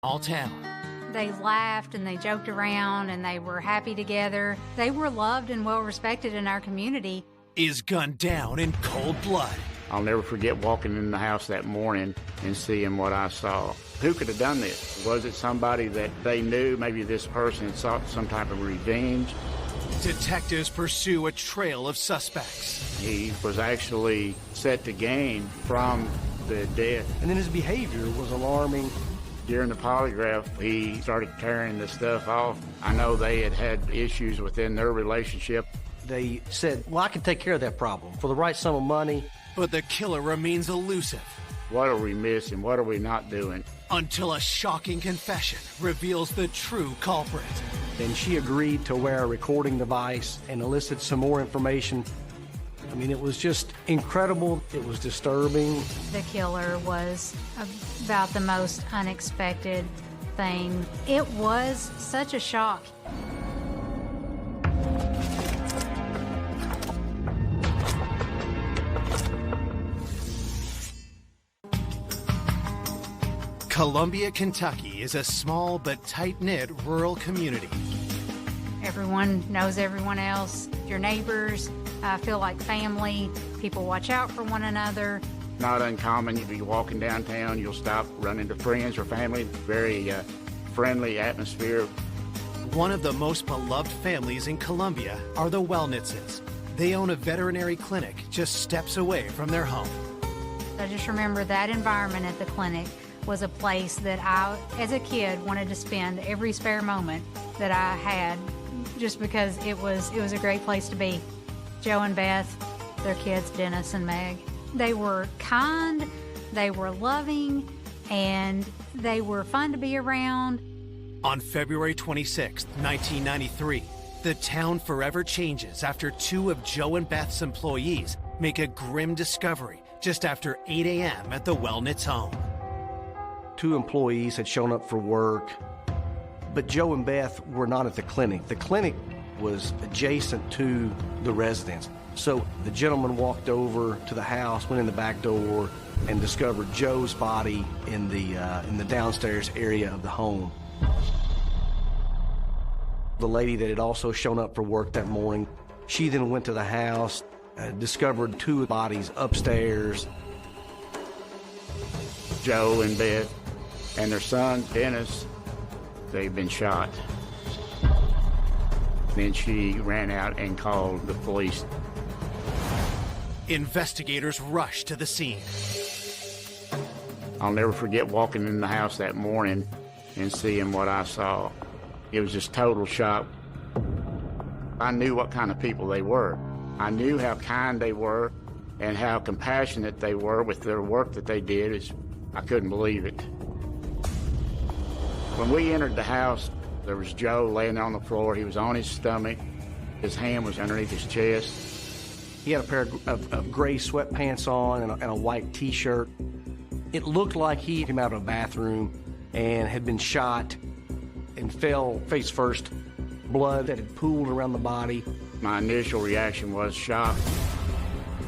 All town. They laughed and they joked around and they were happy together. They were loved and well respected in our community. Is gunned down in cold blood. I'll never forget walking in the house that morning and seeing what I saw. Who could have done this? Was it somebody that they knew? Maybe this person had sought some type of revenge. Detectives pursue a trail of suspects. He was actually set to gain from the death. And then his behavior was alarming. During the polygraph, he started tearing the stuff off. I know they had had issues within their relationship. They said, well, I can take care of that problem for the right sum of money. But the killer remains elusive. What are we missing? What are we not doing? Until a shocking confession reveals the true culprit. And she agreed to wear a recording device and elicit some more information. I mean, it was just incredible. It was disturbing. The killer was about the most unexpected thing. It was such a shock. Columbia, Kentucky is a small but tight-knit rural community. Everyone knows everyone else. Your neighbors feel like family. People watch out for one another. Not uncommon. You'll be walking downtown, you'll stop, run into friends or family. Very friendly atmosphere. One of the most beloved families in Columbia are the Wellnitzes. They own a veterinary clinic just steps away from their home. I just remember that environment at the clinic was a place that I, as a kid, wanted to spend every spare moment that I had, just because it was a great place to be. Joe and Beth, their kids, Dennis and Meg, they were kind, they were loving, and they were fun to be around. On February 26, 1993, the town forever changes after two of Joe and Beth's employees make a grim discovery just after 8 a.m. at the Wellnitz home. 2 employees had shown up for work, but Joe and Beth were not at the clinic. The clinic was adjacent to the residence. So the gentleman walked over to the house, went in the back door, and discovered Joe's body in the downstairs area of the home. The lady that had also shown up for work that morning, she then went to the house, discovered 2 bodies upstairs. Joe and Beth and their son, Dennis, they've been shot. Then she ran out and called the police. Investigators rushed to the scene. I'll never forget walking in the house that morning and seeing what I saw. It was just total shock. I knew what kind of people they were. I knew how kind they were and how compassionate they were with their work that they did. I couldn't believe it. When we entered the house, there was Joe laying on the floor. He was on his stomach. His hand was underneath his chest. He had a pair of gray sweatpants on and a white T-shirt. It looked like he came out of a bathroom and had been shot and fell face first. Blood that had pooled around the body. My initial reaction was shock.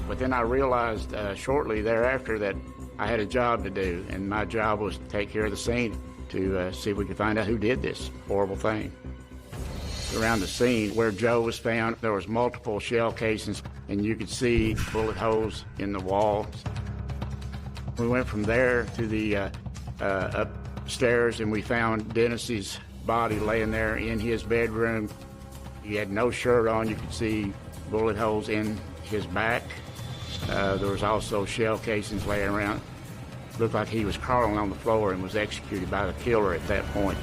But then I realized shortly thereafter that I had a job to do, and my job was to take care of the scene, to see if we could find out who did this horrible thing. Around the scene where Joe was found, there was multiple shell casings, and you could see bullet holes in the walls. We went from there to the upstairs, and we found Dennis's body laying there in his bedroom. He had no shirt on. You could see bullet holes in his back. There was also shell casings laying around. Looked like he was crawling on the floor and was executed by the killer at that point.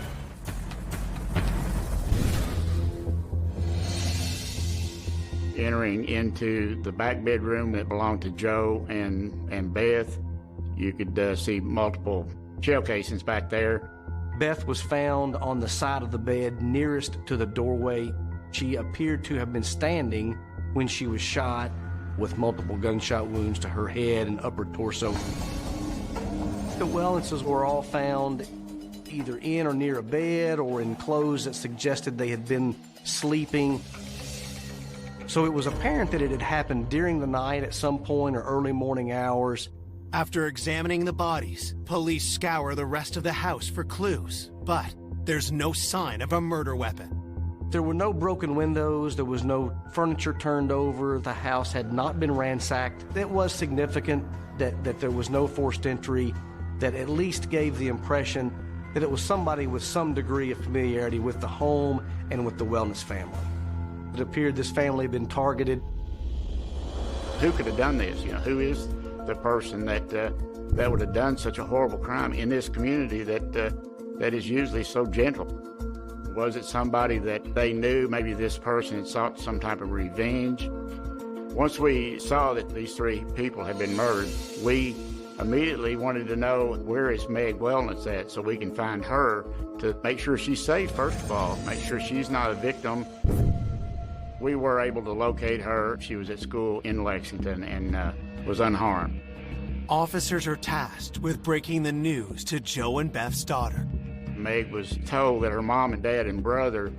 Entering into the back bedroom that belonged to Joe and Beth, you could see multiple shell casings back there. Beth was found on the side of the bed nearest to the doorway. She appeared to have been standing when she was shot, with multiple gunshot wounds to her head and upper torso. The Wellnitzes were all found either in or near a bed or in clothes that suggested they had been sleeping. So it was apparent that it had happened during the night at some point or early morning hours. After examining the bodies, police scour the rest of the house for clues, but there's no sign of a murder weapon. There were no broken windows, there was no furniture turned over, the house had not been ransacked. It was significant that there was no forced entry, that at least gave the impression that it was somebody with some degree of familiarity with the home and with the Wellnitz family. It appeared this family had been targeted. Who could have done this? You know, who is the person that would have done such a horrible crime in this community that is usually so gentle? Was it somebody that they knew? Maybe this person had sought some type of revenge. Once we saw that these three people had been murdered, we immediately wanted to know, where is Meg Wellnitz at, so we can find her to make sure she's safe, first of all, make sure she's not a victim. We were able to locate her. She was at school in Lexington and was unharmed. Officers are tasked with breaking the news to Joe and Beth's daughter. Meg was told that her mom and dad and brother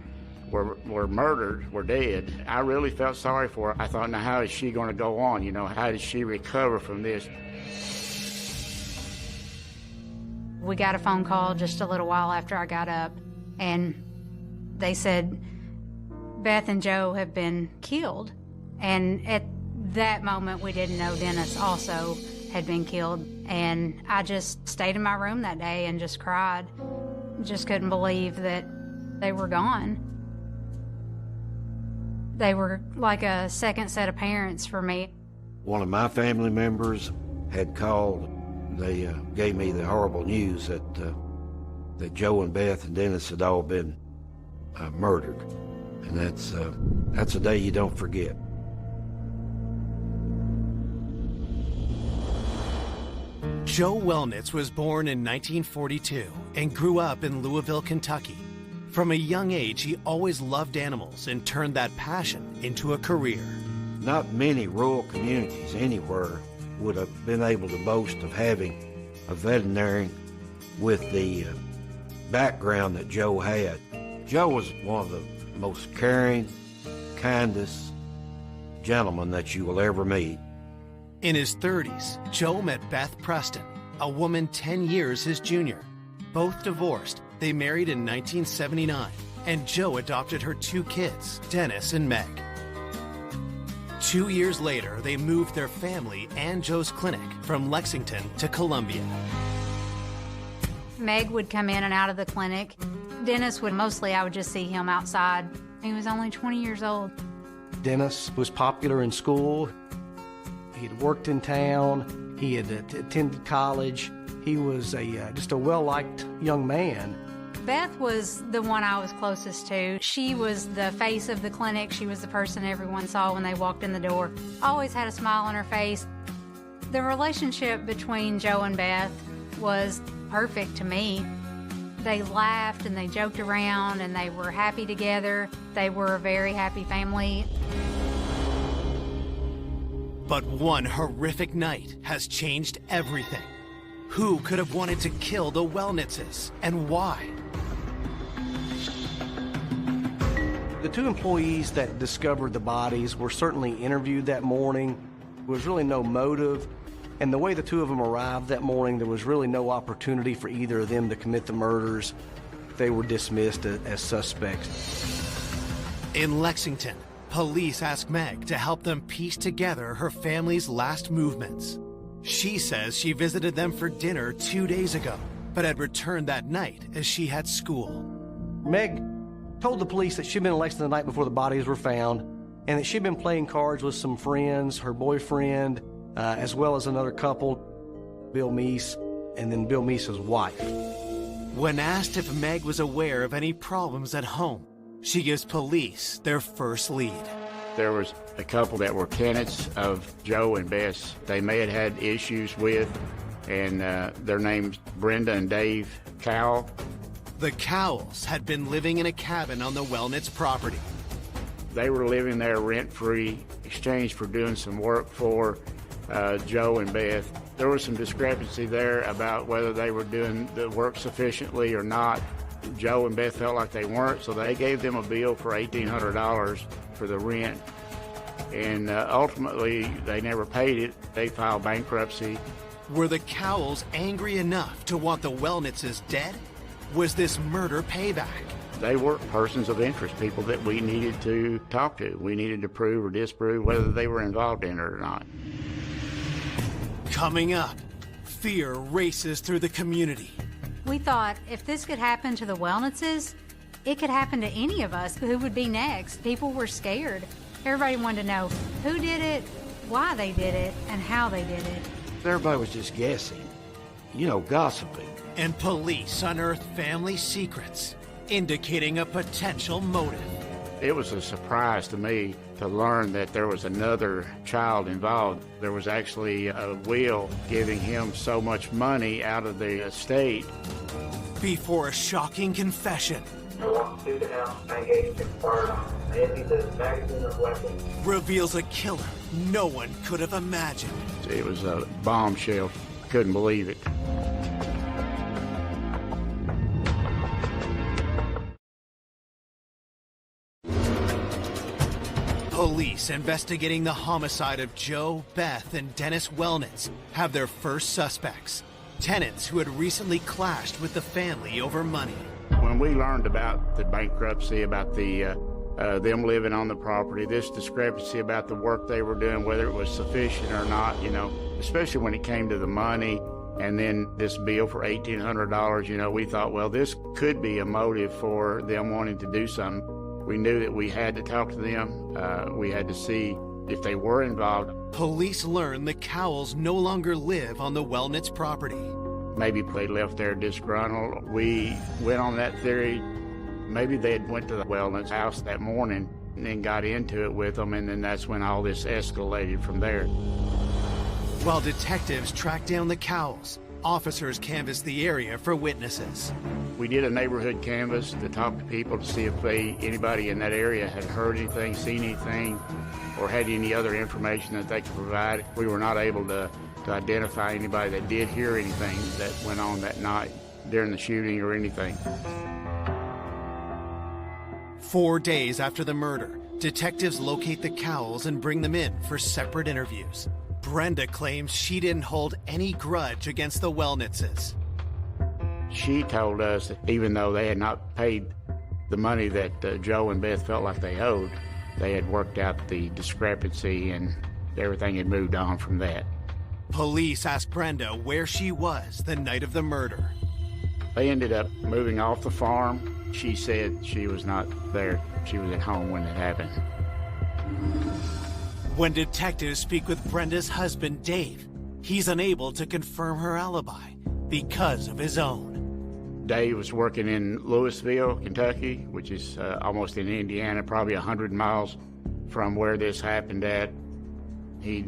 were murdered, were dead. I really felt sorry for her. I thought, now how is she going to go on? You know, how does she recover from this? We got a phone call just a little while after I got up, and they said Beth and Joe have been killed. And at that moment, we didn't know Dennis also had been killed. And I just stayed in my room that day and just cried. Just couldn't believe that they were gone. They were like a second set of parents for me. One of my family members had called. They gave me the horrible news that Joe and Beth and Dennis had all been murdered. And that's a day you don't forget. Joe Wellnitz was born in 1942 and grew up in Louisville, Kentucky. From a young age, he always loved animals and turned that passion into a career. Not many rural communities anywhere would have been able to boast of having a veterinarian with the background that Joe had. Joe was one of the most caring, kindest gentlemen that you will ever meet. In his 30s, Joe met Beth Preston, a woman 10 years his junior. Both divorced, they married in 1979, and Joe adopted her 2 kids, Dennis and Meg. 2 years later, they moved their family and Joe's clinic from Lexington to Columbia. Meg would come in and out of the clinic. Dennis would I would just see him outside. He was only 20 years old. Dennis was popular in school. He had worked in town. He had attended college. He was just a well-liked young man. Beth was the one I was closest to. She was the face of the clinic. She was the person everyone saw when they walked in the door. Always had a smile on her face. The relationship between Joe and Beth was perfect to me. They laughed and they joked around and they were happy together. They were a very happy family. But one horrific night has changed everything. Who could have wanted to kill the Wellnitzes, and why? The 2 employees that discovered the bodies were certainly interviewed that morning. There was really no motive, and the way the 2 of them arrived that morning, there was really no opportunity for either of them to commit the murders. They were dismissed as suspects. In Lexington, police ask Meg to help them piece together her family's last movements. She says she visited them for dinner 2 days ago, but had returned that night as she had school. Meg told the police that she'd been in Lexington the night before the bodies were found, and that she'd been playing cards with some friends, her boyfriend, as well as another couple, Bill Meese, and then Bill Meese's wife. When asked if Meg was aware of any problems at home, she gives police their first lead. There was a couple that were tenants of Joe and Bess. They may have had issues with, and their names Brenda and Dave Cowell. The Cowells had been living in a cabin on the Wellnitz property. They were living there rent-free, exchanged for doing some work for Joe and Beth. There was some discrepancy there about whether they were doing the work sufficiently or not. Joe and Beth felt like they weren't, so they gave them a bill for $1,800 for the rent. And ultimately, they never paid it. They filed bankruptcy, Were the Cowles angry enough to want the Wellnitzes dead? Was this murder payback? They were persons of interest, people that we needed to talk to. We needed to prove or disprove whether they were involved in it or not. Coming up, fear races through the community. We thought if this could happen to the Wellnitzes, it could happen to any of us. Who would be next? People were scared. Everybody wanted to know who did it, why they did it, and how they did it. Everybody was just guessing, gossiping. And police unearthed family secrets, indicating a potential motive. It was a surprise to me to learn that there was another child involved. There was actually a will giving him so much money out of the estate. Before a shocking confession I walked through the house, I engaged and fired on him. I emptied the magazine of weapons. reveals a killer no one could have imagined. It was a bombshell. Couldn't believe it. Police investigating the homicide of Joe, Beth, and Dennis Wellnitz have their first suspects. Tenants who had recently clashed with the family over money. When we learned about the bankruptcy, about the them living on the property, this discrepancy about the work they were doing, whether it was sufficient or not, especially when it came to the money, and then this bill for $1,800, we thought, well, this could be a motive for them wanting to do something. We knew that we had to talk to them. We had to see if they were involved. Police learn the Cowles no longer live on the Wellnitz property. Maybe they left there disgruntled. We went on that theory. Maybe they had went to the Wellnitz house that morning and then got into it with them, and then that's when all this escalated from there. While detectives track down the Cowles, officers canvass the area for witnesses. We did a neighborhood canvass to talk to people to see if anybody in that area had heard anything, seen anything, or had any other information that they could provide. We were not able to identify anybody that did hear anything that went on that night during the shooting or anything. 4 days after the murder, detectives locate the Cowles and bring them in for separate interviews. Brenda claims she didn't hold any grudge against the Wellnitzes. She told us that even though they had not paid the money that Joe and Beth felt like they owed, they had worked out the discrepancy and everything had moved on from that. Police asked Brenda where she was the night of the murder. They ended up moving off the farm. She said she was not there. She was at home when it happened. When detectives speak with Brenda's husband, Dave, he's unable to confirm her alibi because of his own. Dave was working in Louisville, Kentucky, which is almost in Indiana, probably 100 miles from where this happened at. He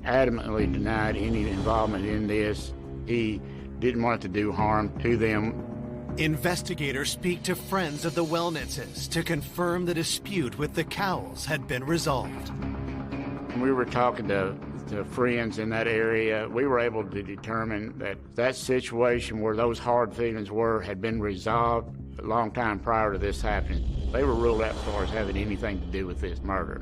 adamantly denied any involvement in this. He didn't want to do harm to them. Investigators speak to friends of the Wellnitzes to confirm the dispute with the Cowles had been resolved. We were talking to friends in that area. We were able to determine that situation where those hard feelings had been resolved a long time prior to this happening. They were ruled out as far as having anything to do with this murder.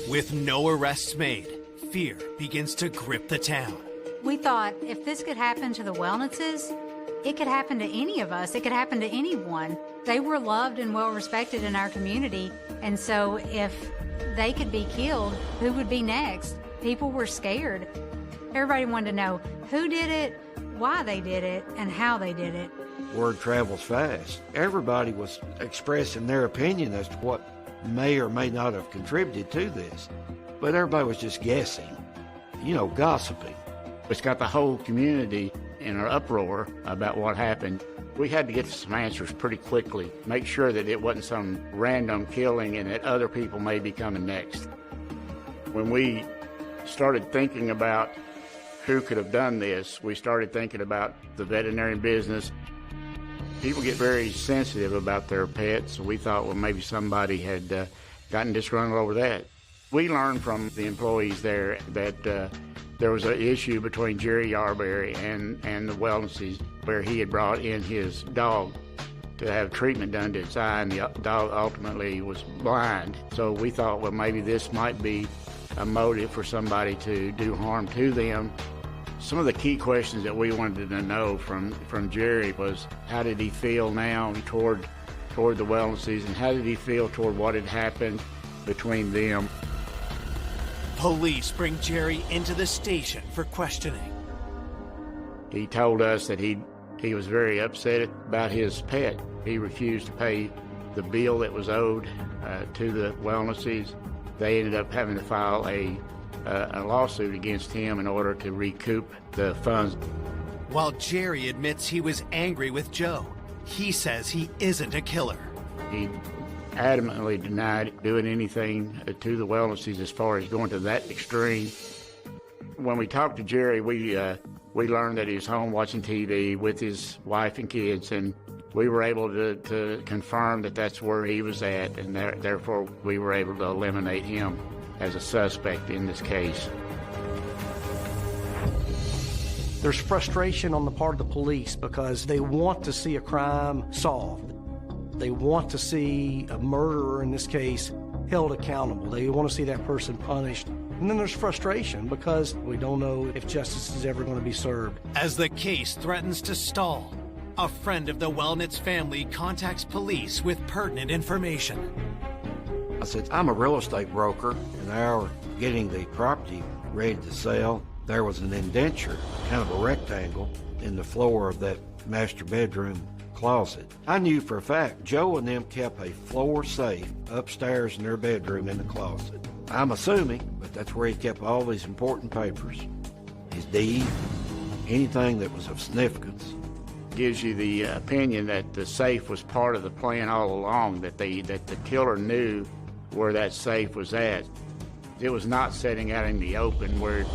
With no arrests made, fear begins to grip the town. We thought if this could happen to the Wellnitzes, it could happen to any of us. It could happen to anyone. They were loved and well respected in our community, and so if they could be killed, who would be next? People were scared. Everybody wanted to know who did it, why they did it, and how they did it. Word travels fast. Everybody was expressing their opinion as to what may or may not have contributed to this. But everybody was just guessing, gossiping. It's got the whole community in an uproar about what happened. We had to get some answers pretty quickly, make sure that it wasn't some random killing and that other people may be coming next. When we started thinking about who could have done this, we started thinking about the veterinarian business. People get very sensitive about their pets, so we thought, well, maybe somebody had gotten disgruntled over that. We learned from the employees there that there was an issue between Jerry Yarberry and the Wellnitzes where he had brought in his dog to have treatment done to its eye, and the dog ultimately was blind. So we thought, well, maybe this might be a motive for somebody to do harm to them. Some of the key questions that we wanted to know from Jerry was, how did he feel now toward the Wellnesses, and how did he feel toward what had happened between them? Police bring Jerry into the station for questioning. He told us that he was very upset about his pet. He refused to pay the bill that was owed to the Wellnesses. They ended up having to file a lawsuit against him in order to recoup the funds. While Jerry admits he was angry with Joe, he says he isn't a killer. He adamantly denied doing anything to the Wellnesses as far as going to that extreme. When we talked to Jerry, we learned that he was home watching TV with his wife and kids, and we were able to confirm that that's where he was at, and therefore we were able to eliminate him as a suspect in this case. There's frustration on the part of the police because they want to see a crime solved. They want to see a murderer, in this case, held accountable. They want to see that person punished. And then there's frustration because we don't know if justice is ever going to be served. As the case threatens to stall, a friend of the Wellnitz family contacts police with pertinent information. I said, I'm a real estate broker. An hour getting the property ready to sell, there was an indenture, kind of a rectangle, in the floor of that master bedroom closet. I knew for a fact Joe and them kept a floor safe upstairs in their bedroom in the closet. I'm assuming, but that's where he kept all these important papers, his deed, anything that was of significance. Gives you the opinion that the safe was part of the plan all along, that the killer knew where that safe was at. It was not setting out in the open where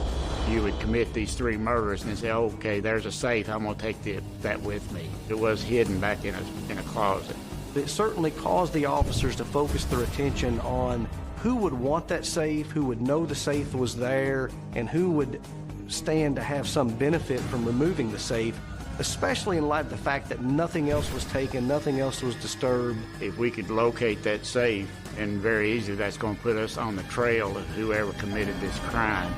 you would commit these 3 murders and then say, oh, okay, there's a safe, I'm going to take that with me. It was hidden back in a closet. It certainly caused the officers to focus their attention on who would want that safe, who would know the safe was there, and who would stand to have some benefit from removing the safe, especially in light of the fact that nothing else was taken, nothing else was disturbed. If we could locate that safe, and very easily, that's going to put us on the trail of whoever committed this crime.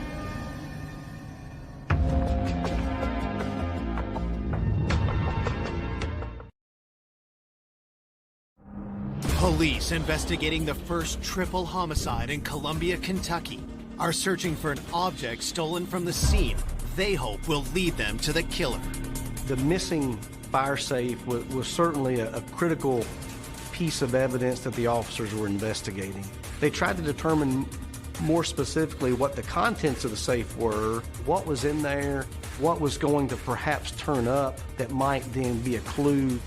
Police investigating the first triple homicide in Columbia, Kentucky, are searching for an object stolen from the scene they hope will lead them to the killer. The missing fire safe was certainly a critical piece of evidence that the officers were investigating. They tried to determine more specifically what the contents of the safe were, what was in there, what was going to perhaps turn up that might then be a clue.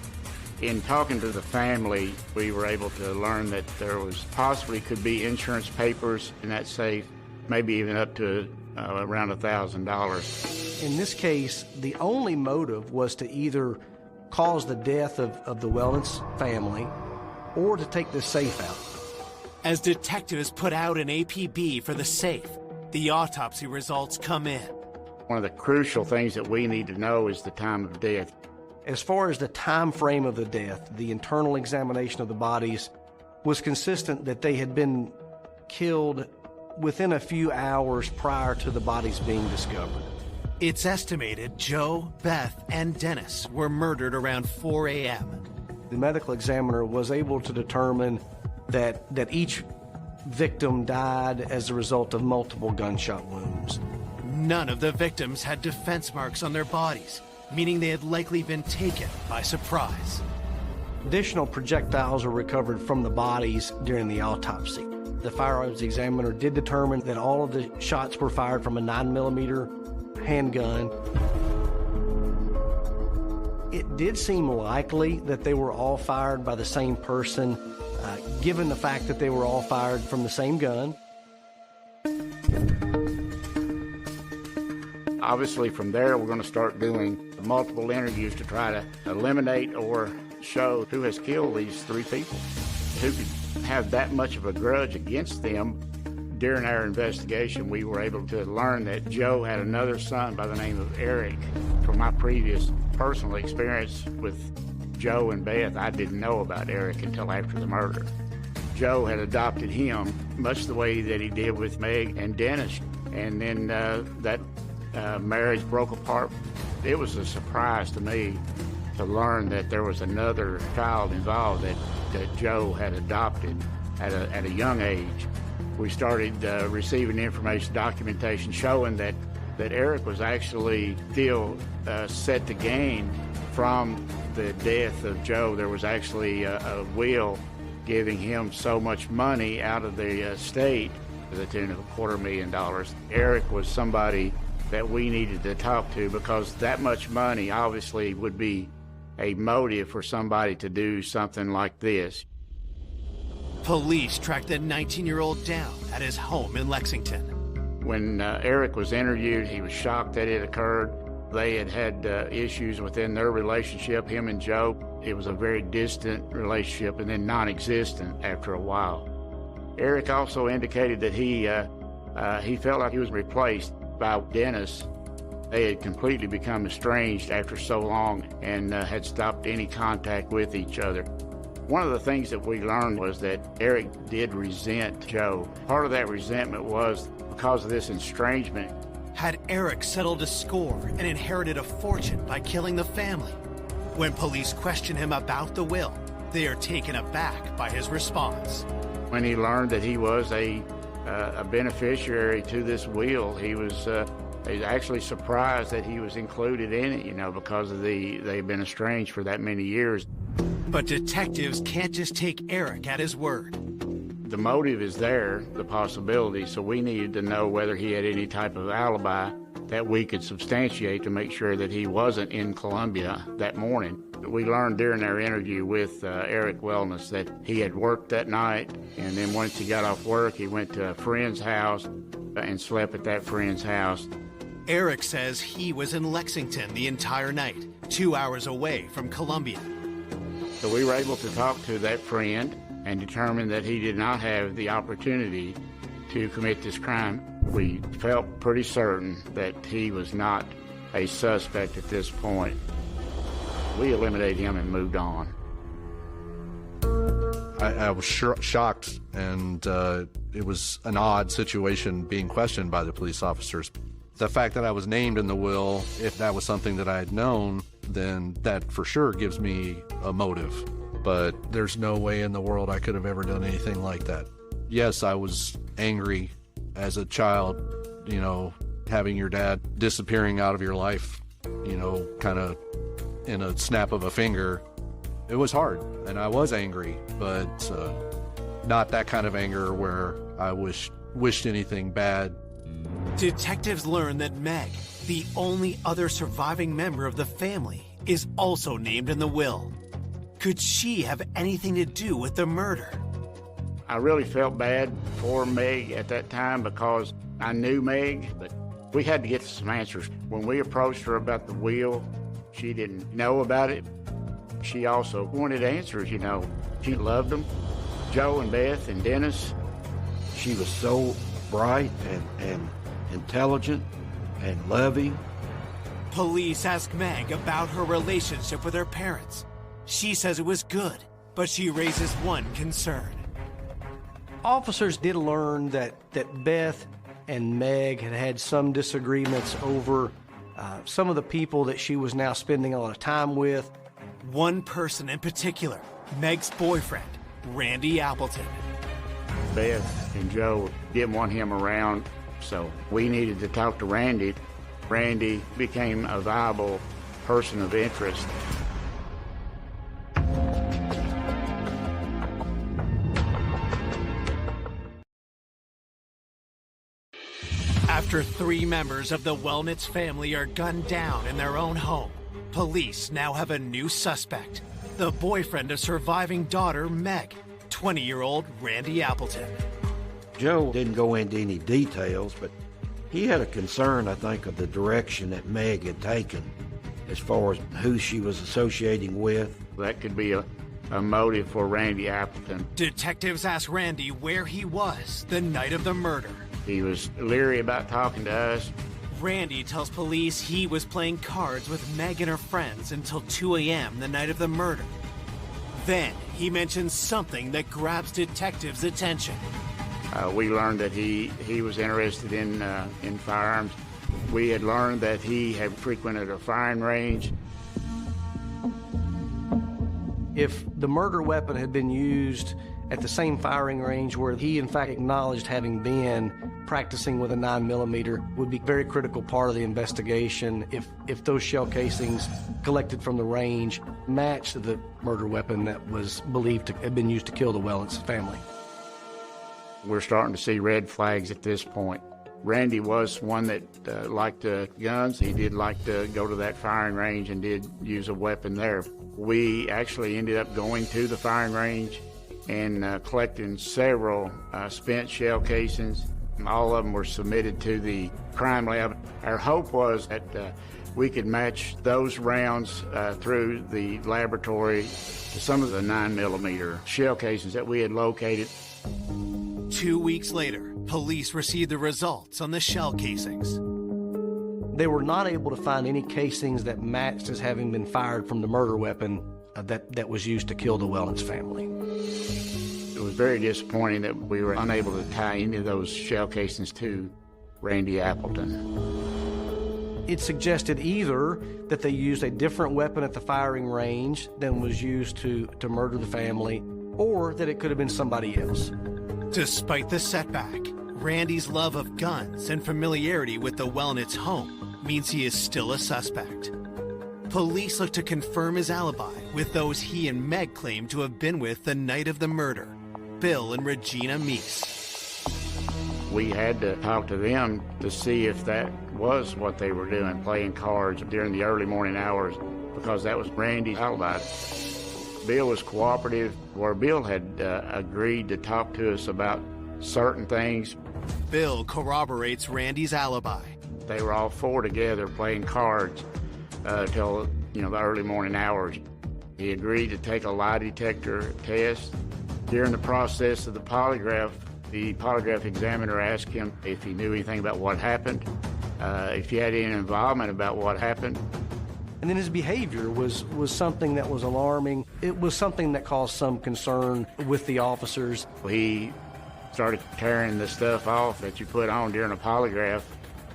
In talking to the family, we were able to learn that there was possibly could be insurance papers in that safe, maybe even up to around $1,000. In this case, the only motive was to either cause the death of the Wellnitz family or to take the safe out. As detectives put out an APB for the safe, the autopsy results come in. One of the crucial things that we need to know is the time of death. As far as the time frame of the death, the internal examination of the bodies was consistent that they had been killed within a few hours prior to the bodies being discovered. It's estimated Joe, Beth, and Dennis were murdered around 4 a.m. The medical examiner was able to determine that each victim died as a result of multiple gunshot wounds. None of the victims had defense marks on their bodies, meaning they had likely been taken by surprise. Additional projectiles were recovered from the bodies during the autopsy. The firearms examiner did determine that all of the shots were fired from a 9mm handgun. It did seem likely that they were all fired by the same person, given the fact that they were all fired from the same gun. Obviously, from there, we're going to start doing multiple interviews to try to eliminate or show who has killed these 3 people, who could have that much of a grudge against them. During our investigation, we were able to learn that Joe had another son by the name of Eric. From my previous personal experience with Joe and Beth, I didn't know about Eric until after the murder. Joe had adopted him much the way that he did with Meg and Dennis, and then that marriage broke apart. It was a surprise to me to learn that there was another child involved that Joe had adopted at a young age. We started receiving information, documentation showing that Eric was actually still set to gain from the death of Joe. There was actually a will giving him so much money out of the estate to the tune of $250,000. Eric was somebody that we needed to talk to because that much money obviously would be a motive for somebody to do something like this. Police tracked the 19-year-old down at his home in Lexington. When Eric was interviewed, he was shocked that it occurred. They had issues within their relationship, him and Joe. It was a very distant relationship and then non-existent after a while. Eric also indicated that he felt like he was replaced by Dennis. They had completely become estranged after so long and had stopped any contact with each other. One of the things that we learned was that Eric did resent Joe. Part of that resentment was because of this estrangement. Had Eric settled a score and inherited a fortune by killing the family? When police question him about the will, they are taken aback by his response. When he learned that he was a beneficiary to this will, he was actually surprised that he was included in it, because of they've been estranged for that many years. But detectives can't just take Eric at his word. The motive is there, the possibility, so we needed to know whether he had any type of alibi that we could substantiate to make sure that he wasn't in Columbia that morning. We learned during our interview with Eric Wellness that he had worked that night, and then once he got off work, he went to a friend's house and slept at that friend's house. Eric says he was in Lexington the entire night, 2 hours away from Columbia. So we were able to talk to that friend and determine that he did not have the opportunity to commit this crime. We felt pretty certain that he was not a suspect at this point. We eliminated him and moved on. I was shocked, and it was an odd situation being questioned by the police officers. The fact that I was named in the will, if that was something that I had known, then that for sure gives me a motive. But there's no way in the world I could have ever done anything like that. Yes, I was angry as a child, having your dad disappearing out of your life, kind of in a snap of a finger. It was hard, and I was angry, but not that kind of anger where I wished anything bad. Detectives learn that Meg, the only other surviving member of the family, is also named in the will. Could she have anything to do with the murder? I really felt bad for Meg at that time because I knew Meg, but we had to get some answers. When we approached her about the will, she didn't know about it. She also wanted answers, She loved them, Joe and Beth and Dennis. She was so bright and intelligent and loving. Police ask Meg about her relationship with her parents. She says it was good, but she raises one concern. Officers did learn that Beth and Meg had some disagreements over some of the people that she was now spending a lot of time with. One person in particular, Meg's boyfriend, Randy Appleton. Beth and Joe didn't want him around, so we needed to talk to Randy. Randy became a viable person of interest. After 3 members of the Wellnitz family are gunned down in their own home, police now have a new suspect, the boyfriend of surviving daughter Meg, 20-year-old Randy Appleton. Joe didn't go into any details, but he had a concern, I think, of the direction that Meg had taken as far as who she was associating with. That could be a motive for Randy Appleton. Detectives ask Randy where he was the night of the murder. He was leery about talking to us. Randy tells police he was playing cards with Meg and her friends until 2 a.m. the night of the murder. Then he mentions something that grabs detectives' attention. We learned that he was interested in firearms. We had learned that he had frequented a firing range. If the murder weapon had been used at the same firing range where he in fact acknowledged having been practicing with a 9mm, would be a very critical part of the investigation if those shell casings collected from the range matched the murder weapon that was believed to have been used to kill the Wellens family. We're starting to see red flags at this point. Randy was one that liked guns. He did like to go to that firing range and did use a weapon there. We actually ended up going to the firing range and collecting several spent shell casings. All of them were submitted to the crime lab. Our hope was that we could match those rounds through the laboratory to some of the 9mm shell casings that we had located. 2 weeks later, police received the results on the shell casings. They were not able to find any casings that matched as having been fired from the murder weapon that was used to kill the Wellens family. It was very disappointing that we were unable to tie any of those shell casings to Randy Appleton. It suggested either that they used a different weapon at the firing range than was used to murder the family, or that it could have been somebody else. Despite the setback, Randy's love of guns and familiarity with the Wellnitz home means he is still a suspect. Police look to confirm his alibi with those he and Meg claimed to have been with the night of the murder, Bill and Regina Meese. We had to talk to them to see if that was what they were doing, playing cards during the early morning hours, because that was Randy's alibi. Bill was cooperative, where Bill had agreed to talk to us about certain things. Bill corroborates Randy's alibi. They were all four together playing cards till the early morning hours. He agreed to take a lie detector test. During the process of the polygraph examiner asked him if he knew anything about what happened, if he had any involvement about what happened. And then his behavior was something that was alarming. It was something that caused some concern with the officers. He started tearing the stuff off that you put on during a polygraph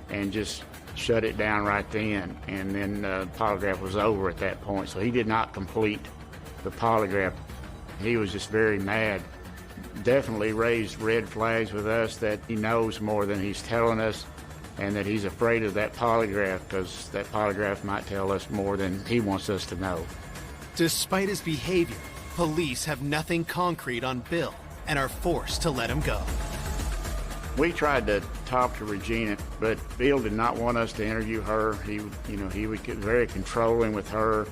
and just shut it down right then. And then the polygraph was over at that point. So he did not complete the polygraph. He was just very mad. Definitely raised red flags with us that he knows more than he's telling us, and that he's afraid of that polygraph because that polygraph might tell us more than he wants us to know. Despite his behavior, police have nothing concrete on Bill and are forced to let him go. We tried to talk to Regina, but Bill did not want us to interview her. He would get very controlling with her.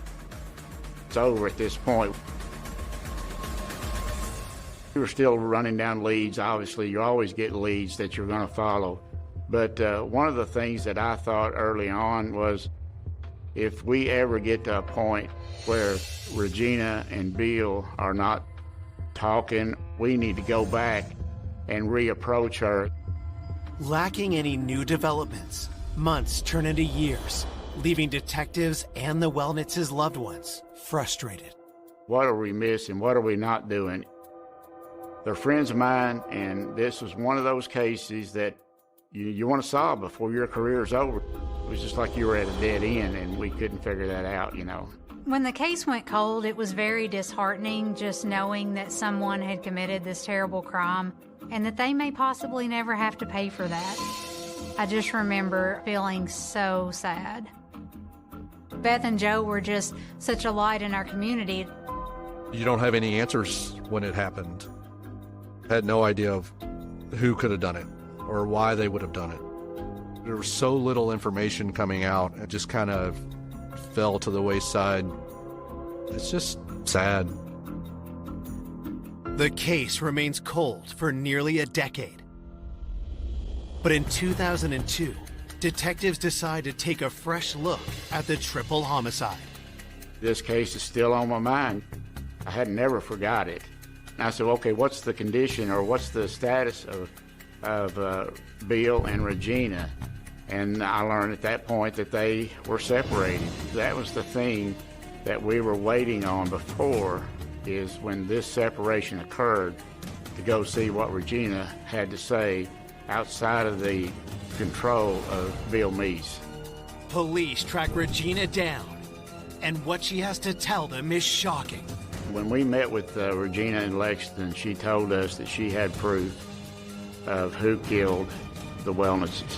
It's over at this point. We were still running down leads. Obviously, you always get leads that you're going to follow. But one of the things that I thought early on was, if we ever get to a point where Regina and Bill are not talking, we need to go back and reapproach her. Lacking any new developments, months turn into years, leaving detectives and the Wellnitz's loved ones frustrated. What are we missing? What are we not doing? They're friends of mine, and this was one of those cases that you want to solve before your career is over. It was just like you were at a dead end, and we couldn't figure that out, When the case went cold, it was very disheartening just knowing that someone had committed this terrible crime and that they may possibly never have to pay for that. I just remember feeling so sad. Beth and Joe were just such a light in our community. You don't have any answers when it happened. I had no idea of who could have done it or why they would have done it. There was so little information coming out, it just kind of fell to the wayside. It's just sad. The case remains cold for nearly a decade. But in 2002, detectives decide to take a fresh look at the triple homicide. This case is still on my mind. I had never forgot it. And I said, okay, what's the condition or what's the status of Bill and Regina? And I learned at that point that they were separated. That was the thing that we were waiting on before, is when this separation occurred, to go see what Regina had to say outside of the control of Bill Meese. Police track Regina down, and what she has to tell them is shocking. When we met with Regina in Lexington, she told us that she had proof of who killed the Wellnesses.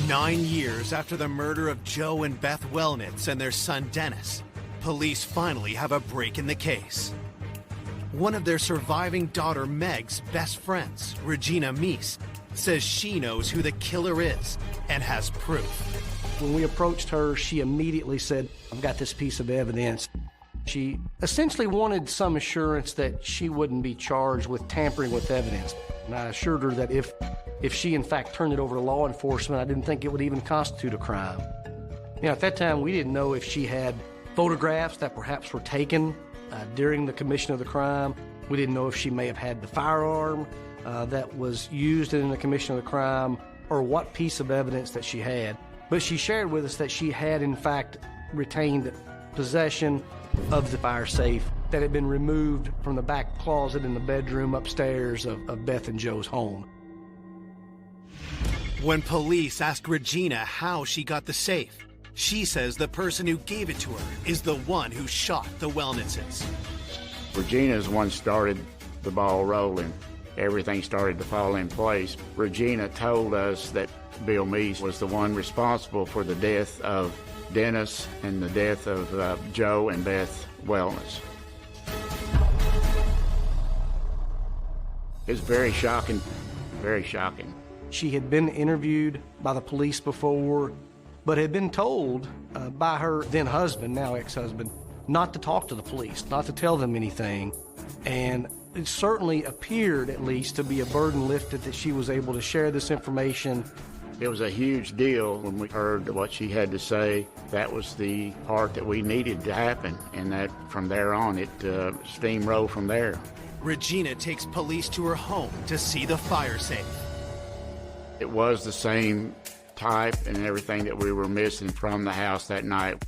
Nine years after the murder of Joe and Beth Wellnitz and their son Dennis, police finally have a break in the case. One of their surviving daughter Meg's best friends, Regina Meese, says she knows who the killer is and has proof. When we approached her, she immediately said, "I've got this piece of evidence." She essentially wanted some assurance that she wouldn't be charged with tampering with evidence. And I assured her that if she in fact turned it over to law enforcement, I didn't think it would even constitute a crime. You know, at that time, we didn't know if she had photographs that perhaps were taken during the commission of the crime. We didn't know if she may have had the firearm that was used in the commission of the crime, or what piece of evidence that she had. But she shared with us that she had in fact retained possession of the fire safe that had been removed from the back closet in the bedroom upstairs of Beth and Joe's home. When police asked Regina how she got the safe, she says the person who gave it to her is the one who shot the Wellnitzes. Regina's one started the ball rolling. Everything started to fall in place. Regina told us that Bill Meese was the one responsible for the death of Dennis and the death of Joe and Beth Wellness. It's very shocking, very shocking. She had been interviewed by the police before, but had been told by her then husband, now ex-husband, not to talk to the police, not to tell them anything. And it certainly appeared, at least, to be a burden lifted that she was able to share this information. It was a huge deal when we heard what she had to say. That was the part that we needed to happen, and that from there on, it steamrolled from there. Regina takes police to her home to see the fire safe. It was the same type and everything that we were missing from the house that night.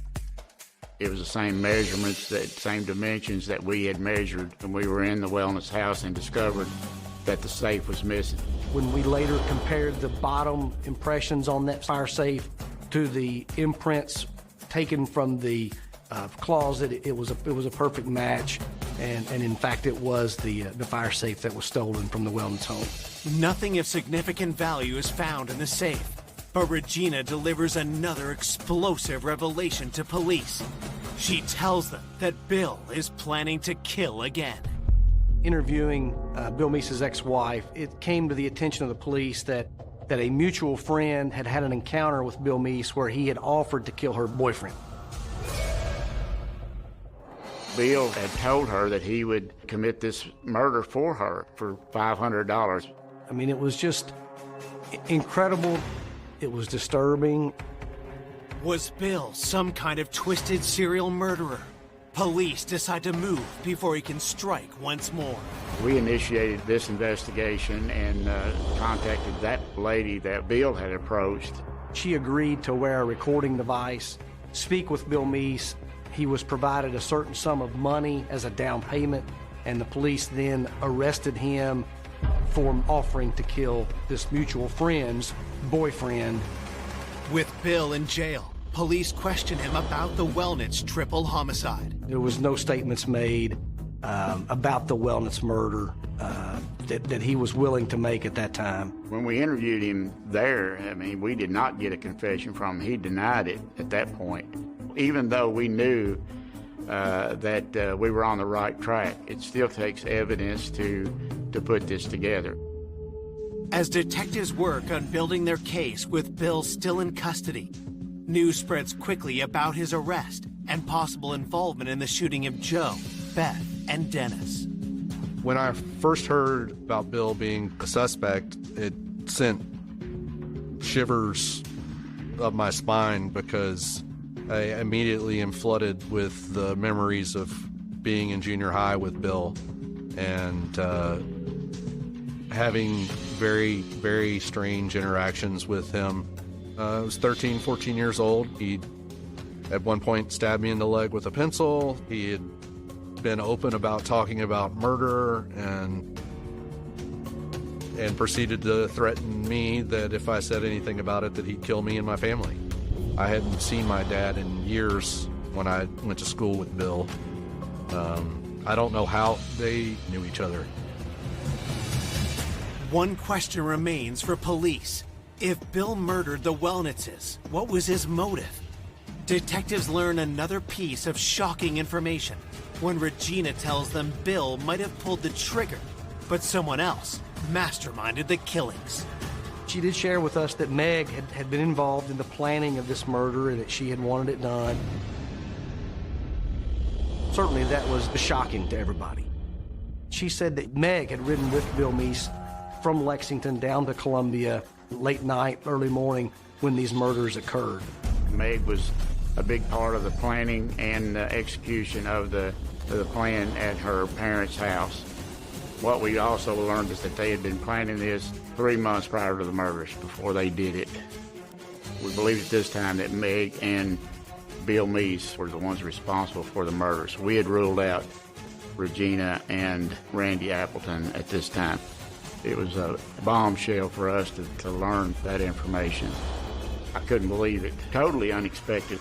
It was the same measurements, the same dimensions that we had measured when we were in the Wellness house and discovered that the safe was missing. When we later compared the bottom impressions on that fire safe to the imprints taken from the closet, it was a perfect match, and in fact it was the fire safe that was stolen from the Wellness home. Nothing of significant value is found in the safe, but Regina delivers another explosive revelation to police. She tells them that Bill is planning to kill again. Interviewing Bill Meese's ex-wife, it came to the attention of the police that a mutual friend had had an encounter with Bill Meese where he had offered to kill her boyfriend. Bill had told her that he would commit this murder for her for $500. I mean, it was just incredible. It was disturbing. Was Bill some kind of twisted serial murderer? Police decide to move before he can strike once more. We initiated this investigation and contacted that lady that Bill had approached. She agreed to wear a recording device, speak with Bill Meese. He was provided a certain sum of money as a down payment, and the police then arrested him for offering to kill this mutual friend's boyfriend. With Bill in jail, police question him about the Wellnitz triple homicide. There was no statements made about the Wellnitz murder that he was willing to make at that time. When we interviewed him there, I mean, we did not get a confession from him. He denied it at that point. Even though we knew that we were on the right track, it still takes evidence to put this together. As detectives work on building their case with Bill still in custody, news spreads quickly about his arrest and possible involvement in the shooting of Joe, Beth, and Dennis. When I first heard about Bill being a suspect, it sent shivers up my spine because I immediately am flooded with the memories of being in junior high with Bill and having very, very strange interactions with him. I was 13, 14 years old. He'd at one point stabbed me in the leg with a pencil. He had been open about talking about murder and proceeded to threaten me that if I said anything about it, that he'd kill me and my family. I hadn't seen my dad in years when I went to school with Bill. I don't know how they knew each other. One question remains for police. If Bill murdered the Wellnitzes, what was his motive? Detectives learn another piece of shocking information when Regina tells them Bill might have pulled the trigger, but someone else masterminded the killings. She did share with us that Meg had been involved in the planning of this murder and that she had wanted it done. Certainly that was shocking to everybody. She said that Meg had ridden with Bill Meese from Lexington down to Columbia late night, early morning when these murders occurred. Meg was a big part of the planning and execution of the plan at her parents' house. What we also learned is that they had been planning this 3 months prior to the murders before they did it. We believed at this time that Meg and Bill Meese were the ones responsible for the murders. We had ruled out Regina and Randy Appleton at this time. It was a bombshell for us to learn that information. I couldn't believe it. Totally unexpected.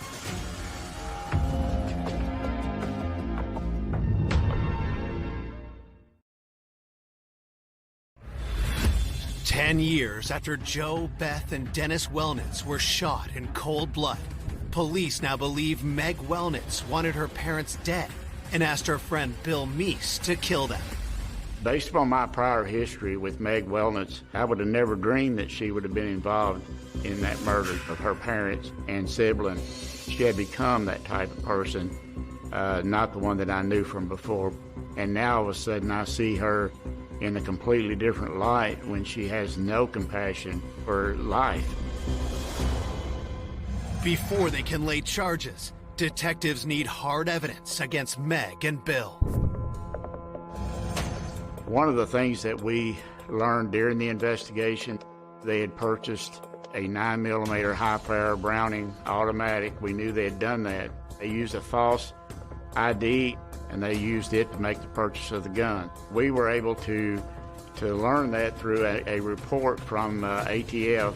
10 years after Joe, Beth, and Dennis Wellnitz were shot in cold blood, police now believe Meg Wellnitz wanted her parents dead and asked her friend Bill Meese to kill them. Based upon my prior history with Meg Wellnitz, I would have never dreamed that she would have been involved in that murder of her parents and sibling. She had become that type of person, not the one that I knew from before. And now all of a sudden I see her in a completely different light when she has no compassion for life. Before they can lay charges, detectives need hard evidence against Meg and Bill. One of the things that we learned during the investigation, they had purchased a 9mm high-power Browning automatic. We knew they had done that. They used a false ID, and they used it to make the purchase of the gun. We were able to learn that through a report from ATF,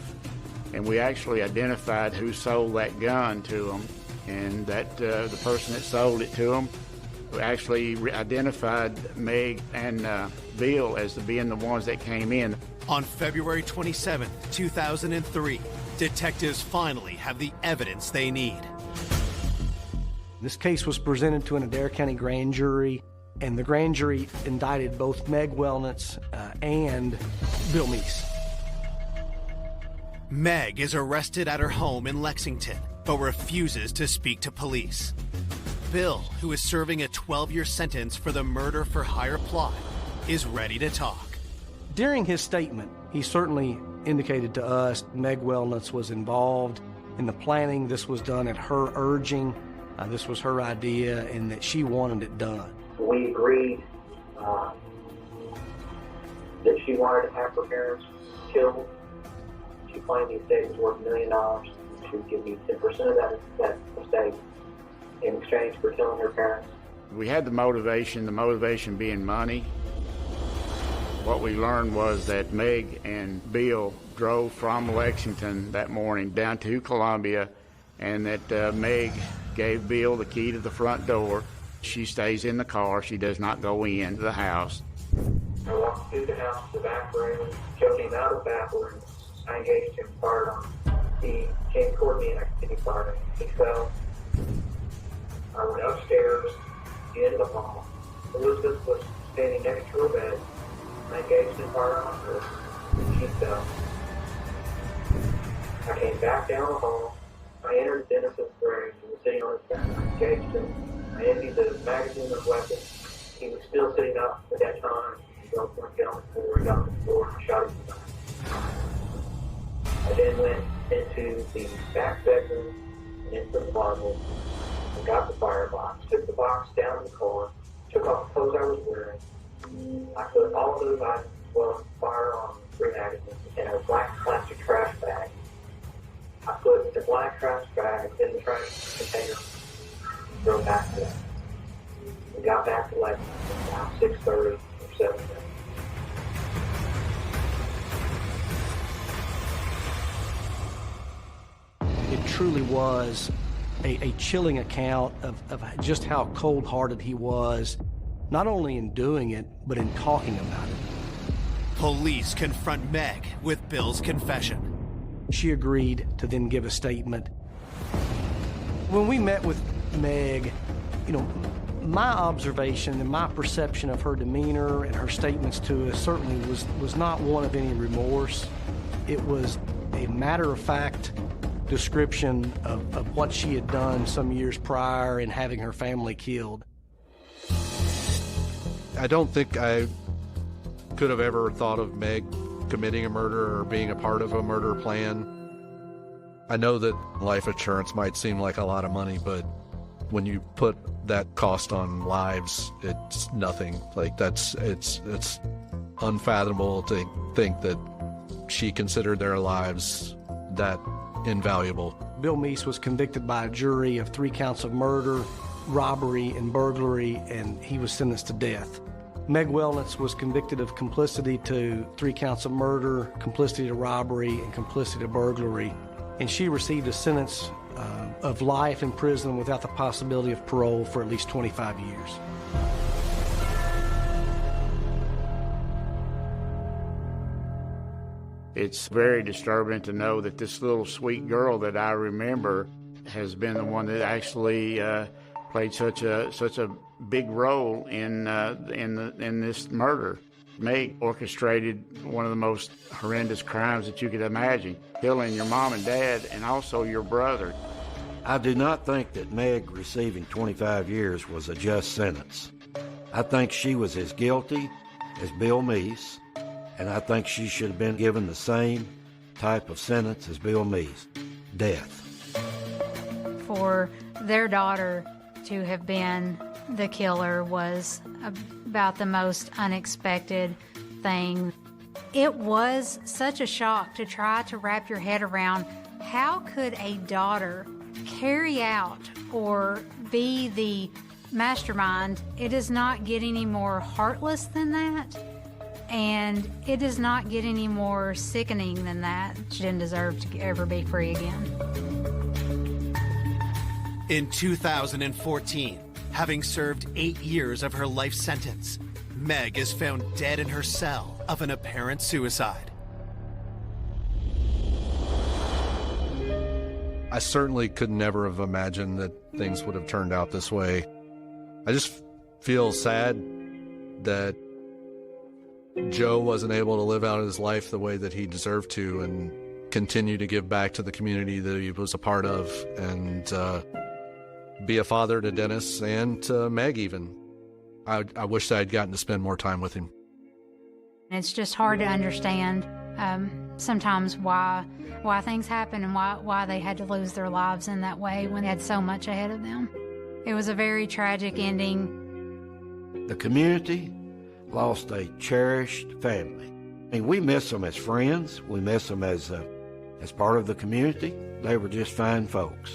and we actually identified who sold that gun to them, and that the person that sold it to them actually identified Meg and Bill as being the ones that came in. On February 27, 2003, detectives finally have the evidence they need. This case was presented to an Adair County grand jury, and the grand jury indicted both Meg Wellnitz and Bill Meese. Meg is arrested at her home in Lexington, but refuses to speak to police. Bill, who is serving a 12-year sentence for the murder-for-hire plot, is ready to talk. During his statement, he certainly indicated to us Meg Wellnitz was involved in the planning. This was done at her urging. This was her idea, and that she wanted it done. We agreed that she wanted to have her parents killed. She claimed the estate was worth $1 million. She would give me 10% of that estate in exchange for killing her parents. We had the motivation being money. What we learned was that Meg and Bill drove from Lexington that morning down to Columbia, and that Meg gave Bill the key to the front door. She stays in the car. She does not go into the house. I walked through the house, the back room, Joe came out of the back room. I engaged him, fired on him. He came toward me and I continued firing. He fell. I went upstairs, into the hall. Elizabeth was standing next to her bed. I engaged and fired on her. She fell. I came back down the hall. I entered Dennis's grave. He was sitting on his back. I engaged him. I emptied the magazine of weapons. He was still sitting up at that time. He broke one down the floor, got on the floor, and shot him in the back. I then went into the back bedroom and into the closet and got the firebox, took the box down in the car, took off the clothes I was wearing. I put all of those items, as well as the firearm, 3 magazines, in a black plastic trash bag. I put the black trash bag in the trash container, drove back to that. We got back to like about 6:30 or 7:30. It truly was a chilling account of just how cold-hearted he was, not only in doing it, but in talking about it. Police confront Meg with Bill's confession. She agreed to then give a statement. When we met with Meg, my observation and my perception of her demeanor and her statements to us certainly was not one of any remorse. It was a matter-of-fact description of what she had done some years prior in having her family killed. I don't think I could have ever thought of Meg committing a murder or being a part of a murder plan. I know that life insurance might seem like a lot of money, but when you put that cost on lives, it's nothing. Like it's unfathomable to think that she considered their lives that invaluable. Bill Meese was convicted by a jury of 3 counts of murder, robbery, and burglary, and he was sentenced to death. Meg Wellnitz was convicted of complicity to 3 counts of murder, complicity to robbery, and complicity to burglary, and she received a sentence of life in prison without the possibility of parole for at least 25 years. It's very disturbing to know that this little sweet girl that I remember has been the one that actually played such a big role in this murder. Meg orchestrated one of the most horrendous crimes that you could imagine, killing your mom and dad and also your brother. I do not think that Meg receiving 25 years was a just sentence. I think she was as guilty as Bill Meese, and I think she should have been given the same type of sentence as Bill Meese, death. For their daughter to have been the killer was about the most unexpected thing. It was such a shock to try to wrap your head around how could a daughter carry out or be the mastermind. It does not get any more heartless than that, and it does not get any more sickening than that. She didn't deserve to ever be free again. In 2014, having served 8 years of her life sentence, Meg is found dead in her cell of an apparent suicide. I certainly could never have imagined that things would have turned out this way. I just feel sad that Joe wasn't able to live out his life the way that he deserved to and continue to give back to the community that he was a part of and be a father to Dennis and to Meg even. I wish I had gotten to spend more time with him. It's just hard to understand sometimes why things happen and why they had to lose their lives in that way when they had so much ahead of them. It was a very tragic ending. The community lost a cherished family. I mean, we miss them as friends. We miss them as part of the community. They were just fine folks.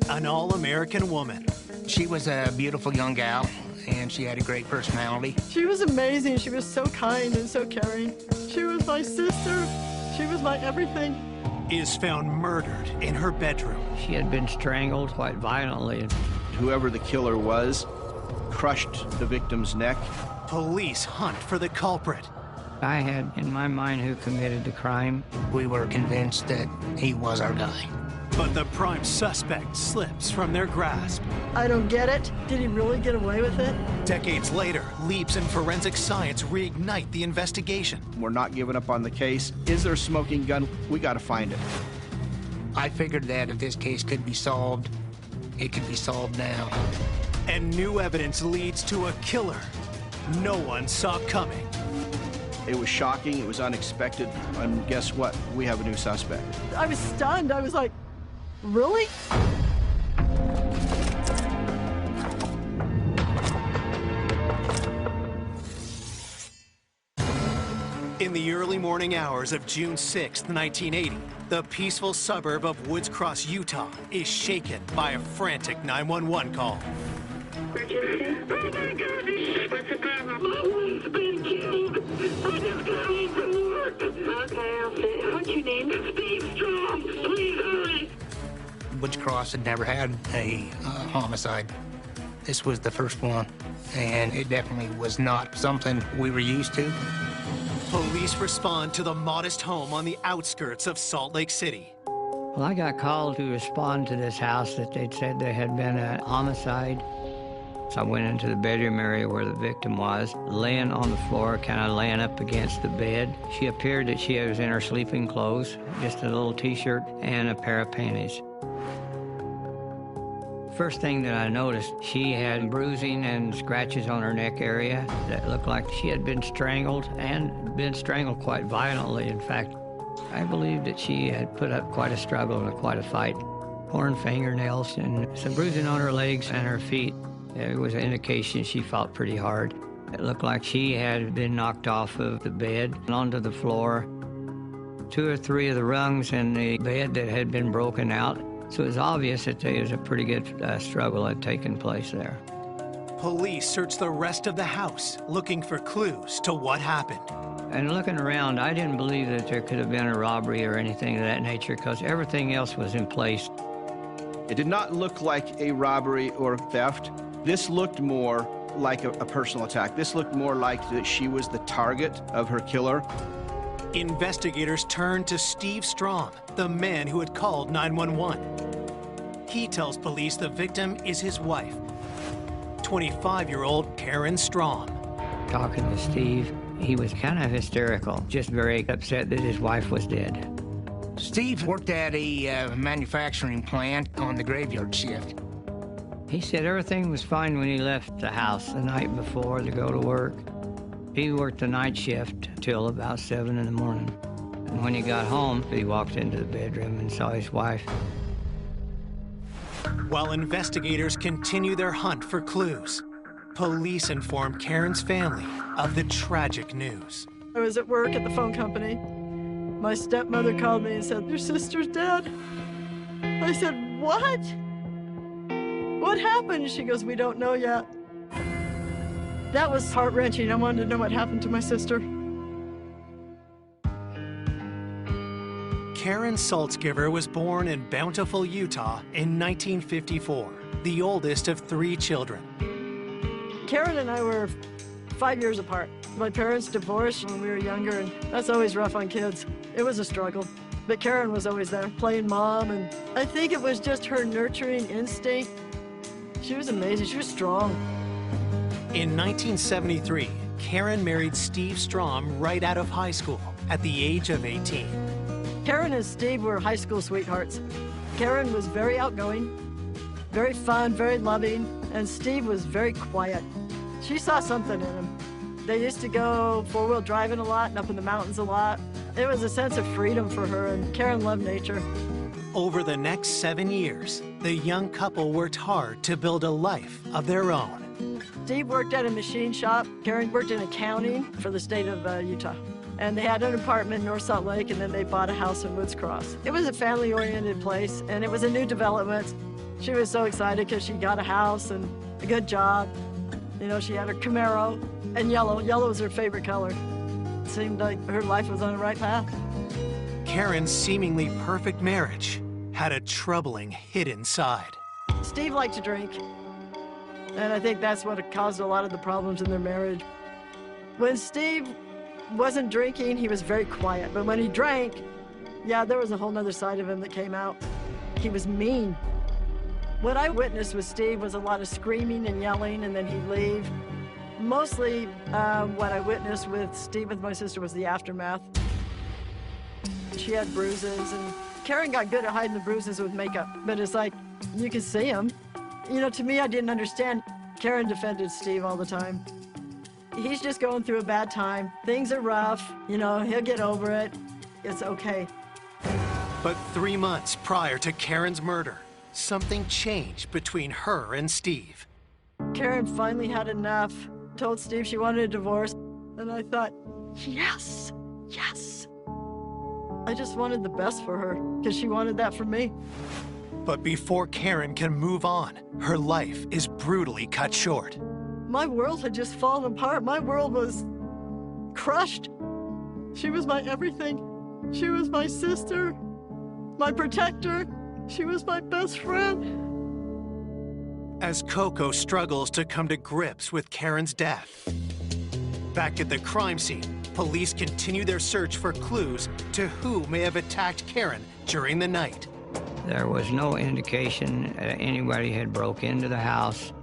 An all-American woman. She was a beautiful young gal, and she had a great personality. She was amazing. She was so kind and so caring. She was my sister. She was my everything. Is found murdered in her bedroom. She had been strangled quite violently. Whoever the killer was crushed the victim's neck. Police hunt for the culprit. I had in my mind who committed the crime. We were convinced that he was our guy. But the prime suspect slips from their grasp. I don't get it. Did he really get away with it? Decades later, leaps in forensic science reignite the investigation. We're not giving up on the case. Is there a smoking gun? We got to find it. I figured that if this case could be solved, it could be solved now. And new evidence leads to a killer no one saw coming. It It was shocking, it was unexpected, and guess what? We have a new suspect. I was stunned. I was like, really? In the early morning hours of June 6, 1980, the peaceful suburb of Woods Cross, Utah, is shaken by a frantic 911 call. Emergency? Oh my God! What's the problem? My wife's been killed. I just got home from work. Okay, I'll see. What's your name? Steve Strong. Please hurry. Woods Cross had never had a homicide. This was the first one, and it definitely was not something we were used to. Police respond to the modest home on the outskirts of Salt Lake City. Well, I got called to respond to this house that they'd said there had been a homicide. So I went into the bedroom area where the victim was, laying on the floor, kind of laying up against the bed. She appeared that she was in her sleeping clothes, just a little t-shirt and a pair of panties. First thing that I noticed, she had bruising and scratches on her neck area that looked like she had been strangled, and been strangled quite violently. In fact, I believe that she had put up quite a struggle and quite a fight. Torn fingernails and some bruising on her legs and her feet. It was an indication she fought pretty hard. It looked like she had been knocked off of the bed and onto the floor. 2 or 3 of the rungs in the bed that had been broken out. So it was obvious that there was a pretty good struggle had taken place there. Police searched the rest of the house, looking for clues to what happened. And looking around, I didn't believe that there could have been a robbery or anything of that nature, because everything else was in place. It did not look like a robbery or theft. This looked more like a personal attack. This looked more like that she was the target of her killer. Investigators turned to Steve Strong, the man who had called 911. He tells police the victim is his wife, 25-year-old Karen Strong. Talking to Steve, he was kind of hysterical, just very upset that his wife was dead. Steve worked at a manufacturing plant on the graveyard shift. He said everything was fine when he left the house the night before to go to work. He worked the night shift till about 7 in the morning. And when he got home, he walked into the bedroom and saw his wife. While investigators continue their hunt for clues, police inform Karen's family of the tragic news. I was at work at the phone company. My stepmother called me and said, "Your sister's dead." I said, "What? What happened?" She goes, "We don't know yet." That was heart-wrenching. I wanted to know what happened to my sister. Karen Saltzgiver was born in Bountiful, Utah in 1954, the oldest of 3 children. Karen and I were 5 years apart. My parents divorced when we were younger, and that's always rough on kids. It was a struggle. But Karen was always there, playing mom, and I think it was just her nurturing instinct. She was amazing. She was strong. In 1973, Karen married Steve Strong right out of high school at the age of 18. Karen and Steve were high school sweethearts. Karen was very outgoing, very fun, very loving, and Steve was very quiet. She saw something in him. They used to go four-wheel driving a lot and up in the mountains a lot. It was a sense of freedom for her, and Karen loved nature. Over the next 7 years, the young couple worked hard to build a life of their own. Steve worked at a machine shop. Karen worked in accounting for the state of Utah. And they had an apartment in North Salt Lake, and then they bought a house in Woods Cross. It was a family-oriented place, and it was a new development. She was so excited because she got a house and a good job. You know, she had her Camaro and yellow. Yellow was her favorite color. It seemed like her life was on the right path. Karen's seemingly perfect marriage had a troubling hidden side. Steve liked to drink, and I think that's what caused a lot of the problems in their marriage. When Steve wasn't drinking, he was very quiet, but when he drank, yeah, there was a whole other side of him that came out. He was mean. What I witnessed with Steve was a lot of screaming and yelling, and then he'd leave. Mostly what I witnessed with Steve with my sister was the aftermath. She had bruises, and Karen got good at hiding the bruises with makeup, but it's like, you could see them. You know, to me, I didn't understand. Karen defended Steve all the time. He's just going through a bad time. Things are rough. You know, he'll get over it. It's okay. But 3 months prior to Karen's murder, something changed between her and Steve. Karen finally had enough, told Steve she wanted a divorce, and I thought, yes, yes. I just wanted the best for her, because she wanted that for me. But before Karen can move on, her life is brutally cut short. My world had just fallen apart. My world was crushed. She was my everything. She was my sister, my protector. She was my best friend. As Coco struggles to come to grips with Karen's death. Back at the crime scene, police continue their search for clues to who may have attacked Karen during the night. There was no indication that anybody had broke into the house.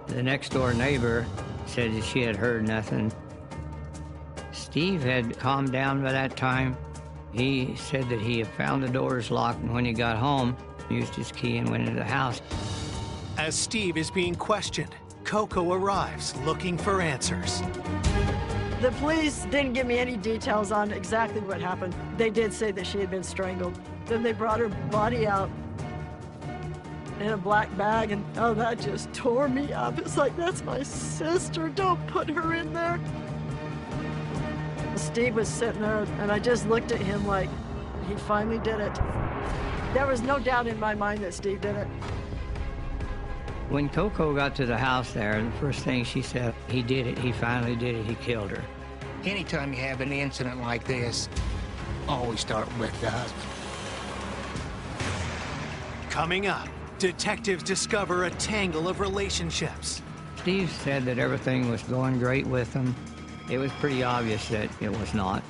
The next-door neighbor said that she had heard nothing. Steve had calmed down by that time. He said that he had found the doors locked, and when he got home, used his key and went into the house. As Steve is being questioned, Coco arrives looking for answers. The police didn't give me any details on exactly what happened. They did say that she had been strangled. Then they brought her body out in a black bag, and oh, that just tore me up. It's like, that's my sister. Don't put her in there. Steve was sitting there, and I just looked at him like he finally did it. There was no doubt in my mind that Steve did it. When Coco got to the house there, the first thing she said, he did it, he finally did it, he killed her. Anytime you have an incident like this, always start with the husband. Coming up, detectives discover a tangle of relationships. Steve said that everything was going great with them. It was pretty obvious that it was not.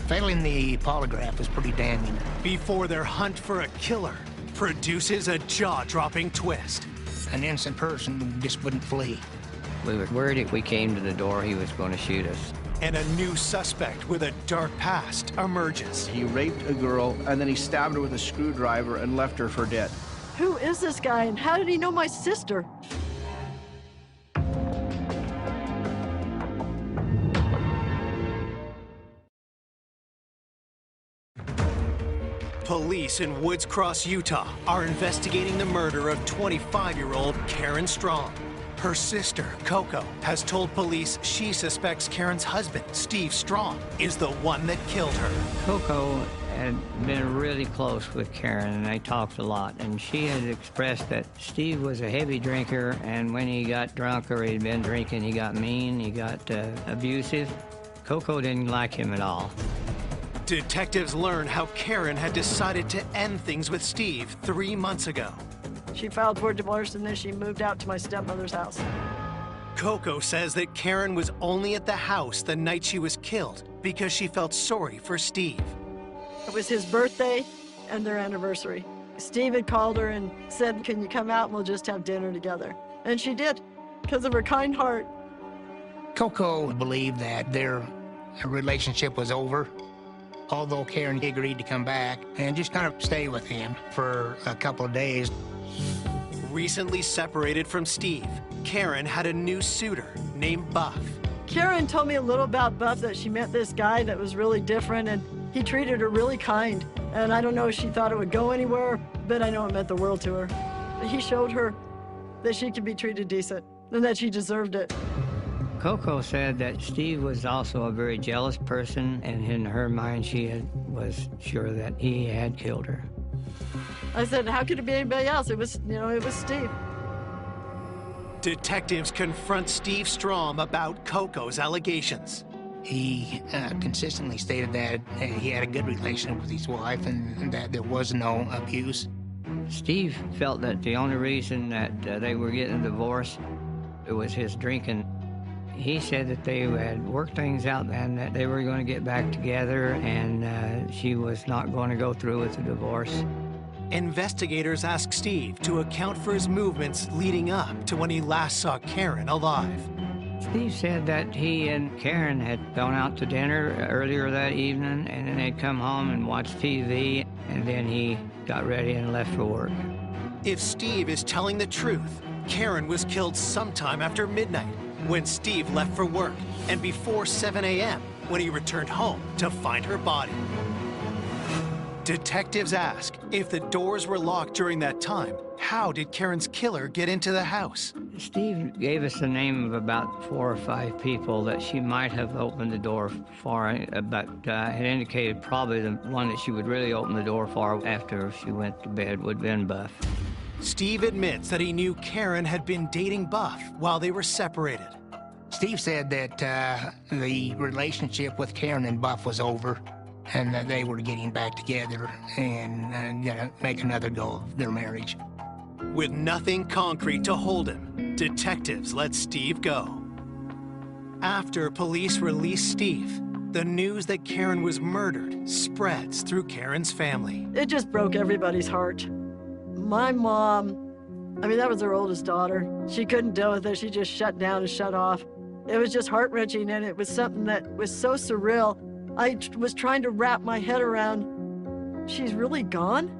Failing the polygraph was pretty damning. Before their hunt for a killer produces a jaw-dropping twist. An innocent person just wouldn't flee. We were worried if we came to the door, he was going to shoot us. And a new suspect with a dark past emerges. He raped a girl, and then he stabbed her with a screwdriver and left her for dead. Who is this guy, and how did he know my sister? Police in Woods Cross, Utah are investigating the murder of 25-year-old Karen Strong. Her sister, Coco, has told police she suspects Karen's husband, Steve Strong, is the one that killed her. Coco had been really close with Karen, and they talked a lot, and she had expressed that Steve was a heavy drinker, and when he got drunk or he'd been drinking, he got mean, he got abusive. Coco didn't like him at all. Detectives learn how Karen had decided to end things with Steve 3 months ago. She filed for divorce, and then she moved out to my stepmother's house. Coco says that Karen was only at the house the night she was killed because she felt sorry for Steve. It was his birthday and their anniversary. Steve had called her and said, can you come out and we'll just have dinner together? And she did, because of her kind heart. Coco believed that their relationship was over, although Karen agreed to come back and just kind of stay with him for a couple of days. Recently separated from Steve, Karen had a new suitor named Buff. Karen told me a little about Buff, that she met this guy that was really different, and he treated her really kind. And I don't know if she thought it would go anywhere, but I know it meant the world to her. He showed her that she could be treated decent and that she deserved it. Coco said that Steve was also a very jealous person, and in her mind, was sure that he had killed her. I said, how could it be anybody else? It was, it was Steve. Detectives confront Steve Strom about Coco's allegations. He consistently stated that he had a good relationship with his wife and that there was no abuse. Steve felt that the only reason that they were getting a divorce, it was his drinking. He said that they had worked things out and that they were going to get back together, and she was not going to go through with the divorce. Investigators ask Steve to account for his movements leading up to when he last saw Karen alive. Steve said that he and Karen had gone out to dinner earlier that evening, and then they'd come home and watch TV, and then he got ready and left for work. If Steve is telling the truth, Karen was killed sometime after midnight, when Steve left for work and before 7 a.m. when he returned home to find her body. Detectives ask if the doors were locked during that time, how did Karen's killer get into the house? Steve gave us the name of about 4 or 5 people that she might have opened the door for, but had indicated probably the one that she would really open the door for after she went to bed would have been Buff. Steve admits that he knew Karen had been dating Buff while they were separated. Steve said that the relationship with Karen and Buff was over and that they were getting back together and gonna make another go of their marriage. With nothing concrete to hold him, detectives let Steve go. After police release Steve, the news that Karen was murdered spreads through Karen's family. It just broke everybody's heart. My mom, I mean, that was her oldest daughter. She couldn't deal with it. She just shut down and shut off. It was just heart-wrenching, and it was something that was so surreal. I was trying to wrap my head around, she's really gone?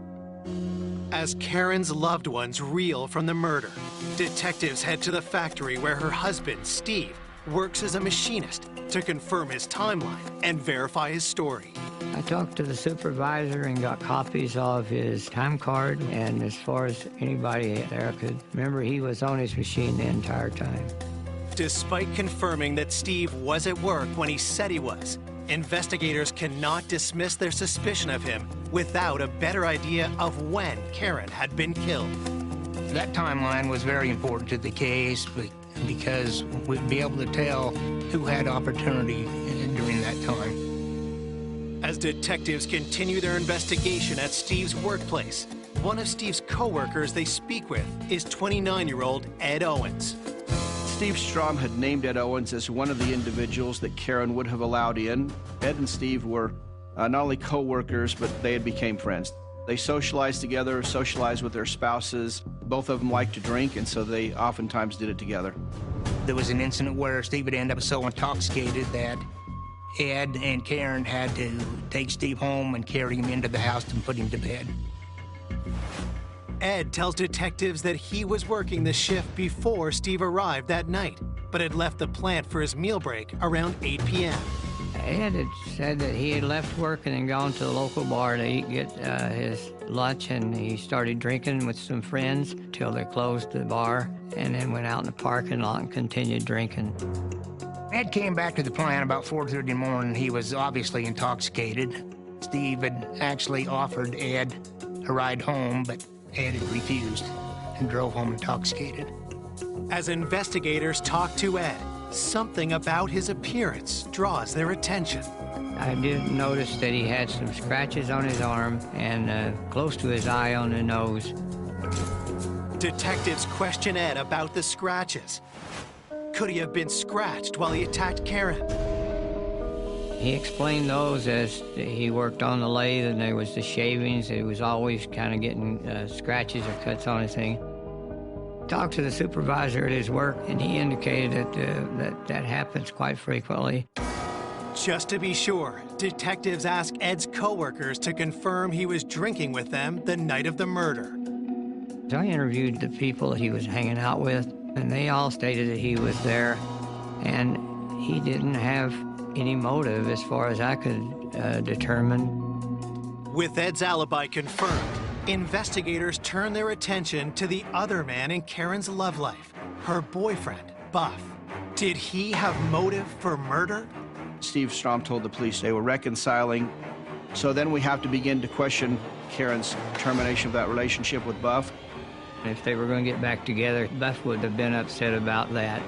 As Karen's loved ones reel from the murder, detectives head to the factory where her husband, Steve, works as a machinist to confirm his timeline and verify his story. I talked to the supervisor and got copies of his time card, and as far as anybody there could remember, he was on his machine the entire time. Despite confirming that Steve was at work when he said he was, investigators cannot dismiss their suspicion of him without a better idea of when Karen had been killed. That timeline was very important to the case because we'd be able to tell who had opportunity during that time. As detectives continue their investigation at Steve's workplace, one of Steve's co-workers they speak with is 29-year-old Ed Owens. Steve Strom had named Ed Owens as one of the individuals that Karen would have allowed in. Ed and Steve were not only co-workers, but they had become friends. They socialized together, socialized with their spouses. Both of them liked to drink, and so they oftentimes did it together. There was an incident where Steve would end up so intoxicated that Ed and Karen had to take Steve home and carry him into the house and put him to bed. Ed tells detectives that he was working the shift before Steve arrived that night, but had left the plant for his meal break around 8 p.m. Ed had said that he had left work and then gone to the local bar to get his lunch, and he started drinking with some friends till they closed the bar, and then went out in the parking lot and continued drinking. Ed came back to the plant about 4:30 in the morning. He was obviously intoxicated. Steve had actually offered Ed a ride home, but Ed had refused and drove home intoxicated. As investigators talk to Ed, something about his appearance draws their attention. I did notice that he had some scratches on his arm and close to his eye on the nose. Detectives question Ed about the scratches. Could he have been scratched while he attacked Karen? He explained those as he worked on the lathe and there was the shavings. He was always kind of getting scratches or cuts on his thing. Talked to the supervisor at his work, and he indicated that happens quite frequently. Just to be sure, detectives ask Ed's coworkers to confirm he was drinking with them the night of the murder. So I interviewed the people he was hanging out with, and they all stated that he was there, and he didn't have any motive as far as I could determine. With Ed's alibi confirmed, investigators turn their attention to the other man in Karen's love life, her boyfriend, Buff. Did he have motive for murder? Steve Strom told the police they were reconciling. So then we have to begin to question Karen's termination of that relationship with Buff. If they were going to get back together, Buff would have been upset about that.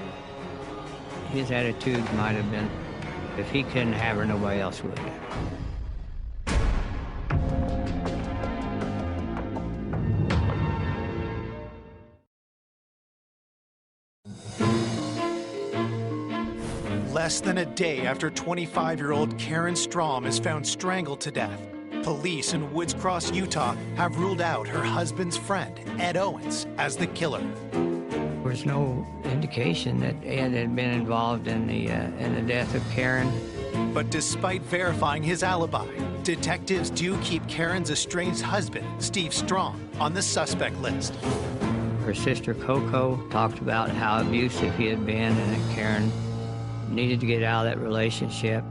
His attitude might have been, if he couldn't have her, nobody else would. Less than a day after 25-year-old Karen Strom is found strangled to death, police in Woods Cross, Utah have ruled out her husband's friend, Ed Owens, as the killer. There was no indication that Ed had been involved in the death of Karen. But despite verifying his alibi, detectives do keep Karen's estranged husband, Steve Strom, on the suspect list. Her sister Coco talked about how abusive he had been and that Karen needed to get out of that relationship.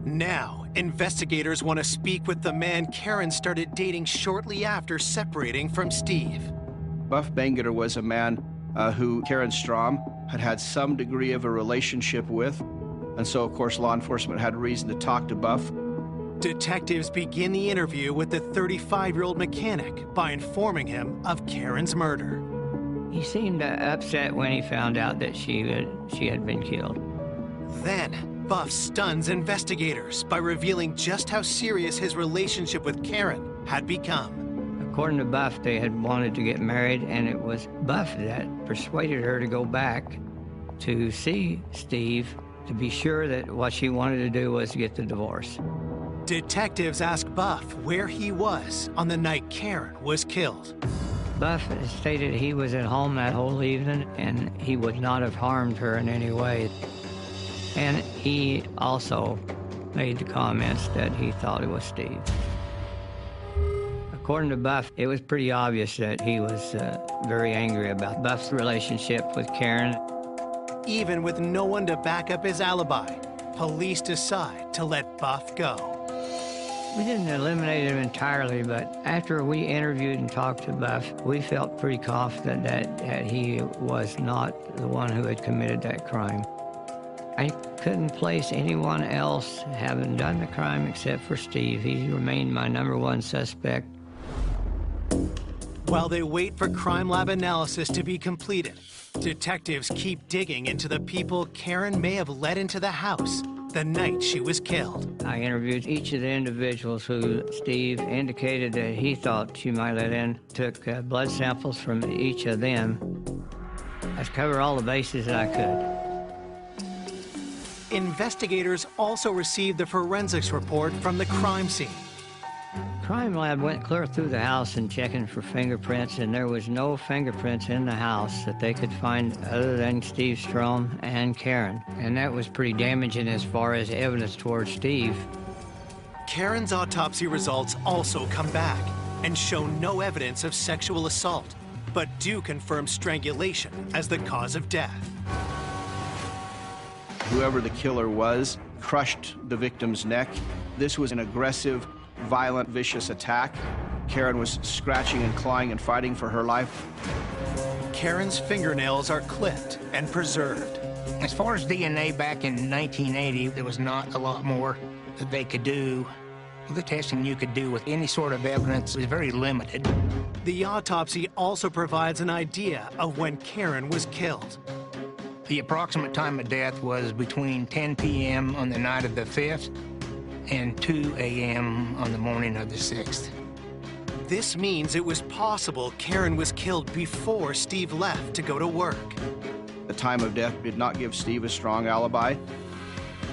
Now, investigators want to speak with the man Karen started dating shortly after separating from Steve. Buff Bangerter was a man who Karen Strom had had some degree of a relationship with, and so, of course, law enforcement had reason to talk to Buff. Detectives begin the interview with the 35-year-old mechanic by informing him of Karen's murder. He seemed upset when he found out that she had been killed. Then, Buff stuns investigators by revealing just how serious his relationship with Karen had become. According to Buff, they had wanted to get married, and it was Buff that persuaded her to go back to see Steve to be sure that what she wanted to do was get the divorce. Detectives ask Buff where he was on the night Karen was killed. Buff stated he was at home that whole evening and he would not have harmed her in any way. And he also made the comments that he thought it was Steve. According to Buff, it was pretty obvious that he was very angry about Buff's relationship with Karen. Even with no one to back up his alibi, police decide to let Buff go. We didn't eliminate him entirely, but after we interviewed and talked to Buff, we felt pretty confident that he was not the one who had committed that crime. I couldn't place anyone else having done the crime except for Steve. He remained my #1 suspect. While they wait for crime lab analysis to be completed, detectives keep digging into the people Karen may have let into the house the night she was killed. I interviewed each of the individuals who Steve indicated that he thought she might let in, took blood samples from each of them. I covered all the bases that I could. Investigators also received the forensics report from the crime scene. Crime lab went clear through the house and checking for fingerprints, and there was no fingerprints in the house that they could find other than Steve Strom and Karen. And that was pretty damaging as far as evidence towards Steve. Karen's autopsy results also come back and show no evidence of sexual assault, but do confirm strangulation as the cause of death. Whoever the killer was crushed the victim's neck. This was an aggressive, violent, vicious attack. Karen was scratching and clawing and fighting for her life. Karen's fingernails are clipped and preserved. As far as DNA back in 1980, there was not a lot more that they could do. The testing you could do with any sort of evidence was very limited. The autopsy also provides an idea of when Karen was killed. The approximate time of death was between 10 p.m. on the night of the 5th and 2 a.m. on the morning of the 6th. This means it was possible Karen was killed before Steve left to go to work. The time of death did not give Steve a strong alibi.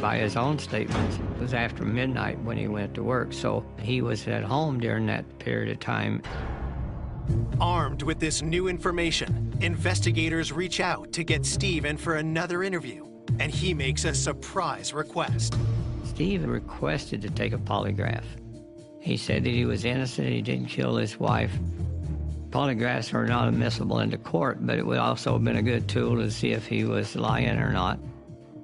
By his own statements, it was after midnight when he went to work, so he was at home during that period of time. Armed with this new information, investigators reach out to get Steve in for another interview, and he makes a surprise request. Steve requested to take a polygraph. He said that he was innocent, he didn't kill his wife. Polygraphs are not admissible into court, but it would also have been a good tool to see if he was lying or not.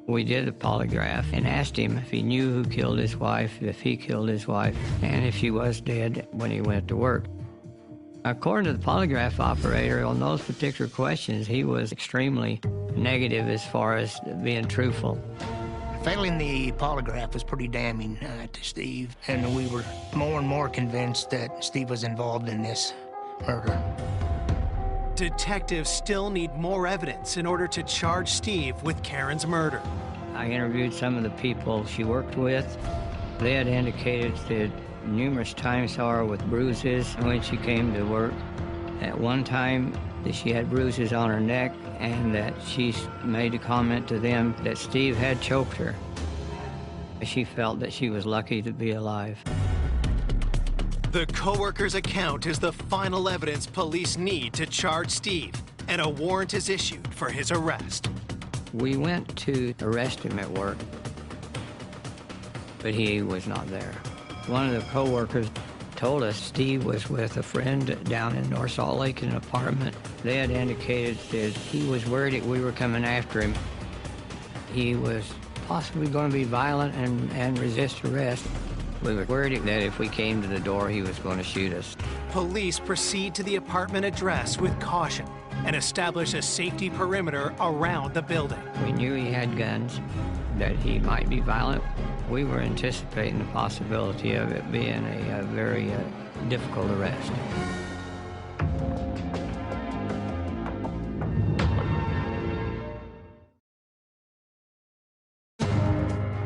We did a polygraph and asked him if he knew who killed his wife, if he killed his wife, and if she was dead when he went to work. According to the polygraph operator, on those particular questions, he was extremely negative as far as being truthful. Failing the polygraph was pretty damning to Steve, and we were more and more convinced that Steve was involved in this murder. Detectives still need more evidence in order to charge Steve with Karen's murder. I interviewed some of the people she worked with. They had indicated that numerous times saw her with bruises when she came to work. At one time, that she had bruises on her neck, and that she made a comment to them that Steve had choked her. She felt that she was lucky to be alive. The co-worker's account is the final evidence police need to charge Steve, and a warrant is issued for his arrest. We went to arrest him at work, but he was not there. One of the co-workers told us Steve was with a friend down in North Salt Lake in an apartment. They had indicated that he was worried that we were coming after him. He was possibly going to be violent and resist arrest. We were worried that if we came to the door, he was going to shoot us. Police proceed to the apartment address with caution and establish a safety perimeter around the building. We knew he had guns, that he might be violent. We were anticipating the possibility of it being a very difficult arrest.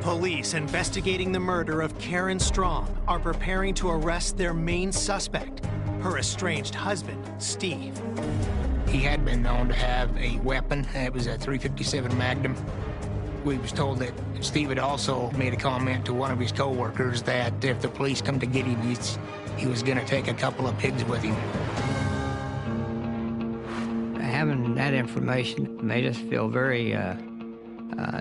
Police investigating the murder of Karen Strong are preparing to arrest their main suspect, her estranged husband, Steve. He had been known to have a weapon. It was a .357 Magnum. We was told that Steve had also made a comment to one of his co-workers that if the police come to get him, he was going to take a couple of pigs with him. Having that information made us feel very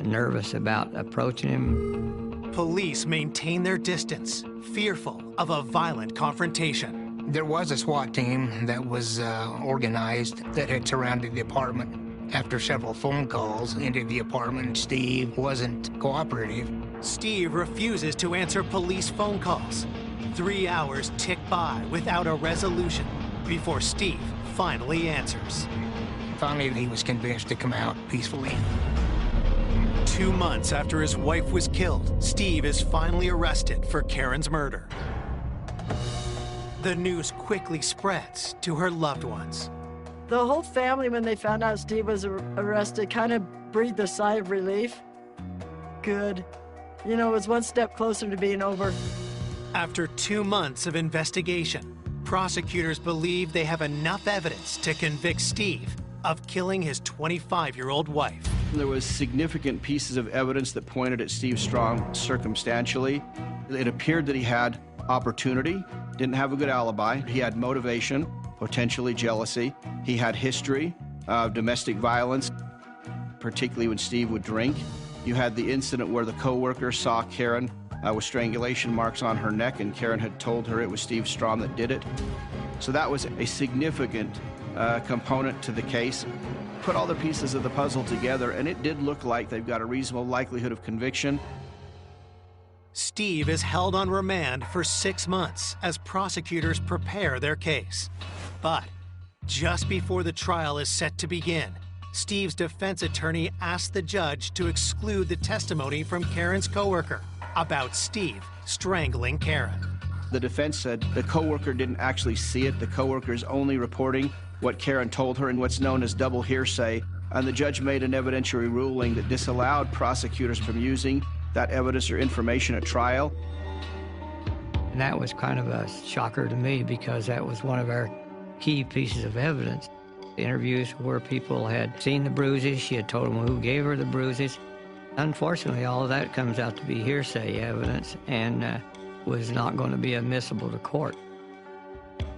nervous about approaching him. Police maintain their distance, fearful of a violent confrontation. There was a SWAT team that was organized that had surrounded the apartment. After several phone calls into the apartment, Steve wasn't cooperative. Steve refuses to answer police phone calls. 3 hours tick by without a resolution before Steve finally answers. Finally, he was convinced to come out peacefully. 2 months after his wife was killed, Steve is finally arrested for Karen's murder. The news quickly spreads to her loved ones. The whole family, when they found out Steve was arrested, kind of breathed a sigh of relief. Good. You know, it was one step closer to being over. After 2 months of investigation, prosecutors believe they have enough evidence to convict Steve of killing his 25-year-old wife. There was significant pieces of evidence that pointed at Steve Strong circumstantially. It appeared that he had opportunity, didn't have a good alibi. He had motivation, potentially jealousy. He had history of domestic violence, particularly when Steve would drink. You had the incident where the co-worker saw Karen with strangulation marks on her neck, and Karen had told her it was Steve Strong that did it. So that was a significant component to the case. Put all the pieces of the puzzle together, and it did look like they've got a reasonable likelihood of conviction. Steve is held on remand for 6 months as prosecutors prepare their case. But just before the trial is set to begin, Steve's defense attorney asked the judge to exclude the testimony from Karen's coworker about Steve strangling Karen. The defense said the coworker didn't actually see it. The coworker is only reporting what Karen told her in what's known as double hearsay. And the judge made an evidentiary ruling that disallowed prosecutors from using that evidence or information at trial. And that was kind of a shocker to me because that was one of our key pieces of evidence. Interviews where people had seen the bruises, she had told them who gave her the bruises. Unfortunately, all of that comes out to be hearsay evidence and was not going to be admissible to court.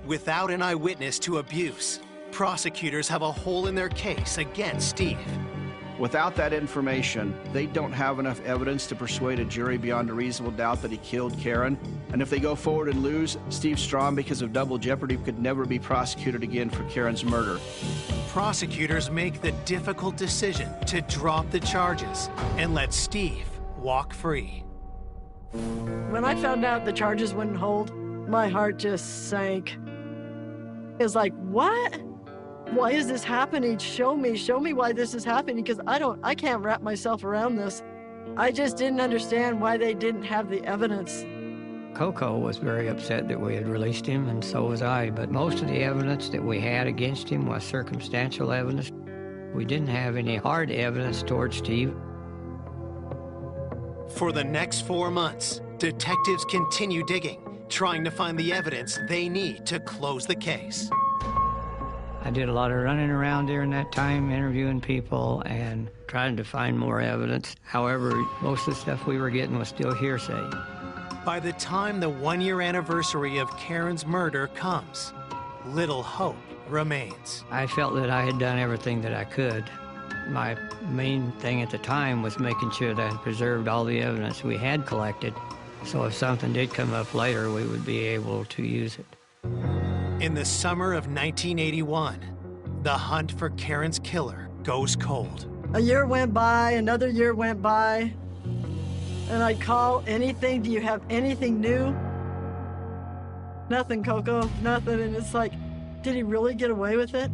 Without an eyewitness to abuse, prosecutors have a hole in their case against Steve. Without that information, they don't have enough evidence to persuade a jury beyond a reasonable doubt that he killed Karen. And if they go forward and lose, Steve Strong, because of double jeopardy, could never be prosecuted again for Karen's murder. Prosecutors make the difficult decision to drop the charges and let Steve walk free. When I found out the charges wouldn't hold, my heart just sank. It was like, what? Why is this happening? Show me why this is happening, because I can't wrap myself around this. I just didn't understand why they didn't have the evidence. Coco was very upset that we had released him, and so was I, but most of the evidence that we had against him was circumstantial evidence. We didn't have any hard evidence towards Steve. For the next 4 months, detectives continue digging, trying to find the evidence they need to close the case. I did a lot of running around during that time, interviewing people and trying to find more evidence. However, most of the stuff we were getting was still hearsay. By the time the 1-year anniversary of Karen's murder comes, little hope remains. I felt that I had done everything that I could. My main thing at the time was making sure that I preserved all the evidence we had collected So if something did come up later, we would be able to use it. In the summer of 1981, the hunt for Karen's killer goes cold. A year went by, another year went by, and I'd call anything. Do you have anything new? Nothing, Coco, nothing. And it's like, did he really get away with it?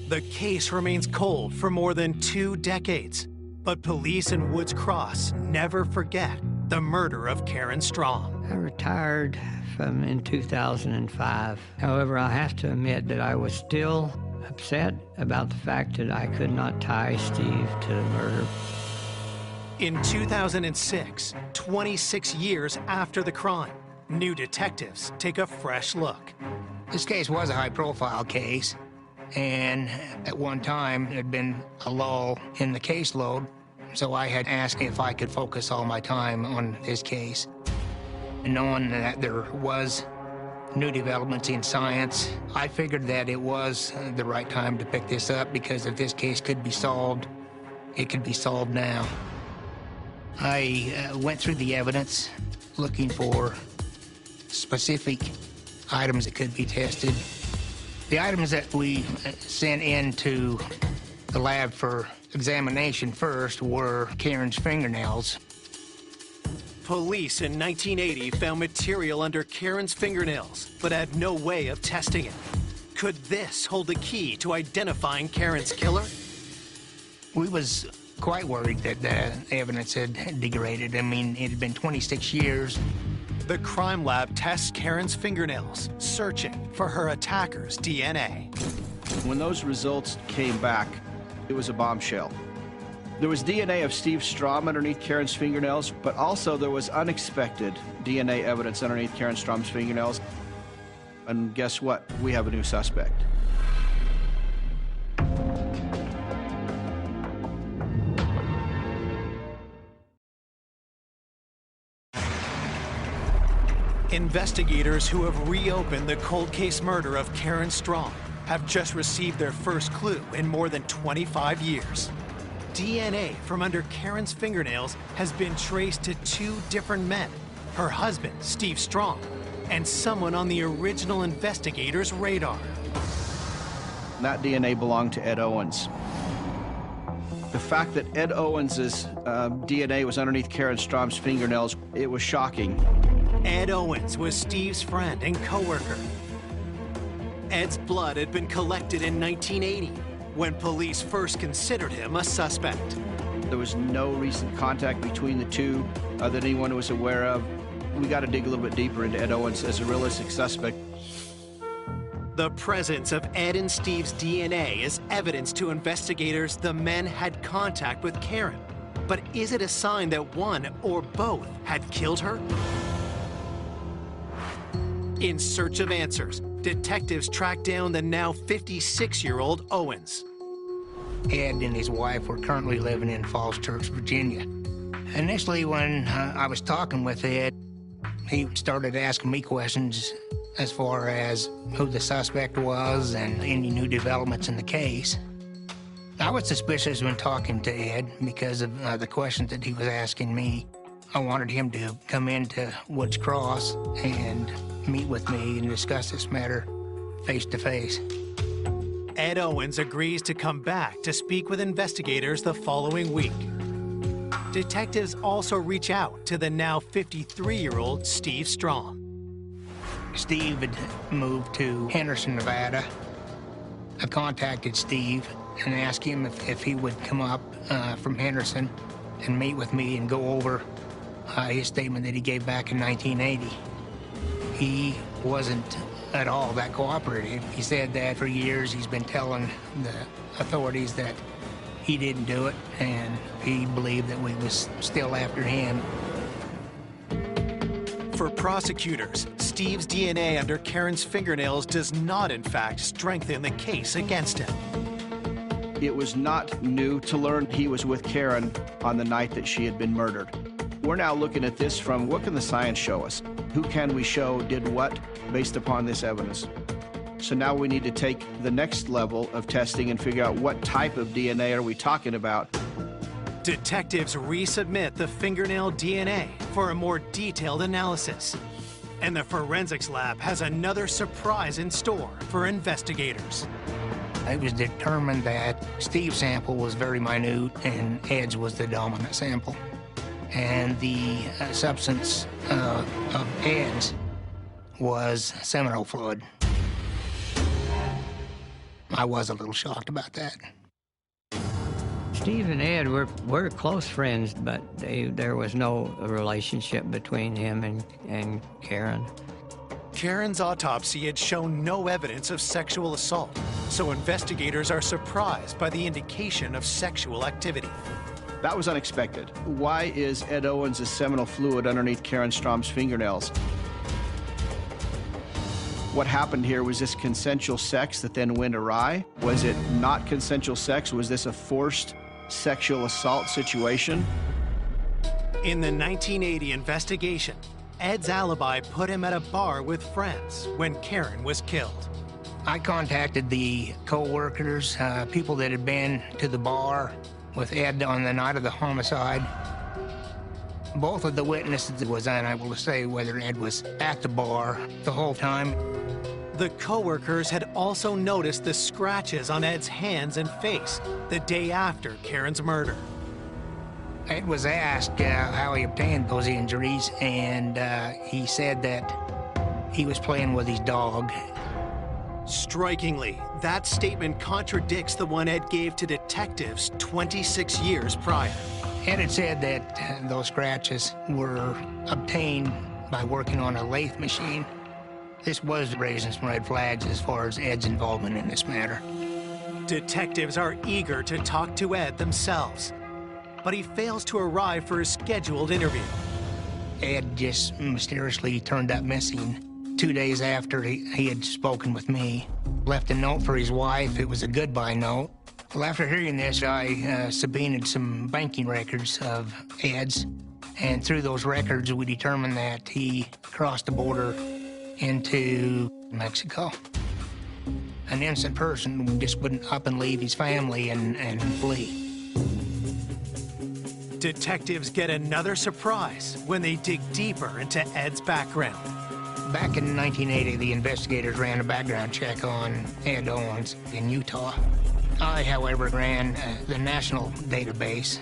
The case remains cold for more than 2 decades, but police in Woods Cross never forget the murder of Karen Strom. I retired in 2005. However, I have to admit that I was still upset about the fact that I could not tie Steve to the murder. In 2006, 26 years after the crime, new detectives take a fresh look. This case was a high-profile case, and at one time, there had been a lull in the caseload, so I had asked if I could focus all my time on this case. And knowing that there was new developments in science, I figured that it was the right time to pick this up, because if this case could be solved, it could be solved now. I went through the evidence looking for specific items that could be tested. The items that we sent into the lab for examination first were Karen's fingernails. Police in 1980 found material under Karen's fingernails, but had no way of testing it. Could this hold the key to identifying Karen's killer? We was quite worried that the evidence had degraded. I mean, it had been 26 years. The crime lab tests Karen's fingernails, searching for her attacker's DNA. When those results came back, it was a bombshell. There was DNA of Steve Strom underneath Karen's fingernails, but also there was unexpected DNA evidence underneath Karen Strom's fingernails. And guess what? We have a new suspect. Investigators who have reopened the cold case murder of Karen Strom have just received their first clue in more than 25 years. DNA from under Karen's fingernails has been traced to 2 different men, her husband, Steve Strom, and someone on the original investigators' radar. That DNA belonged to Ed Owens. The fact that Ed Owens's DNA was underneath Karen Strom's fingernails, it was shocking. Ed Owens was Steve's friend and coworker. Ed's blood had been collected in 1980, when police first considered him a suspect. There was no recent contact between the two that anyone was aware of. We got to dig a little bit deeper into Ed Owens as a realistic suspect. The presence of Ed and Steve's DNA is evidence to investigators the men had contact with Karen. But is it a sign that one or both had killed her? In search of answers, detectives tracked down the now 56-year-old Owens. Ed and his wife were currently living in Falls Church, Virginia. Initially, when I was talking with Ed, he started asking me questions as far as who the suspect was and any new developments in the case. I was suspicious when talking to Ed because of the questions that he was asking me. I wanted him to come into Woods Cross and meet with me and discuss this matter face to face. Ed Owens agrees to come back to speak with investigators the following week. Detectives also reach out to the now 53-year-old Steve Strom. Steve had moved to Henderson, Nevada. I contacted Steve and asked him if he would come up from Henderson and meet with me and go over his statement that he gave back in 1980. He wasn't at all that cooperative. He said that for years he's been telling the authorities that he didn't do it, and he believed that we was still after him. For prosecutors, Steve's DNA under Karen's fingernails does not, in fact, strengthen the case against him. It was not new to learn he was with Karen on the night that she had been murdered. We're now looking at this from what can the science show us? Who can we show did what based upon this evidence? So now we need to take the next level of testing and figure out what type of DNA are we talking about. Detectives resubmit the fingernail DNA for a more detailed analysis. And the forensics lab has another surprise in store for investigators. It was determined that Steve's sample was very minute and Ed's was the dominant sample. And the substance of Ed's was seminal fluid. I was a little shocked about that. Steve and Ed were close friends, but there was no relationship between him and Karen. Karen's autopsy had shown no evidence of sexual assault, so investigators are surprised by the indication of sexual activity. That was unexpected. Why is Ed Owens' seminal fluid underneath Karen Strom's fingernails? What happened here? Was this consensual sex that then went awry? Was it not consensual sex? Was this a forced sexual assault situation? In the 1980 investigation, Ed's alibi put him at a bar with friends when Karen was killed. I contacted the co-workers, people that had been to the bar with Ed on the night of the homicide. Both of the witnesses was unable to say whether Ed was at the bar the whole time. The co-workers had also noticed the scratches on Ed's hands and face the day after Karen's murder. Ed was asked how he obtained those injuries, and he said that he was playing with his dog. Strikingly, that statement contradicts the one Ed gave to detectives 26 years prior. Ed had said that those scratches were obtained by working on a lathe machine. This was raising some red flags as far as Ed's involvement in this matter. Detectives are eager to talk to Ed themselves, but he fails to arrive for his scheduled interview. Ed just mysteriously turned up missing 2 days after he had spoken with me. Left a note for his wife. It was a goodbye note. Well, after hearing this, I subpoenaed some banking records of Ed's, and through those records, we determined that he crossed the border into Mexico. An innocent person just wouldn't up and leave his family and flee. Detectives get another surprise when they dig deeper into Ed's background. Back in 1980, the investigators ran a background check on Ed Owens in Utah. I, however, ran the national database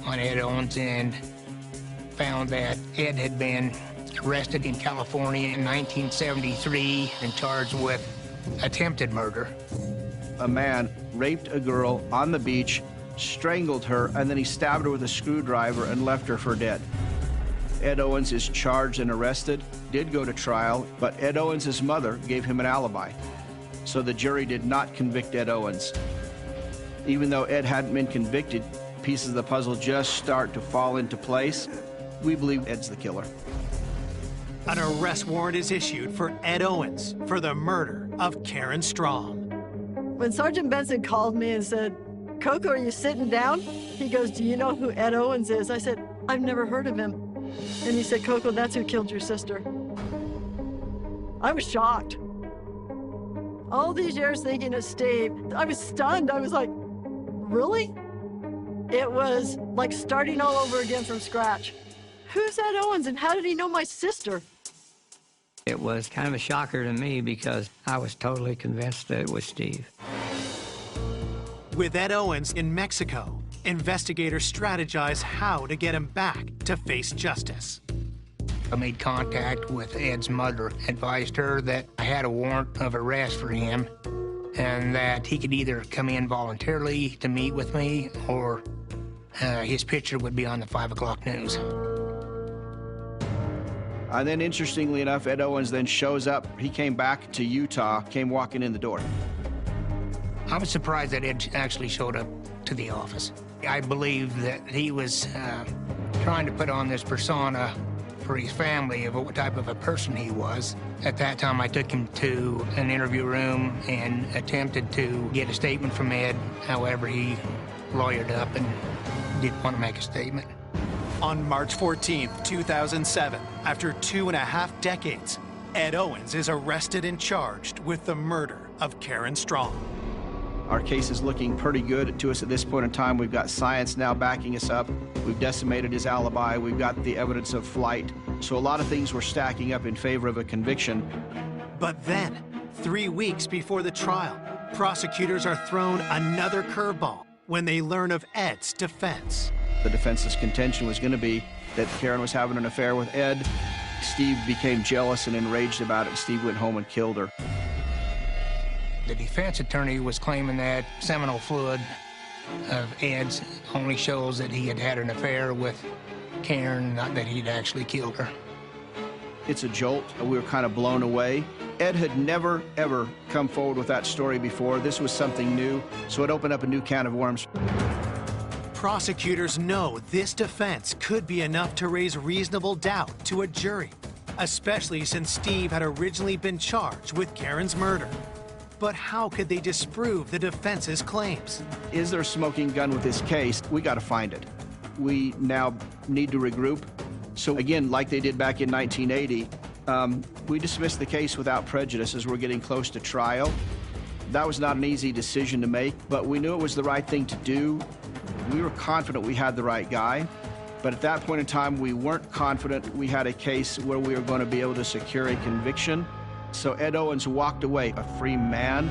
on Ed Owens and found that Ed had been arrested in California in 1973 and charged with attempted murder. A man raped a girl on the beach, strangled her, and then he stabbed her with a screwdriver and left her for dead. Ed Owens is charged and arrested, did go to trial, but Ed Owens' mother gave him an alibi. So the jury did not convict Ed Owens. Even though Ed hadn't been convicted, pieces of the puzzle just start to fall into place. We believe Ed's the killer. An arrest warrant is issued for Ed Owens for the murder of Karen Strom. When Sergeant Benson called me and said, "Coco, are you sitting down?" He goes, "Do you know who Ed Owens is?" I said, "I've never heard of him." And he said, "Coco, that's who killed your sister." I was shocked. All these years thinking of Steve, I was stunned. I was like, really? It was like starting all over again from scratch. Who's Ed Owens and how did he know my sister? It was kind of a shocker to me because I was totally convinced that it was Steve. With Ed Owens in Mexico, investigators strategize how to get him back to face justice. I made contact with Ed's mother, advised her that I had a warrant of arrest for him and that he could either come in voluntarily to meet with me or his picture would be on the 5 o'clock news. And then, interestingly enough, Ed Owens then shows up. He came back to Utah, came walking in the door. I was surprised that Ed actually showed up to the office. I believe that he was trying to put on this persona for his family of what type of a person he was. At that time, I took him to an interview room and attempted to get a statement from Ed. However, he lawyered up and didn't want to make a statement. On March 14th, 2007, after 2.5 decades, Ed Owens is arrested and charged with the murder of Karen Strom. Our case is looking pretty good to us at this point in time. We've got science now backing us up. We've decimated his alibi. We've got the evidence of flight. So a lot of things were stacking up in favor of a conviction. But then, 3 weeks before the trial, prosecutors are thrown another curveball when they learn of Ed's defense. The defense's contention was going to be that Karen was having an affair with Ed. Steve became jealous and enraged about it. Steve went home and killed her. The defense attorney was claiming that seminal fluid of Ed's only shows that he had had an affair with Karen, not that he'd actually killed her. It's a jolt. We were kind of blown away. Ed had never, ever come forward with that story before. This was something new, so it opened up a new can of worms. Prosecutors know this defense could be enough to raise reasonable doubt to a jury, especially since Steve had originally been charged with Karen's murder. But how could they disprove the defense's claims? Is there a smoking gun with this case? We got to find it. We now need to regroup. So again, like they did back in 1980, we dismissed the case without prejudice as we're getting close to trial. That was not an easy decision to make, but we knew it was the right thing to do. We were confident we had the right guy, but at that point in time, we weren't confident we had a case where we were going to be able to secure a conviction. So Ed Owens walked away a free man.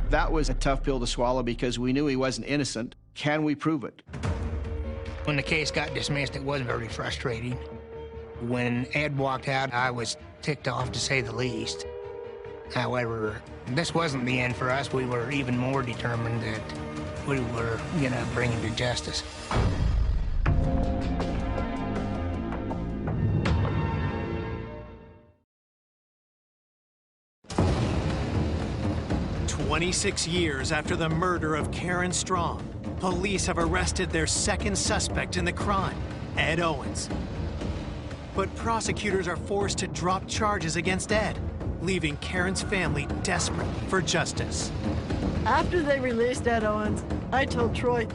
That was a tough pill to swallow because we knew he wasn't innocent. Can we prove it? When the case got dismissed, it was very frustrating. When Ed walked out, I was ticked off, to say the least. However, this wasn't the end for us. We were even more determined that we were going to bring him to justice. "26 years after the murder of Karen Strom, police have arrested their second suspect in the crime, Ed Owens. But prosecutors are forced to drop charges against Ed, leaving Karen's family desperate for justice. After they released Ed Owens, I told Troy,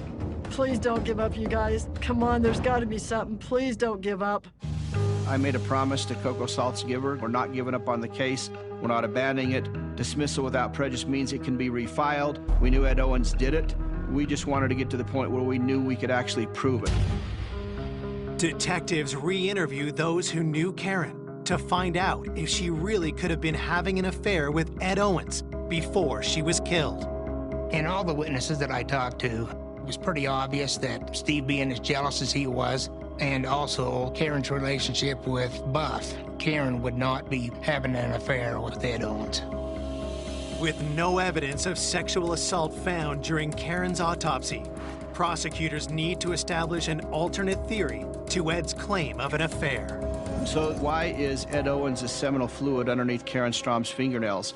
please don't give up, you guys. Come on, there's got to be something. Please don't give up. I made a promise to Coco Saltzgiver. We're not giving up on the case. We're not abandoning it. Dismissal without prejudice means it can be refiled. We knew Ed Owens did it. We just wanted to get to the point where we knew we could actually prove it. Detectives re-interview those who knew Karen to find out if she really could have been having an affair with Ed Owens before she was killed. And all the witnesses that I talked to, it was pretty obvious that Steve, being as jealous as he was, and also Karen's relationship with Buff, Karen would not be having an affair with Ed Owens. With no evidence of sexual assault found during Karen's autopsy, prosecutors need to establish an alternate theory to Ed's claim of an affair. So why is Ed Owens' seminal fluid underneath Karen Strom's fingernails?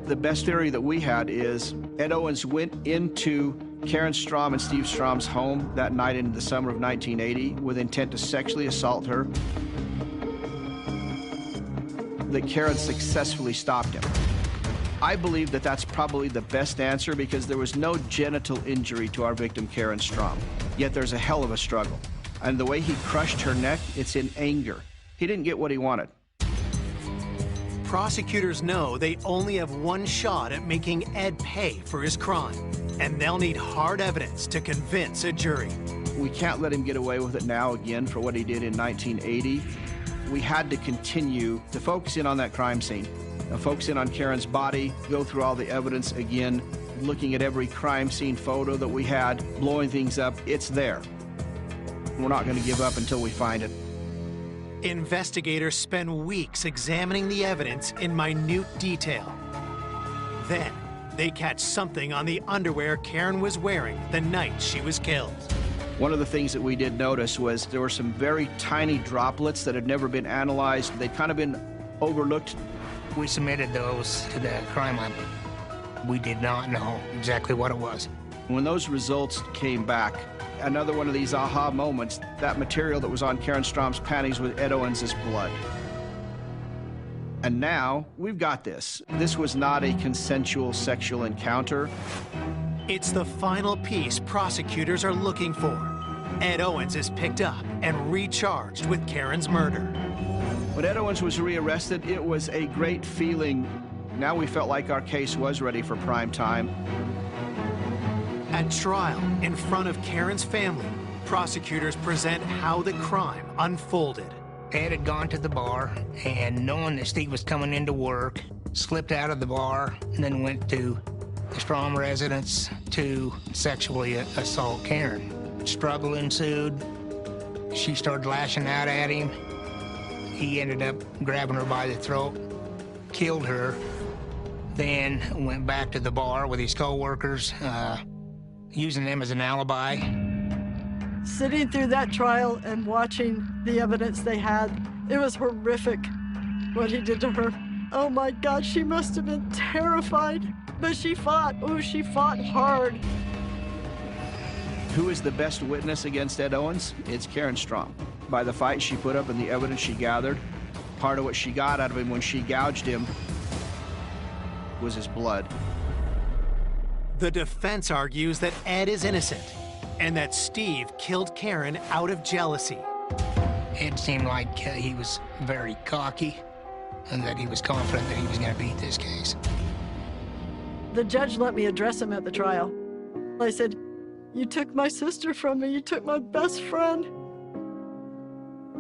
The best theory that we had is Ed Owens went into Karen Strom and Steve Strom's home that night in the summer of 1980 with intent to sexually assault her. That Karen successfully stopped him. I believe that that's probably the best answer because there was no genital injury to our victim, Karen Strom. Yet there's a hell of a struggle. And the way he crushed her neck, it's in anger. He didn't get what he wanted. Prosecutors know they only have one shot at making Ed pay for his crime, and they'll need hard evidence to convince a jury. We can't let him get away with it now again for what he did in 1980. We had to continue to focus in on that crime scene. Focus in on Karen's body, go through all the evidence again, looking at every crime scene photo that we had, blowing things up. It's there. We're not going to give up until we find it. Investigators spend weeks examining the evidence in minute detail. Then, they catch something on the underwear Karen was wearing the night she was killed. One of the things that we did notice was there were some very tiny droplets that had never been analyzed. They'd kind of been overlooked. We submitted those to the crime lab. We did not know exactly what it was. When those results came back, another one of these aha moments, that material that was on Karen Strom's panties was Ed Owens' blood. And now, we've got this. This was not a consensual sexual encounter. It's the final piece prosecutors are looking for. Ed Owens is picked up and recharged with Karen's murder. When Ed Owens was rearrested, it was a great feeling Now we felt like our case was ready for prime time. At trial, in front of Karen's family, prosecutors present how the crime unfolded. Ed had gone to the bar, and knowing that Steve was coming into work, slipped out of the bar and then went to the Strom residence to sexually assault Karen. Struggle ensued. She started lashing out at him. He ended up grabbing her by the throat, killed her, then went back to the bar with his co-workers, using them as an alibi. Sitting through that trial and watching the evidence they had, it was horrific what he did to her. Oh my God, she must have been terrified. But she fought. Oh, she fought hard. Who is the best witness against Ed Owens? It's Karen Strom. By the fight she put up and the evidence she gathered, part of what she got out of him when she gouged him was his blood. The defense argues that Ed is innocent and that Steve killed Karen out of jealousy. Ed seemed like he was very cocky and that he was confident that he was going to beat this case. The judge let me address him at the trial. I said, "You took my sister from me. You took my best friend.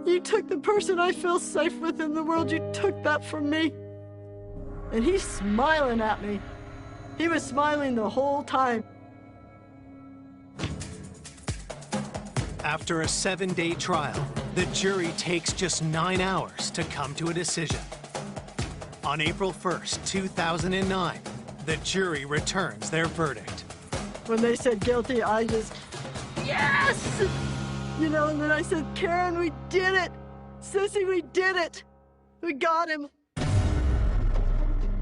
You took the person I feel safe with in the world. You took that from me." And he's smiling at me. He was smiling the whole time. After a 7-day trial, the jury takes just 9 hours to come to a decision. On April 1st, 2009, the jury returns their verdict. When they said guilty, I just, yes! You know, and then I said, "Karen, we did it! Sissy, we did it! We got him!"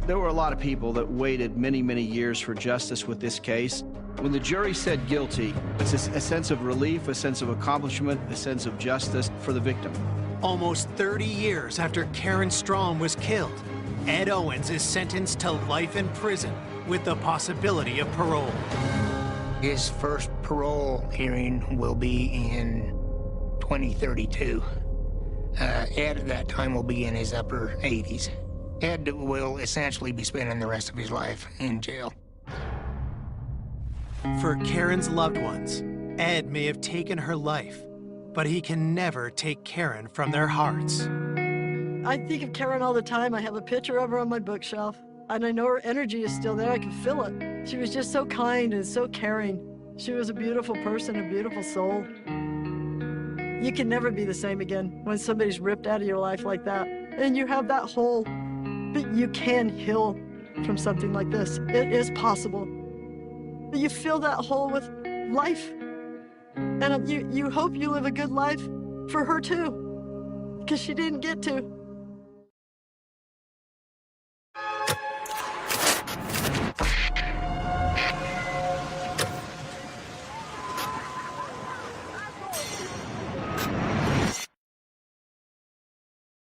There were a lot of people that waited many, many years for justice with this case. When the jury said guilty, it's a sense of relief, a sense of accomplishment, a sense of justice for the victim. Almost 30 years after Karen Strom was killed, Ed Owens is sentenced to life in prison with the possibility of parole. His first parole hearing will be in 2032. Ed at that time will be in his upper 80s. Ed will essentially be spending the rest of his life in jail. For Karen's loved ones, Ed may have taken her life, but he can never take Karen from their hearts. I think of Karen all the time. I have a picture of her on my bookshelf, and I know her energy is still there. I can feel it. She was just so kind and so caring. She was a beautiful person, a beautiful soul. You can never be the same again when somebody's ripped out of your life like that. And you have that hole, but you can heal from something like this. It is possible. But you fill that hole with life. And you hope you live a good life for her too, because she didn't get to.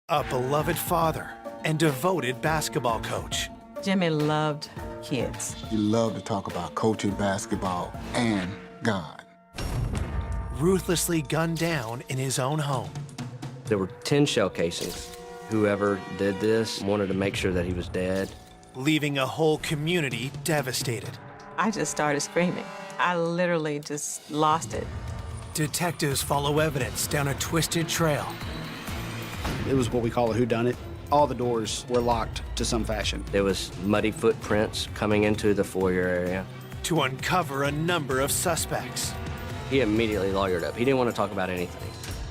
A beloved father and devoted basketball coach. Jimmy loved kids. He loved to talk about coaching basketball and God. Ruthlessly gunned down in his own home. There were 10 shell casings. Whoever did this wanted to make sure that he was dead. Leaving a whole community devastated. I just started screaming. I literally just lost it. Detectives follow evidence down a twisted trail. It was what we call a whodunit. All the doors were locked to some fashion. There was muddy footprints coming into the foyer area. To uncover a number of suspects. He immediately lawyered up. He didn't want to talk about anything.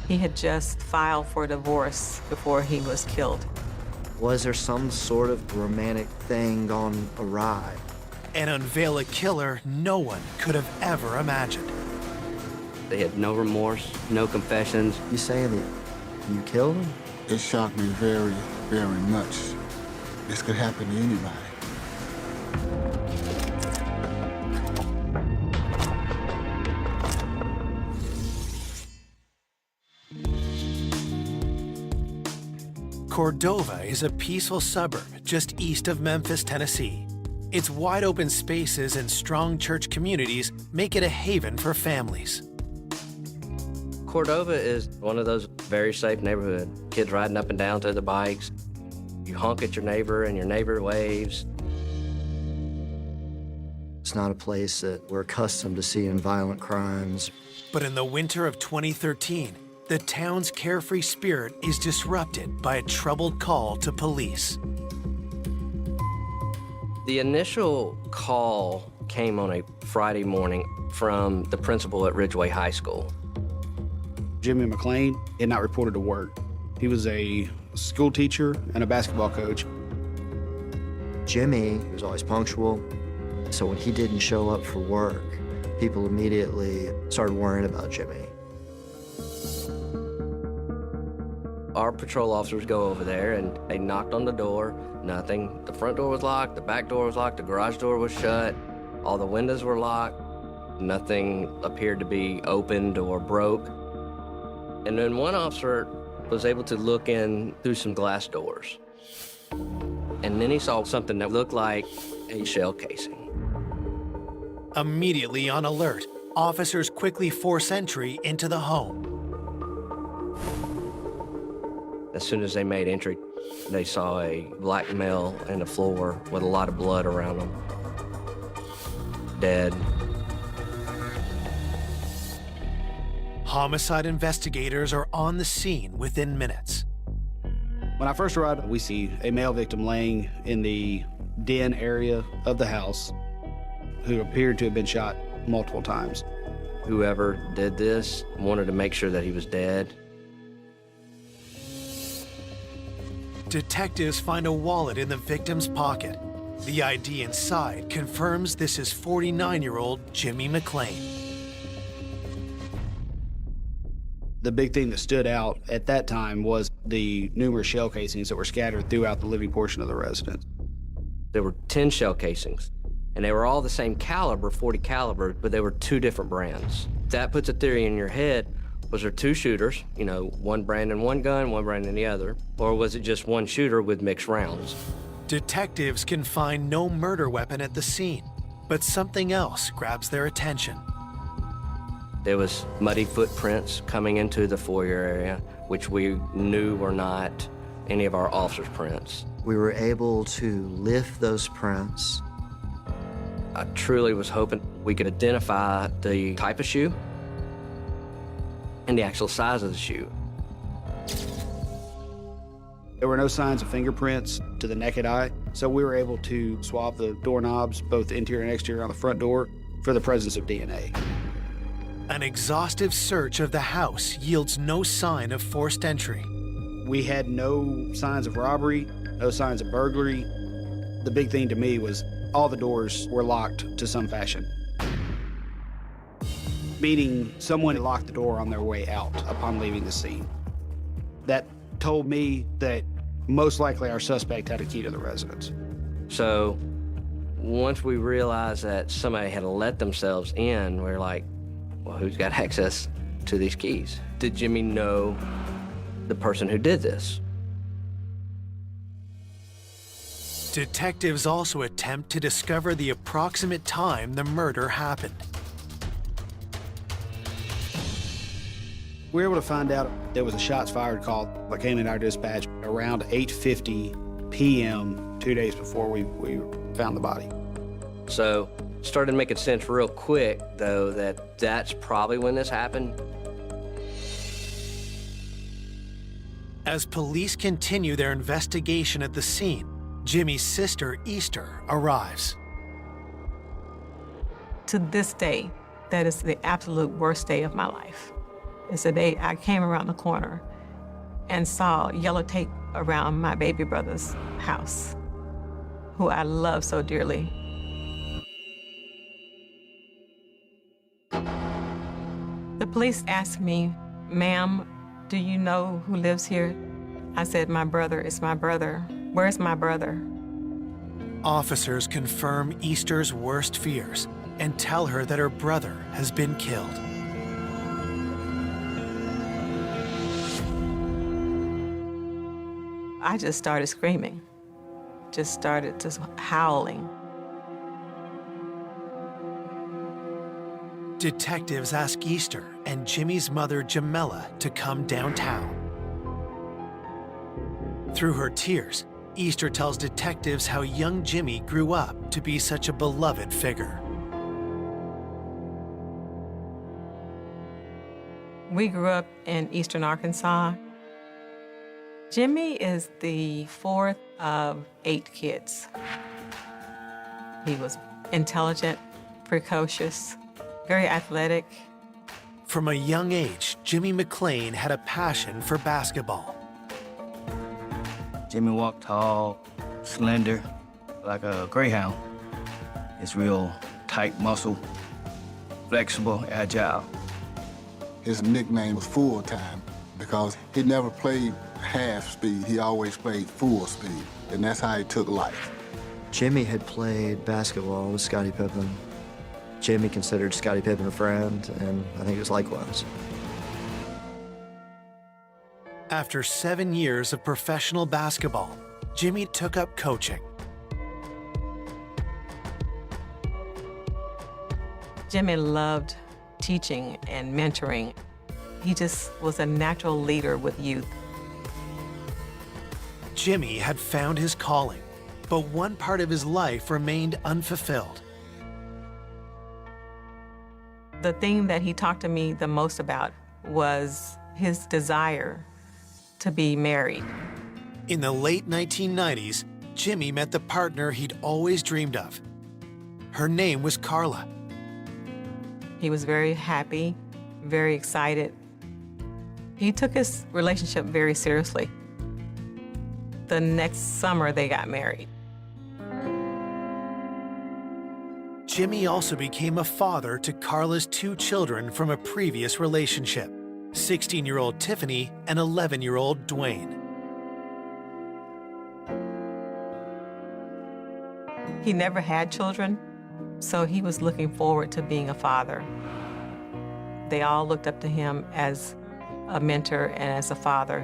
He had just filed for divorce before he was killed. Was there some sort of romantic thing gone awry? And unveil a killer no one could have ever imagined. They had no remorse, no confessions. You saying that you killed him? It shocked me very, very much. This could happen to anybody. Cordova is a peaceful suburb just east of Memphis, Tennessee. Its wide open spaces and strong church communities make it a haven for families. Cordova is one of those very safe neighborhoods. Kids riding up and down to the bikes. You honk at your neighbor and your neighbor waves. It's not a place that we're accustomed to seeing violent crimes. But in the winter of 2013, the town's carefree spirit is disrupted by a troubled call to police. The initial call came on a Friday morning from the principal at Ridgeway High School. Jimmy McClain had not reported to work. He was a school teacher and a basketball coach. Jimmy was always punctual, so when he didn't show up for work, people immediately started worrying about Jimmy. Our patrol officers go over there and they knocked on the door, nothing. The front door was locked, the back door was locked, the garage door was shut, all the windows were locked, nothing appeared to be opened or broke. And then one officer was able to look in through some glass doors. And then he saw something that looked like a shell casing. Immediately on alert, officers quickly force entry into the home. As soon as they made entry, they saw a black male on the floor with a lot of blood around him. Dead. Homicide investigators are on the scene within minutes. When I first arrived, we see a male victim laying in the den area of the house who appeared to have been shot multiple times. Whoever did this wanted to make sure that he was dead. Detectives find a wallet in the victim's pocket. The ID inside confirms this is 49-year-old Jimmy McClain. The big thing that stood out at that time was the numerous shell casings that were scattered throughout the living portion of the residence. There were 10 shell casings, and they were all the same caliber, 40 caliber, but they were two different brands. That puts a theory in your head. Was there two shooters, you know, one brand in one gun, one brand in the other? Or was it just one shooter with mixed rounds? Detectives can find no murder weapon at the scene, but something else grabs their attention. There was muddy footprints coming into the foyer area, which we knew were not any of our officers' prints. We were able to lift those prints. I truly was hoping we could identify the type of shoe and the actual size of the shoe. There were no signs of fingerprints to the naked eye, so we were able to swab the doorknobs, both interior and exterior on the front door, for the presence of DNA. An exhaustive search of the house yields no sign of forced entry. We had no signs of robbery, no signs of burglary. The big thing to me was all the doors were locked to some fashion, meaning someone locked the door on their way out upon leaving the scene. That told me that most likely our suspect had a key to the residence. So once we realized that somebody had let themselves in, we were like, well, who's got access to these keys? Did Jimmy know the person who did this? Detectives also attempt to discover the approximate time the murder happened. We were able to find out there was a shots fired call that came in our dispatch around 8:50 p.m. 2 days before we found the body. So started making sense real quick, though, that that's probably when this happened. As police continue their investigation at the scene, Jimmy's sister, Easter, arrives. To this day, that is the absolute worst day of my life. It's the day I came around the corner and saw yellow tape around my baby brother's house, who I love so dearly. The police asked me, "Ma'am, do you know who lives here?" I said, "My brother is my brother. Where's my brother?" Officers confirm Easter's worst fears and tell her that her brother has been killed. I just started screaming, just howling. Detectives ask Easter and Jimmy's mother, Jamela, to come downtown. Through her tears, Easter tells detectives how young Jimmy grew up to be such a beloved figure. We grew up in eastern Arkansas. Jimmy is the fourth of 8 kids. He was intelligent, precocious, very athletic. From a young age, Jimmy McClain had a passion for basketball. Jimmy walked tall, slender, like a greyhound. He's real tight muscle, flexible, agile. His nickname was Full Time because he never played half speed. He always played full speed, and that's how he took life. Jimmy had played basketball with Scottie Pippen. Jimmy considered Scottie Pippen a friend, and I think it was likewise. After 7 years of professional basketball, Jimmy took up coaching. Jimmy loved teaching and mentoring. He just was a natural leader with youth. Jimmy had found his calling, but one part of his life remained unfulfilled. The thing that he talked to me the most about was his desire to be married. In the late 1990s, Jimmy met the partner he'd always dreamed of. Her name was Carla. He was very happy, very excited. He took his relationship very seriously. The next summer, they got married. Jimmy also became a father to Carla's 2 children from a previous relationship, 16-year-old Tiffany and 11-year-old Dwayne. He never had children, so he was looking forward to being a father. They all looked up to him as a mentor and as a father,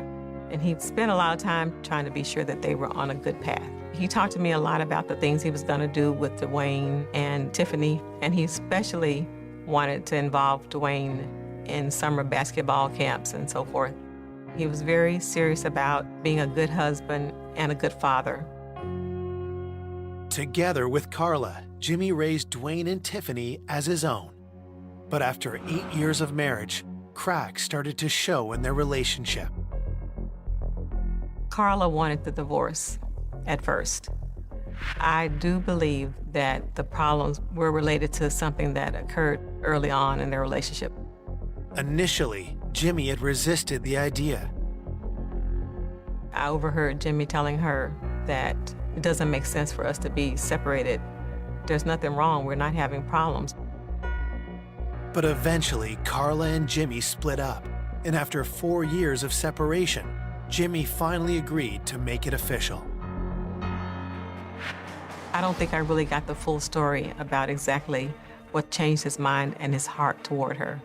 and he spent a lot of time trying to be sure that they were on a good path. He talked to me a lot about the things he was going to do with Dwayne and Tiffany, and he especially wanted to involve Dwayne in summer basketball camps and so forth. He was very serious about being a good husband and a good father. Together with Carla, Jimmy raised Dwayne and Tiffany as his own. But after 8 years of marriage, cracks started to show in their relationship. Carla wanted the divorce at first. I do believe that the problems were related to something that occurred early on in their relationship. Initially, Jimmy had resisted the idea. I overheard Jimmy telling her that it doesn't make sense for us to be separated. There's nothing wrong, we're not having problems. But eventually, Carla and Jimmy split up, and after 4 years of separation, Jimmy finally agreed to make it official. I don't think I really got the full story about exactly what changed his mind and his heart toward her.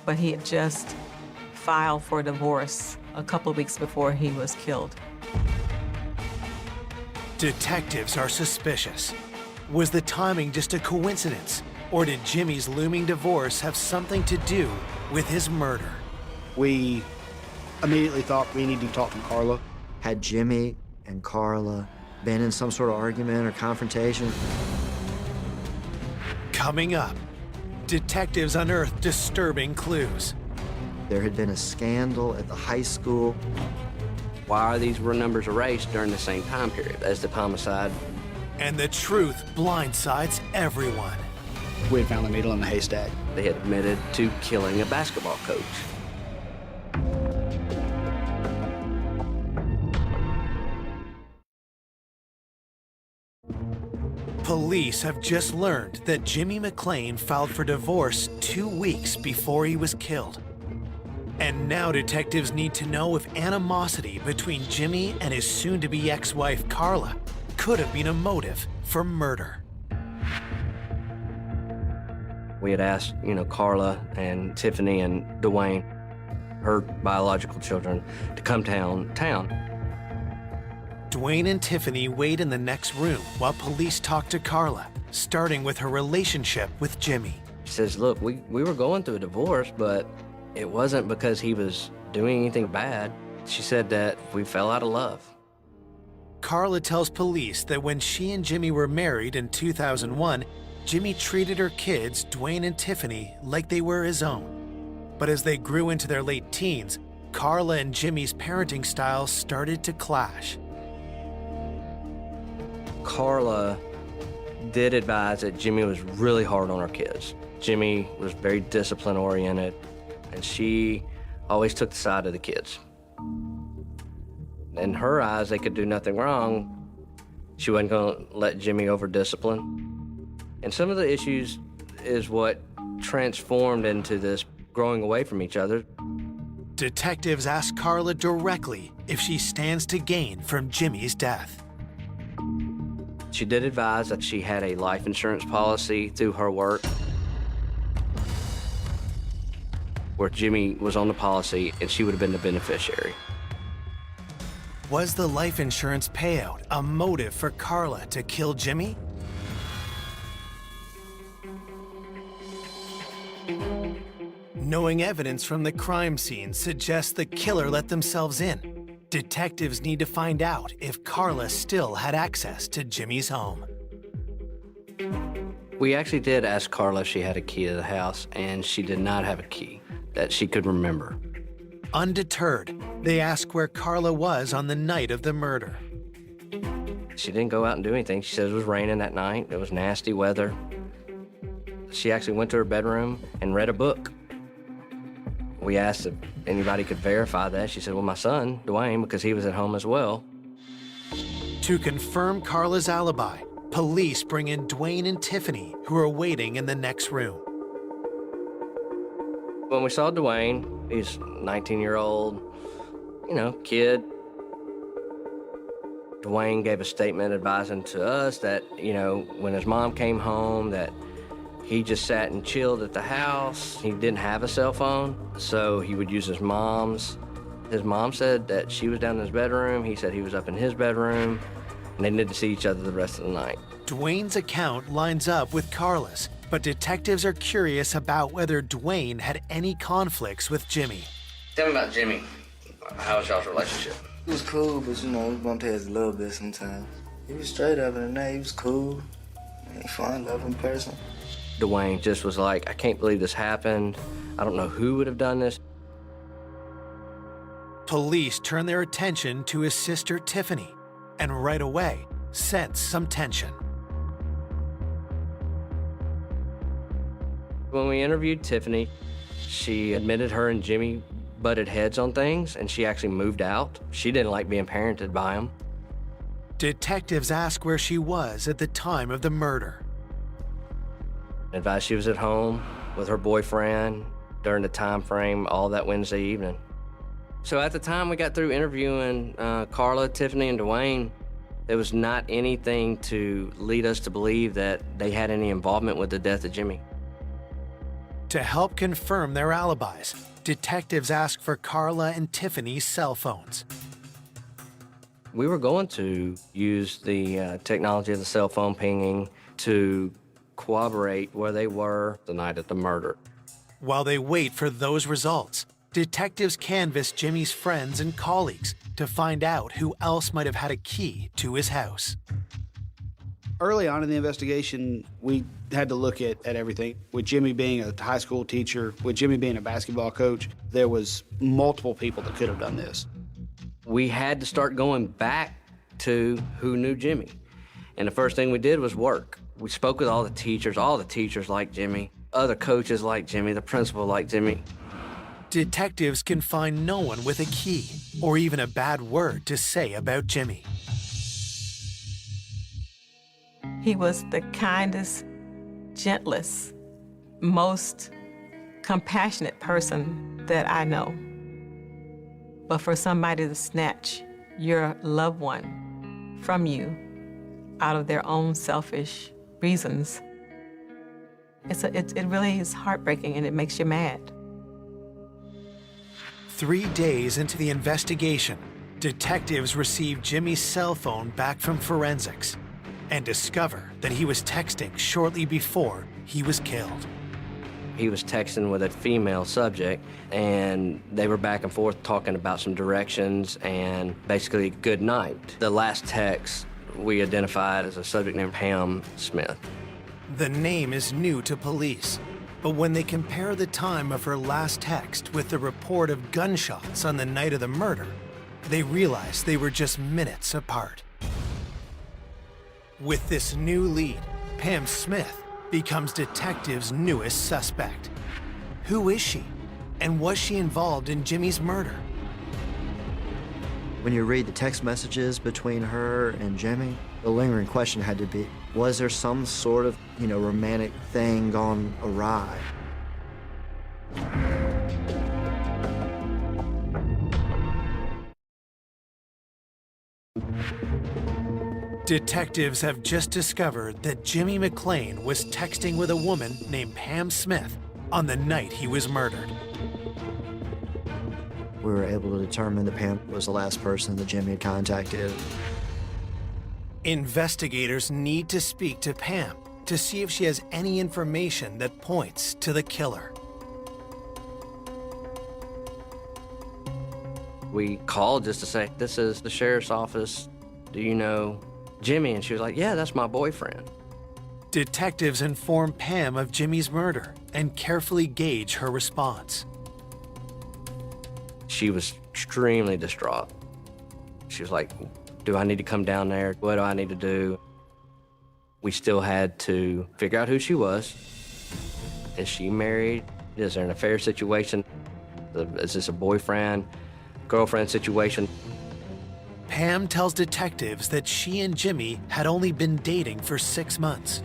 But he had just filed for divorce a couple of weeks before he was killed. Detectives are suspicious. Was the timing just a coincidence? Or did Jimmy's looming divorce have something to do with his murder? We immediately thought we needed to talk to Carla. Had Jimmy and Carla been in some sort of argument or confrontation? Coming up, detectives unearth disturbing clues. There had been a scandal at the high school. Why are these numbers erased during the same time period as the homicide? And the truth blindsides everyone. We had found a needle in the haystack. They had admitted to killing a basketball coach. Police have just learned that Jimmy McClain filed for divorce 2 weeks before he was killed. And now detectives need to know if animosity between Jimmy and his soon-to-be ex-wife Carla could have been a motive for murder. We had asked, Carla and Tiffany and Dwayne, her biological children, to come town. Dwayne and Tiffany wait in the next room while police talk to Carla, starting with her relationship with Jimmy. She says, look, we were going through a divorce, but it wasn't because he was doing anything bad. She said that we fell out of love. Carla tells police that when she and Jimmy were married in 2001, Jimmy treated her kids, Dwayne and Tiffany, like they were his own. But as they grew into their late teens, Carla and Jimmy's parenting styles started to clash. Carla did advise that Jimmy was really hard on her kids. Jimmy was very discipline-oriented, and she always took the side of the kids. In her eyes, they could do nothing wrong. She wasn't going to let Jimmy over-discipline. And some of the issues is what transformed into this growing away from each other. Detectives ask Carla directly if she stands to gain from Jimmy's death. She did advise that she had a life insurance policy through her work where Jimmy was on the policy and she would have been the beneficiary. Was the life insurance payout a motive for Carla to kill Jimmy? Knowing evidence from the crime scene suggests the killer let themselves in. Detectives need to find out if Carla still had access to Jimmy's home. We actually did ask Carla if she had a key to the house, and she did not have a key that she could remember. Undeterred, they ask where Carla was on the night of the murder. She didn't go out and do anything. She said it was raining that night. It was nasty weather. She actually went to her bedroom and read a book. We asked if anybody could verify that. She said, well, my son, Dwayne, because he was at home as well. To confirm Carla's alibi, police bring in Dwayne and Tiffany, who are waiting in the next room. When we saw Dwayne, he's a 19-year-old, kid. Dwayne gave a statement advising to us that, when his mom came home, that he just sat and chilled at the house. He didn't have a cell phone, so he would use his mom's. His mom said that she was down in his bedroom. He said he was up in his bedroom, and they didn't see each other the rest of the night. Dwayne's account lines up with Carla's, but detectives are curious about whether Dwayne had any conflicts with Jimmy. Tell me about Jimmy. How was y'all's relationship? It was cool, but we bumped heads a little bit sometimes. He was straight up in the night. He was cool. He fun, loving person. Dwayne just was like, I can't believe this happened. I don't know who would have done this. Police turn their attention to his sister Tiffany, and right away sense some tension. When we interviewed Tiffany, she admitted her and Jimmy butted heads on things, and she actually moved out. She didn't like being parented by him. Detectives ask where she was at the time of the murder. Advised she was at home with her boyfriend during the time frame all that Wednesday evening. So at the time we got through interviewing Carla, Tiffany, and Dwayne, there was not anything to lead us to believe that they had any involvement with the death of Jimmy. To help confirm their alibis, detectives ask for Carla and Tiffany's cell phones. We were going to use the technology of the cell phone pinging to corroborate where they were the night of the murder. While they wait for those results, detectives canvass Jimmy's friends and colleagues to find out who else might have had a key to his house. Early on in the investigation, we had to look at everything. With Jimmy being a high school teacher, with Jimmy being a basketball coach, there was multiple people that could have done this. We had to start going back to who knew Jimmy. And the first thing we did was work. We spoke with all the teachers liked Jimmy, other coaches liked Jimmy, the principal liked Jimmy. Detectives can find no one with a key or even a bad word to say about Jimmy. He was the kindest, gentlest, most compassionate person that I know. But for somebody to snatch your loved one from you out of their own selfish reasons, it really is heartbreaking, and it makes you mad. 3 days into the investigation, detectives receive Jimmy's cell phone back from forensics and discover that he was texting shortly before he was killed. He was texting with a female subject, and they were back and forth talking about some directions and basically good night. The last text we identified as a subject named Pam Smith. The name is new to police, but when they compare the time of her last text with the report of gunshots on the night of the murder, they realize they were just minutes apart. With this new lead, Pam Smith becomes detectives' newest suspect. Who is she? And was she involved in Jimmy's murder? When you read the text messages between her and Jimmy, the lingering question had to be, was there some sort of, romantic thing gone awry? Detectives have just discovered that Jimmy McClain was texting with a woman named Pam Smith on the night he was murdered. We were able to determine that Pam was the last person that Jimmy had contacted. Investigators need to speak to Pam to see if she has any information that points to the killer. We called just to say, this is the sheriff's office. Do you know Jimmy? And she was like, yeah, that's my boyfriend. Detectives inform Pam of Jimmy's murder and carefully gauge her response. She was extremely distraught. She was like, do I need to come down there? What do I need to do? We still had to figure out who she was. Is she married? Is there an affair situation? Is this a boyfriend, girlfriend situation? Pam tells detectives that she and Jimmy had only been dating for 6 months.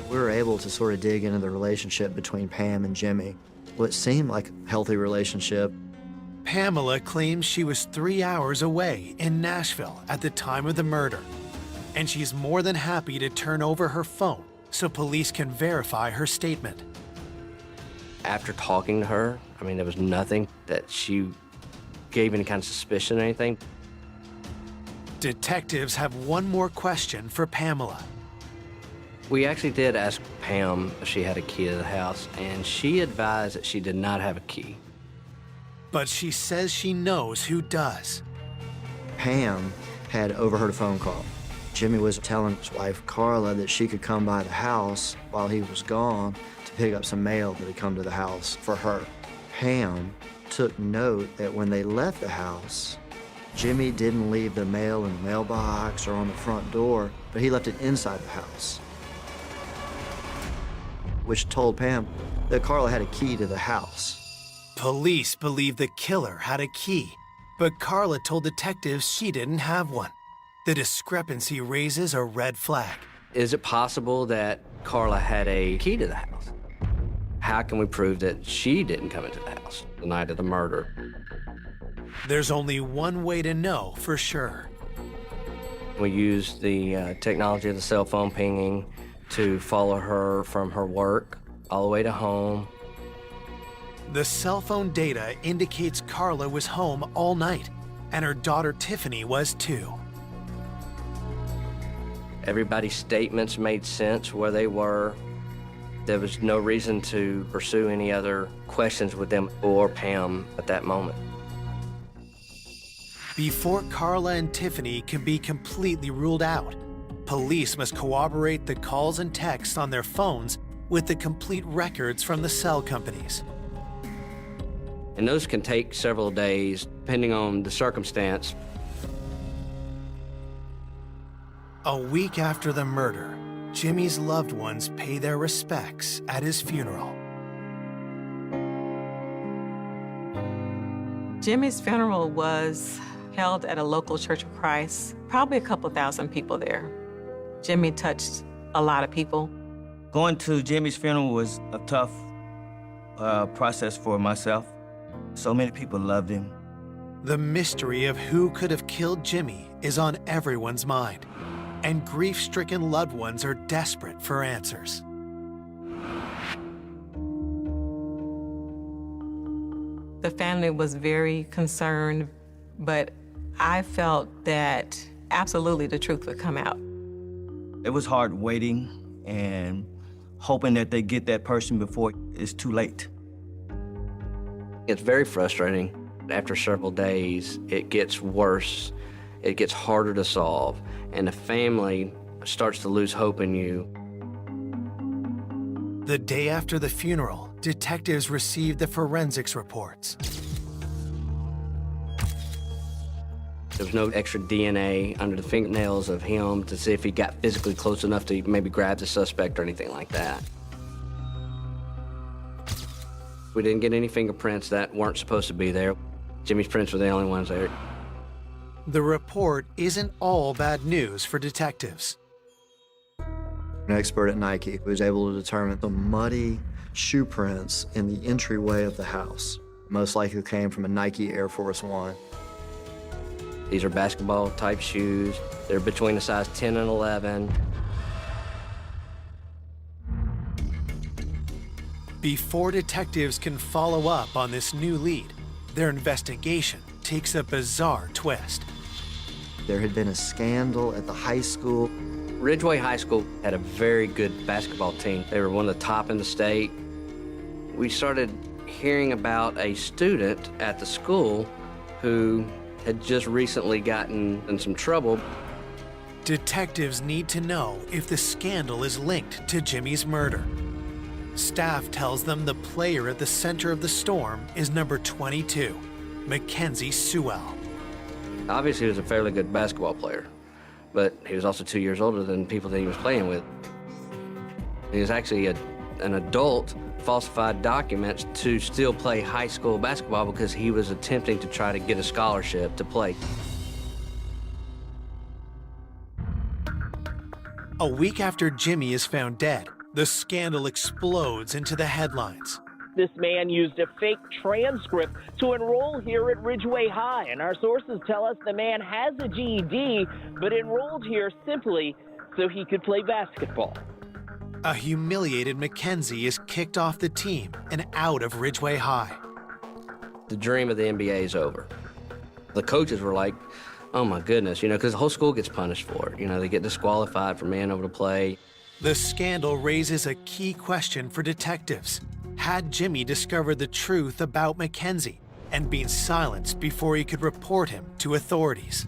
We were able to sort of dig into the relationship between Pam and Jimmy. What seemed like a healthy relationship. Pamela claims she was 3 hours away in Nashville at the time of the murder, and she's more than happy to turn over her phone so police can verify her statement. After talking to her, there was nothing that she gave any kind of suspicion or anything. Detectives have one more question for Pamela. We actually did ask Pam if she had a key to the house, and she advised that she did not have a key. But she says she knows who does. Pam had overheard a phone call. Jimmy was telling his wife, Carla, that she could come by the house while he was gone to pick up some mail that had come to the house for her. Pam took note that when they left the house, Jimmy didn't leave the mail in the mailbox or on the front door, but he left it inside the house, which told Pam that Carla had a key to the house. Police believe the killer had a key, but Carla told detectives she didn't have one. The discrepancy raises a red flag. Is it possible that Carla had a key to the house? How can we prove that she didn't come into the house the night of the murder? There's only one way to know for sure. We used the technology of the cell phone pinging to follow her from her work all the way to home. The cell phone data indicates Carla was home all night, and her daughter Tiffany was too. Everybody's statements made sense where they were. There was no reason to pursue any other questions with them or Pam at that moment. Before Carla and Tiffany can be completely ruled out, police must corroborate the calls and texts on their phones with the complete records from the cell companies. And those can take several days, depending on the circumstance. A week after the murder, Jimmy's loved ones pay their respects at his funeral. Jimmy's funeral was held at a local Church of Christ, probably a couple thousand people there. Jimmy touched a lot of people. Going to Jimmy's funeral was a tough process for myself. So many people loved him. The mystery of who could have killed Jimmy is on everyone's mind, and grief-stricken loved ones are desperate for answers. The family was very concerned, but I felt that absolutely the truth would come out. It was hard waiting, and hoping that they get that person before it's too late. It's very frustrating. After several days, it gets worse. It gets harder to solve, and the family starts to lose hope in you. The day after the funeral, detectives received the forensics reports. There was no extra DNA under the fingernails of him to see if he got physically close enough to maybe grab the suspect or anything like that. We didn't get any fingerprints that weren't supposed to be there. Jimmy's prints were the only ones there. The report isn't all bad news for detectives. An expert at Nike was able to determine the muddy shoe prints in the entryway of the house. Most likely came from a Nike Air Force One. These are basketball-type shoes. They're between the size 10 and 11. Before detectives can follow up on this new lead, their investigation takes a bizarre twist. There had been a scandal at the high school. Ridgeway High School had a very good basketball team. They were one of the top in the state. We started hearing about a student at the school who had just recently gotten in some trouble. Detectives need to know if the scandal is linked to Jimmy's murder. Staff tells them the player at the center of the storm is number 22, Mackenzie Sewell. Obviously, he was a fairly good basketball player, but he was also 2 years older than people that he was playing with. He was actually an adult, falsified documents to still play high school basketball because he was attempting to try to get a scholarship to play. A week after Jimmy is found dead, the scandal explodes into the headlines. This man used a fake transcript to enroll here at Ridgeway High, and our sources tell us the man has a GED, but enrolled here simply so he could play basketball. A humiliated Mackenzie is kicked off the team and out of Ridgeway High. The dream of the NBA is over. The coaches were like, oh my goodness, because the whole school gets punished for it. They get disqualified from being able to play. The scandal raises a key question for detectives. Had Jimmy discovered the truth about Mackenzie and been silenced before he could report him to authorities?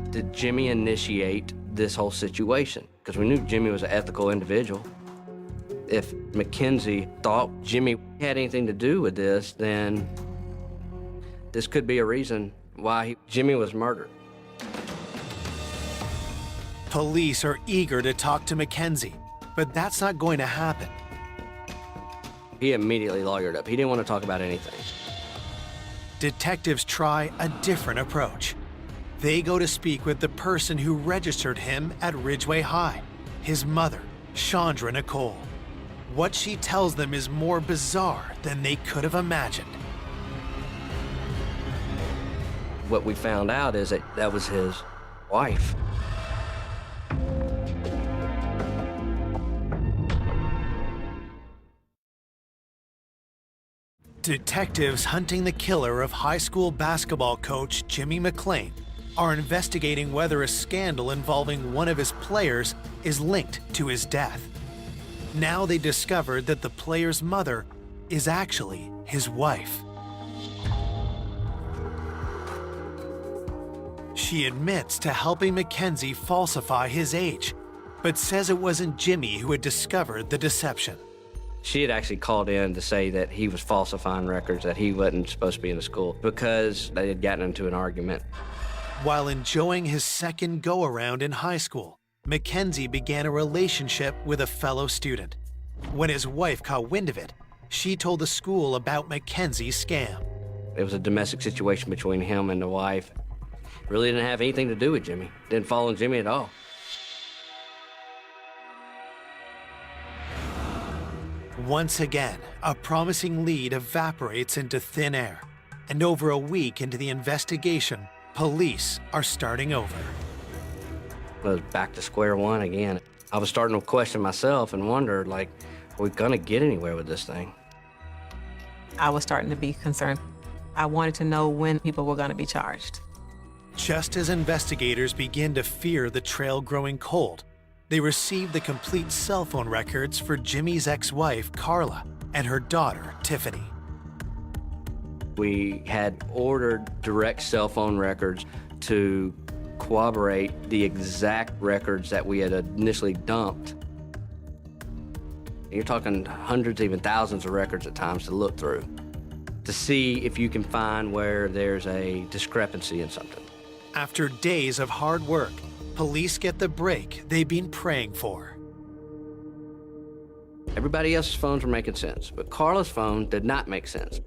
Did Jimmy initiate this whole situation? Because we knew Jimmy was an ethical individual. If Mackenzie thought Jimmy had anything to do with this, then this could be a reason why Jimmy was murdered. Police are eager to talk to Mackenzie, but that's not going to happen. He immediately lawyered up. He didn't want to talk about anything. Detectives try a different approach. They go to speak with the person who registered him at Ridgeway High, his mother, Chandra Nicole. What she tells them is more bizarre than they could have imagined. What we found out is that was his wife. Detectives hunting the killer of high school basketball coach Jimmy McClain are investigating whether a scandal involving one of his players is linked to his death. Now they discovered that the player's mother is actually his wife. She admits to helping Mackenzie falsify his age, but says it wasn't Jimmy who had discovered the deception. She had actually called in to say that he was falsifying records, that he wasn't supposed to be in the school because they had gotten into an argument. While enjoying his second go-around in high school, Mackenzie began a relationship with a fellow student. When his wife caught wind of it, she told the school about Mackenzie's scam. It was a domestic situation between him and the wife. Really didn't have anything to do with Jimmy. Didn't follow Jimmy at all. Once again, a promising lead evaporates into thin air. And over a week into the investigation, police are starting over. I was back to square one again. I was starting to question myself and wonder, are we gonna get anywhere with this thing? I was starting to be concerned. I wanted to know when people were gonna be charged. Just as investigators begin to fear the trail growing cold, they received the complete cell phone records for Jimmy's ex-wife, Carla, and her daughter, Tiffany. We had ordered direct cell phone records to corroborate the exact records that we had initially dumped. You're talking hundreds, even thousands of records at times to look through, to see if you can find where there's a discrepancy in something. After days of hard work, police get the break they've been praying for. Everybody else's phones were making sense, but Carla's phone did not make sense.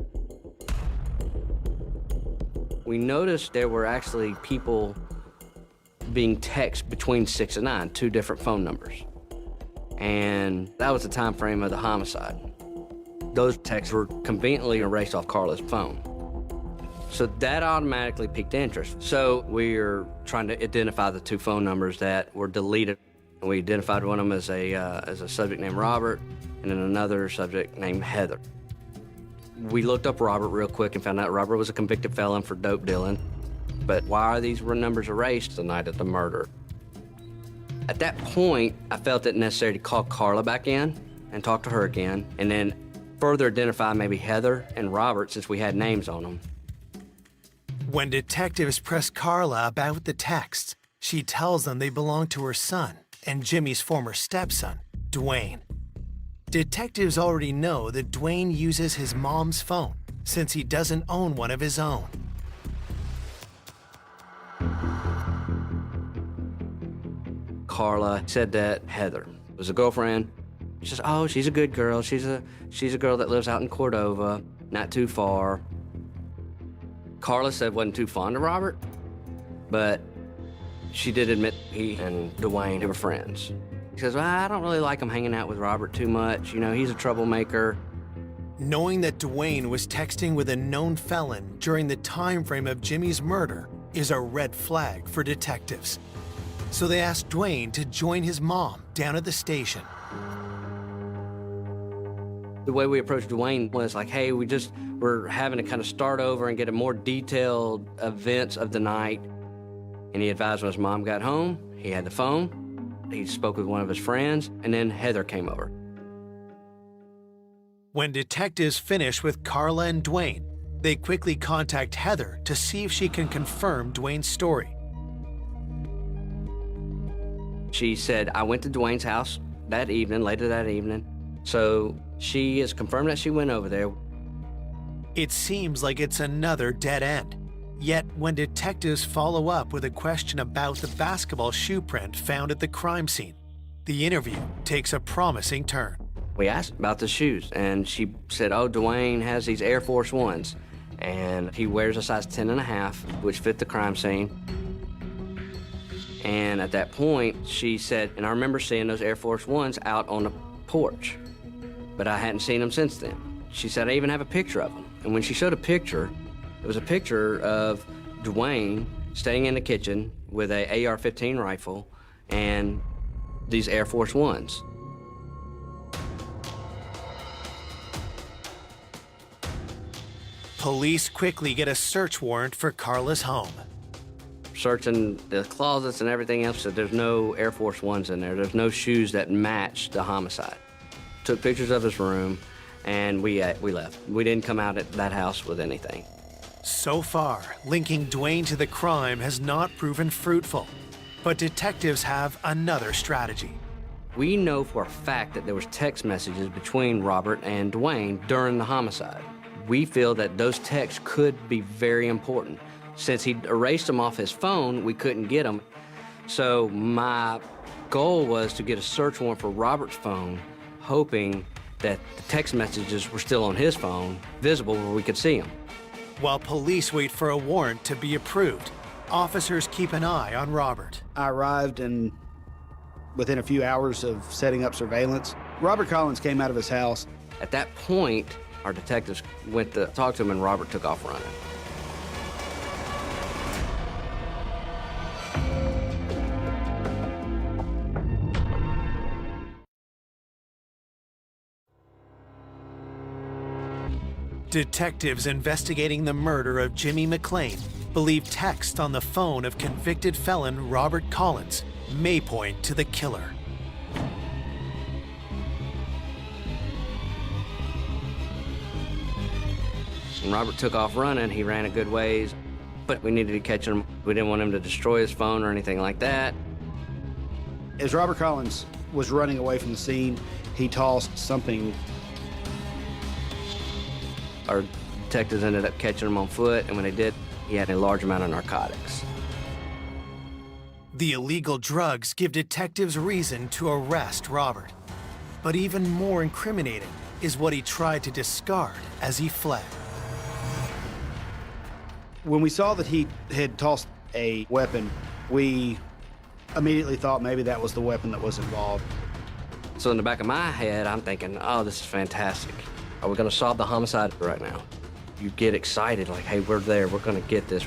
We noticed there were actually people being texted between 6 and 9, 2 different phone numbers. And that was the time frame of the homicide. Those texts were conveniently erased off Carla's phone. So that automatically piqued interest. So we were trying to identify the 2 phone numbers that were deleted. We identified one of them as a subject named Robert, and then another subject named Heather. We looked up Robert real quick and found out Robert was a convicted felon for dope dealing. But why are these numbers erased the night of the murder? At that point, I felt it necessary to call Carla back in and talk to her again, and then further identify maybe Heather and Robert since we had names on them. When detectives press Carla about the texts, she tells them they belong to her son and Jimmy's former stepson, Dwayne. Detectives already know that Dwayne uses his mom's phone since he doesn't own one of his own. Carla said that Heather was a girlfriend. She says, oh, she's a good girl. She's a girl that lives out in Cordova, not too far. Carla said wasn't too fond of Robert, but she did admit he and Dwayne were friends. She says, well, I don't really like him hanging out with Robert too much. You know, he's a troublemaker. Knowing that Dwayne was texting with a known felon during the time frame of Jimmy's murder is a red flag for detectives. So they asked Dwayne to join his mom down at the station. The way we approached Dwayne was like, hey, we're having to kind of start over and get a more detailed events of the night. And he advised when his mom got home, he had the phone, he spoke with one of his friends, and then Heather came over. When detectives finish with Carla and Dwayne, they quickly contact Heather to see if she can confirm Dwayne's story. She said, I went to Dwayne's house that evening, later that evening. So she has confirmed that she went over there. It seems like it's another dead end. Yet when detectives follow up with a question about the basketball shoe print found at the crime scene, the interview takes a promising turn. We asked about the shoes, and she said, oh, Dwayne has these Air Force Ones, and he wears a size 10.5, which fit the crime scene. And at that point, she said, and I remember seeing those Air Force Ones out on the porch, but I hadn't seen them since then. She said, I even have a picture of them. And when she showed a picture, it was a picture of Dwayne staying in the kitchen with a AR-15 rifle and these Air Force Ones. Police quickly get a search warrant for Carla's home. Searching the closets and everything else, so there's no Air Force Ones in there. There's no shoes that match the homicide. Took pictures of his room, and we left. We didn't come out at that house with anything. So far, linking Dwayne to the crime has not proven fruitful, but detectives have another strategy. We know for a fact that there was text messages between Robert and Dwayne during the homicide. We feel that those texts could be very important. Since he erased them off his phone, we couldn't get them. So my goal was to get a search warrant for Robert's phone, hoping that the text messages were still on his phone, visible where we could see them. While police wait for a warrant to be approved, officers keep an eye on Robert. I arrived, and within a few hours of setting up surveillance, Robert Collins came out of his house. At that point, our detectives went to talk to him, and Robert took off running. Detectives investigating the murder of Jimmy McClain believe text on the phone of convicted felon Robert Collins may point to the killer. When Robert took off running, he ran a good ways, but we needed to catch him. We didn't want him to destroy his phone or anything like that. As Robert Collins was running away from the scene, he tossed something. Our detectives ended up catching him on foot, and when they did, he had a large amount of narcotics. The illegal drugs give detectives reason to arrest Robert. But even more incriminating is what he tried to discard as he fled. When we saw that he had tossed a weapon, we immediately thought maybe that was the weapon that was involved. So in the back of my head, I'm thinking, oh, this is fantastic. Are we gonna solve the homicide right now? You get excited, like, hey, we're there, we're gonna get this.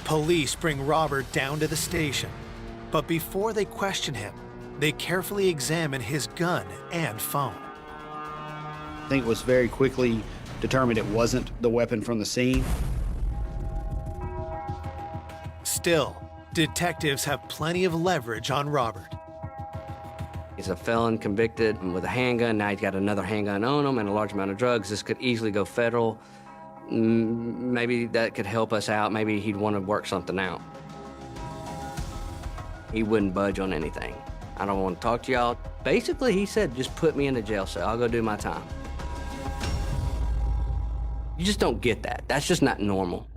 Police bring Robert down to the station, but before they question him, they carefully examine his gun and phone. I think it was very quickly determined it wasn't the weapon from the scene. Still, detectives have plenty of leverage on Robert. He's a felon convicted with a handgun. Now he's got another handgun on him and a large amount of drugs. This could easily go federal. Maybe that could help us out. Maybe he'd want to work something out. He wouldn't budge on anything. I don't want to talk to y'all. Basically, he said, just put me in the jail cell. I'll go do my time. You just don't get that. That's just not normal.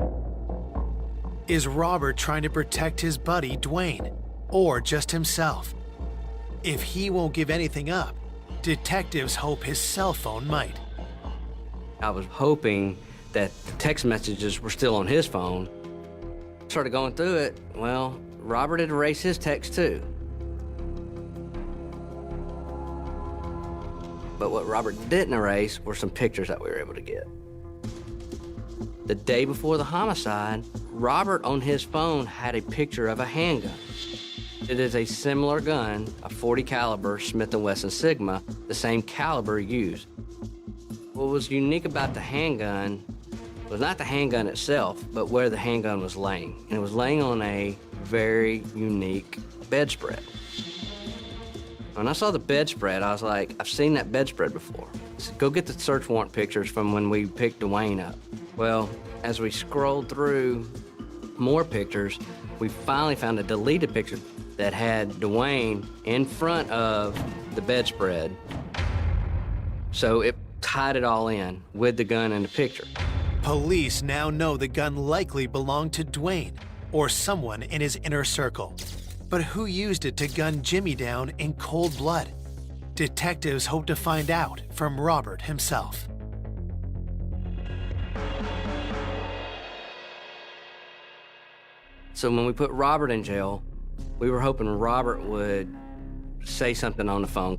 Is Robert trying to protect his buddy, Dwayne, or just himself? If he won't give anything up, detectives hope his cell phone might. I was hoping that the text messages were still on his phone. Started going through it. Well, Robert had erased his text too. But what Robert didn't erase were some pictures that we were able to get. The day before the homicide, Robert on his phone had a picture of a handgun. It is a similar gun, a .40 caliber Smith & Wesson Sigma, the same caliber used. What was unique about the handgun was not the handgun itself, but where the handgun was laying. And it was laying on a very unique bedspread. When I saw the bedspread, I was like, I've seen that bedspread before. I said, go get the search warrant pictures from when we picked Dwayne up. Well, as we scrolled through more pictures, we finally found a deleted picture that had Dwayne in front of the bedspread. So it tied it all in with the gun and the picture. Police now know the gun likely belonged to Dwayne or someone in his inner circle. But who used it to gun Jimmy down in cold blood? Detectives hope to find out from Robert himself. So when we put Robert in jail, we were hoping Robert would say something on the phone.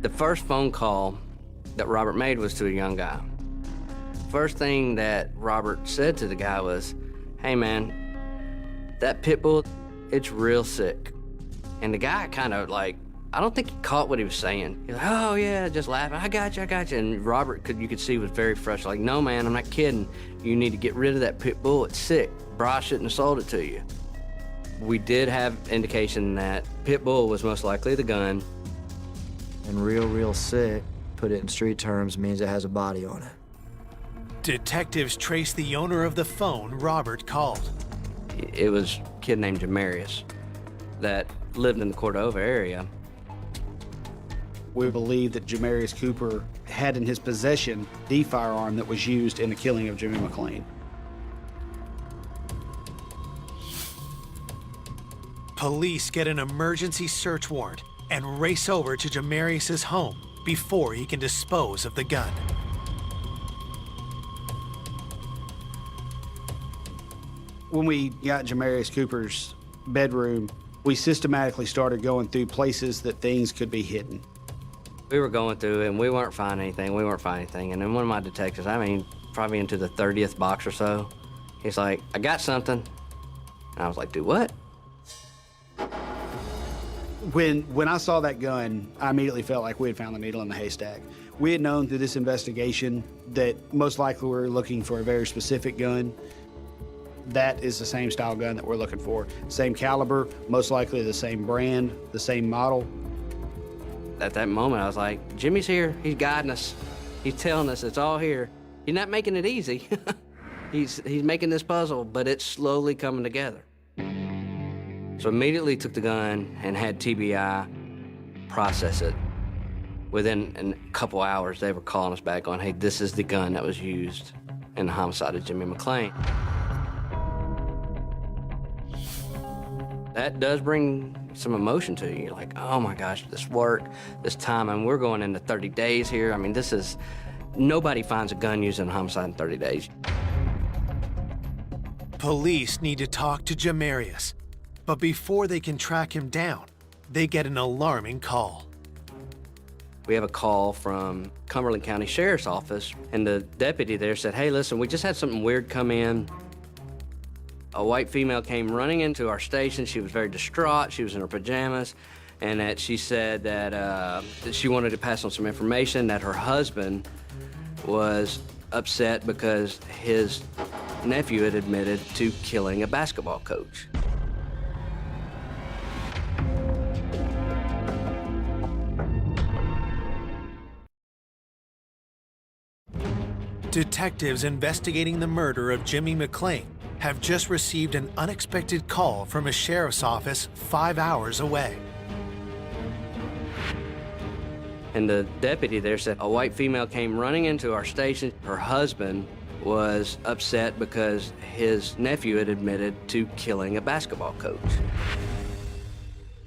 The first phone call that Robert made was to a young guy. First thing that Robert said to the guy was, hey man, that pit bull, it's real sick. And the guy kind of like, I don't think he caught what he was saying. He's like, oh yeah, just laughing, I got you. And Robert, you could see, was very frustrated. Like, no man, I'm not kidding. You need to get rid of that pit bull, it's sick. Bryce shouldn't have sold it to you. We did have indication that pit bull was most likely the gun. And real sick, put it in street terms, means it has a body on it. Detectives trace the owner of the phone Robert called. It was a kid named Jamarius that lived in the Cordova area. We believe that Jamarius Cooper had in his possession the firearm that was used in the killing of Jimmy McClain. Police get an emergency search warrant and race over to Jamarius's home before he can dispose of the gun. When we got Jamarius Cooper's bedroom, we systematically started going through places that things could be hidden. We were going through it, and we weren't finding anything. And then one of my detectives, probably into the 30th box or so, he's like, I got something. And I was like, do what? When I saw that gun, I immediately felt like we had found the needle in the haystack. We had known through this investigation that most likely we were looking for a very specific gun. That is the same style gun that we're looking for. Same caliber, most likely the same brand, the same model. At that moment, I was like, Jimmy's here, he's guiding us. He's telling us it's all here. He's not making it easy. He's making this puzzle, but it's slowly coming together. So immediately took the gun and had TBI process it. Within a couple hours, they were calling us back on, hey, this is the gun that was used in the homicide of Jimmy McClain. That does bring some emotion to you. You're like, oh my gosh, this work, this time, and we're going into 30 days here. I mean, nobody finds a gun used in a homicide in 30 days. Police need to talk to Jamarius, but before they can track him down, they get an alarming call. We have a call from Cumberland County Sheriff's Office, and the deputy there said, hey, listen, we just had something weird come in. A white female came running into our station. She was very distraught. She was in her pajamas, and that she said that she wanted to pass on some information that her husband was upset because his nephew had admitted to killing a basketball coach. Detectives investigating the murder of Jimmy McClain have just received an unexpected call from a sheriff's office 5 hours away. And the deputy there said a white female came running into our station. Her husband was upset because his nephew had admitted to killing a basketball coach.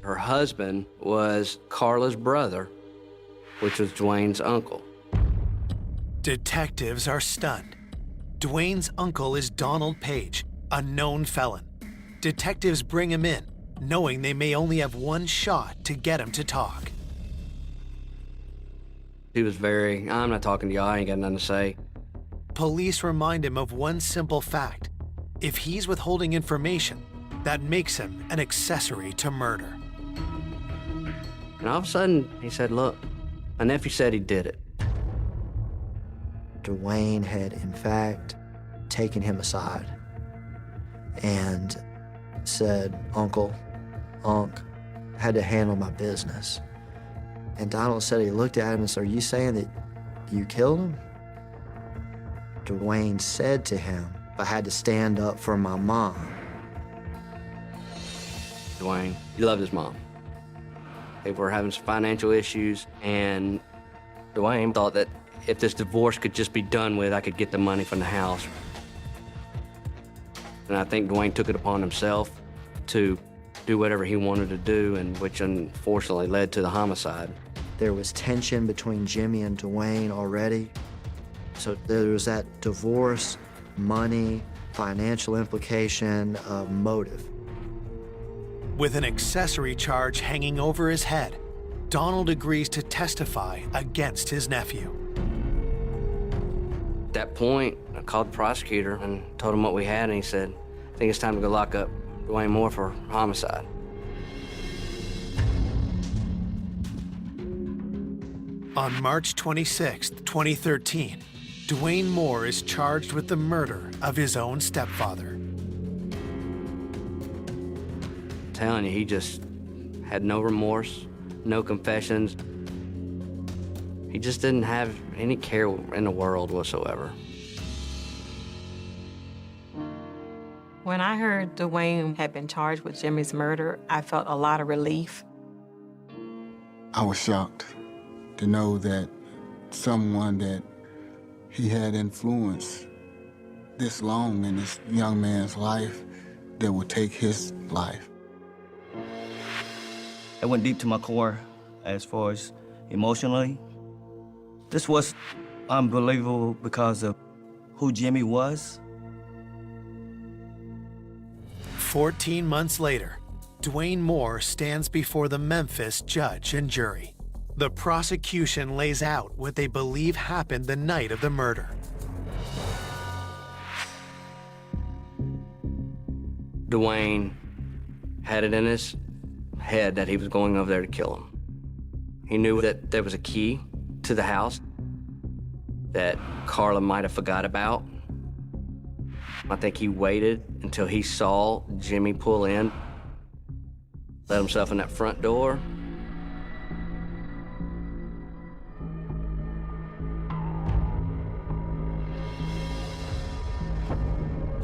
Her husband was Carla's brother, which was Dwayne's uncle. Detectives are stunned. Dwayne's uncle is Donald Page, a known felon. Detectives bring him in, knowing they may only have one shot to get him to talk. He was I'm not talking to y'all, I ain't got nothing to say. Police remind him of one simple fact. If he's withholding information, that makes him an accessory to murder. And all of a sudden, he said, look, my nephew said he did it. Dwayne had, in fact, taken him aside and said, Unc, had to handle my business. And Donald said he looked at him and said, are you saying that you killed him? Dwayne said to him, I had to stand up for my mom. Dwayne, he loved his mom. They were having some financial issues, and Dwayne thought that if this divorce could just be done with, I could get the money from the house. And I think Dwayne took it upon himself to do whatever he wanted to do, and which unfortunately led to the homicide. There was tension between Jimmy and Dwayne already. So there was that divorce, money, financial implication, motive. With an accessory charge hanging over his head, Donald agrees to testify against his nephew. At that point, I called the prosecutor and told him what we had, and he said, I think it's time to go lock up Dwayne Moore for homicide. On March 26, 2013, Dwayne Moore is charged with the murder of his own stepfather. I'm telling you, he just had no remorse, no confessions. He just didn't have any care in the world whatsoever. When I heard Dwayne had been charged with Jimmy's murder, I felt a lot of relief. I was shocked to know that someone that he had influenced this long in this young man's life that would take his life. It went deep to my core as far as emotionally. This was unbelievable because of who Jimmy was. 14 months later, Dwayne Moore stands before the Memphis judge and jury. The prosecution lays out what they believe happened the night of the murder. Dwayne had it in his head that he was going over there to kill him. He knew that there was a key to the house that Carla might have forgot about. I think he waited until he saw Jimmy pull in, let himself in that front door.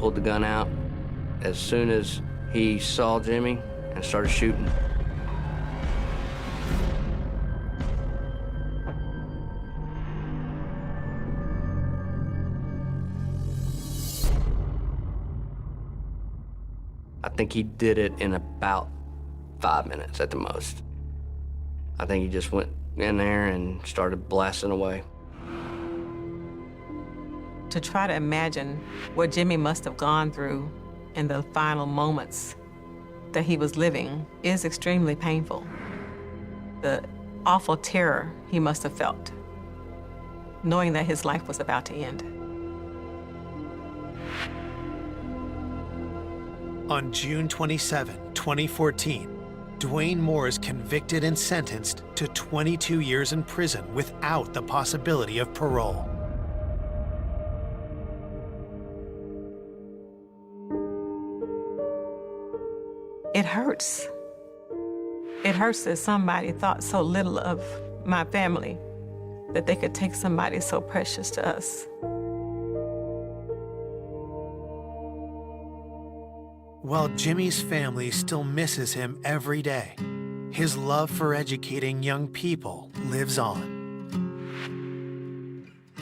pulled the gun out as soon as he saw Jimmy and started shooting. I think he did it in about 5 minutes at the most. I think he just went in there and started blasting away. To try to imagine what Jimmy must have gone through in the final moments that he was living is extremely painful. The awful terror he must have felt, knowing that his life was about to end. On June 27, 2014, Dwayne Moore is convicted and sentenced to 22 years in prison without the possibility of parole. It hurts. It hurts that somebody thought so little of my family, that they could take somebody so precious to us. While Jimmy's family still misses him every day, his love for educating young people lives on.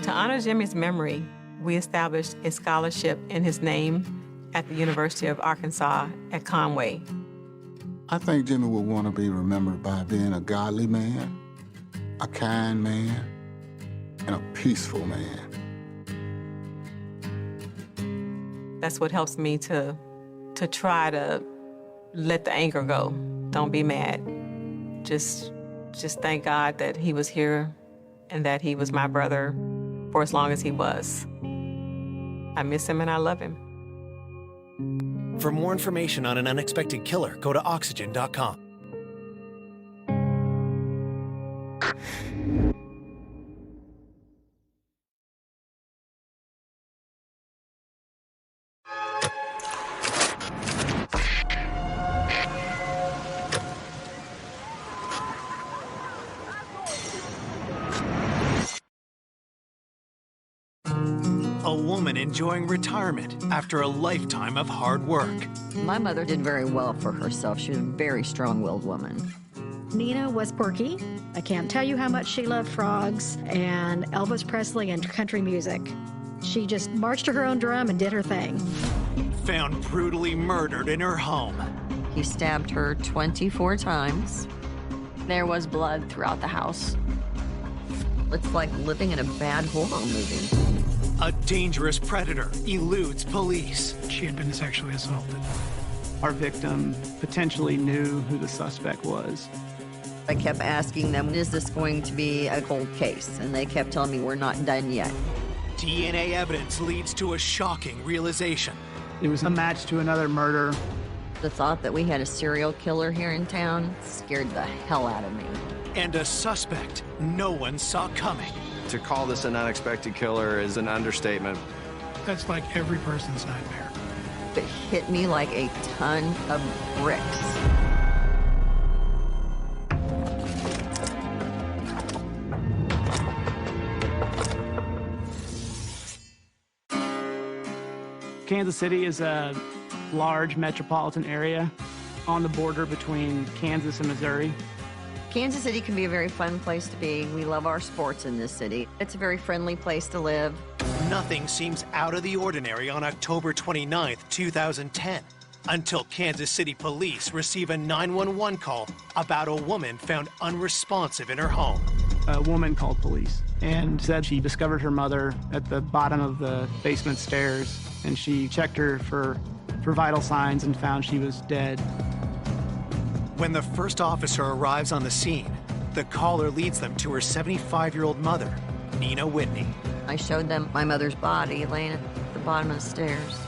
To honor Jimmy's memory, we established a scholarship in his name at the University of Arkansas at Conway. I think Jimmy will want to be remembered by being a godly man, a kind man, and a peaceful man. That's what helps me to try to let the anger go. Don't be mad. Just thank God that he was here and that he was my brother for as long as he was. I miss him and I love him. For more information on an unexpected killer, go to oxygen.com. A woman enjoying retirement after a lifetime of hard work. My mother did very well for herself. She was a very strong-willed woman. Nina was quirky. I can't tell you how much she loved frogs and Elvis Presley and country music. She just marched to her own drum and did her thing. Found brutally murdered in her home. He stabbed her 24 times. There was blood throughout the house. It's like living in a bad horror movie. A dangerous predator eludes police. She had been sexually assaulted. Our victim potentially knew who the suspect was. I kept asking them, is this going to be a cold case? And they kept telling me, we're not done yet. DNA evidence leads to a shocking realization. It was a match to another murder. The thought that we had a serial killer here in town scared the hell out of me. And a suspect no one saw coming. To call this an unexpected killer is an understatement. That's like every person's nightmare. It hit me like a ton of bricks. Kansas City is a large metropolitan area on the border between Kansas and Missouri. Kansas City can be a very fun place to be. We love our sports in this city. It's a very friendly place to live. Nothing seems out of the ordinary on October 29th, 2010, until Kansas City police receive a 911 call about a woman found unresponsive in her home. A woman called police and said she discovered her mother at the bottom of the basement stairs, and she checked her for vital signs and found she was dead. When the first officer arrives on the scene, the caller leads them to her 75-year-old mother, Nina Whitney. I showed them my mother's body laying at the bottom of the stairs.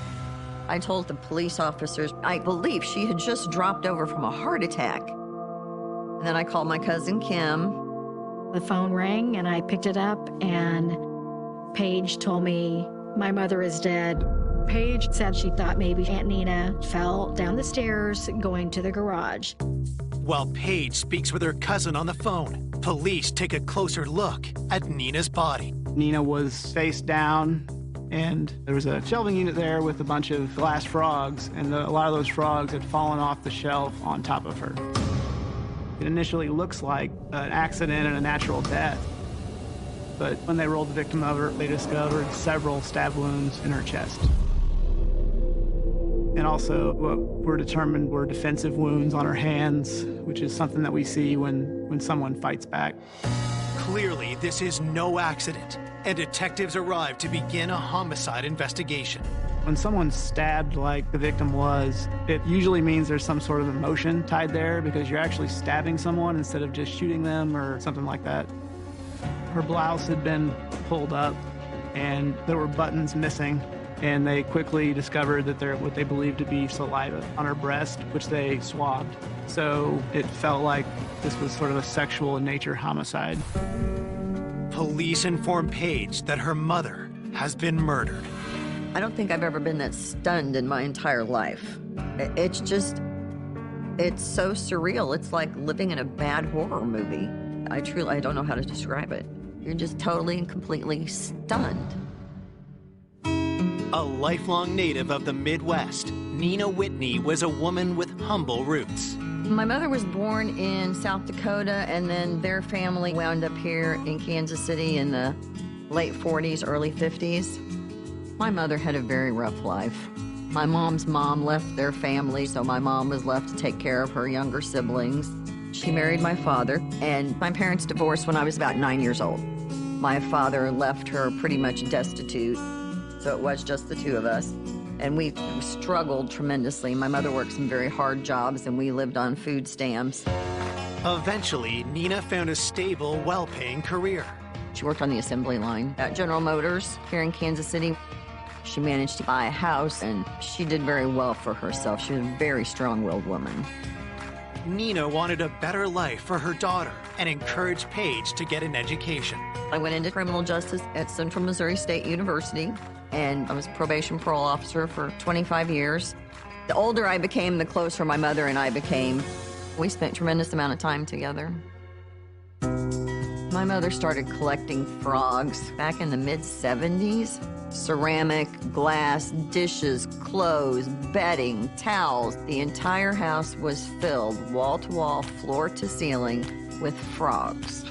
I told the police officers I believe she had just dropped over from a heart attack. And then I called my cousin Kim. The phone rang and I picked it up, and Paige told me my mother is dead. Paige said she thought maybe Aunt Nina fell down the stairs going to the garage. While Paige speaks with her cousin on the phone, police take a closer look at Nina's body. Nina was face down And there was a shelving unit there with a bunch of glass frogs, and a lot of those frogs had fallen off the shelf on top of her. It initially looks like an accident and a natural death. But when they rolled the victim over, they discovered several stab wounds in her chest. And also what were determined were defensive wounds on her hands, which is something that we see when someone fights back. Clearly, this is no accident, and detectives arrive to begin a homicide investigation. When someone's stabbed like the victim was, it usually means there's some sort of emotion tied there because you're actually stabbing someone instead of just shooting them or something like that. Her blouse had been pulled up and there were buttons missing, and they quickly discovered that there what they believed to be saliva on her breast, which they swabbed. So it felt like this was sort of a sexual in nature homicide. Police inform Paige that her mother has been murdered. I don't think I've ever been that stunned in my entire life. It's so surreal. It's like living in a bad horror movie. I don't know how to describe it. You're just totally and completely stunned. A lifelong native of the Midwest, Nina Whitney was a woman with humble roots. My mother was born in South Dakota, and then their family wound up here in Kansas City in the late 40s, early 50s. My mother had a very rough life. My mom's mom left their family, so my mom was left to take care of her younger siblings. She married my father, and my parents divorced when I was about 9 years old. My father left her pretty much destitute, so it was just the two of us. And we struggled tremendously. My mother worked some very hard jobs, and we lived on food stamps. Eventually, Nina found a stable, well-paying career. She worked on the assembly line at General Motors here in Kansas City. She managed to buy a house, and she did very well for herself. She was a very strong-willed woman. Nina wanted a better life for her daughter and encouraged Paige to get an education. I went into criminal justice at Central Missouri State University, and I was a probation parole officer for 25 years. The older I became, the closer my mother and I became. We spent a tremendous amount of time together. My mother started collecting frogs back in the mid-70s. Ceramic, glass, dishes, clothes, bedding, towels. The entire house was filled, wall to wall, floor to ceiling, with frogs.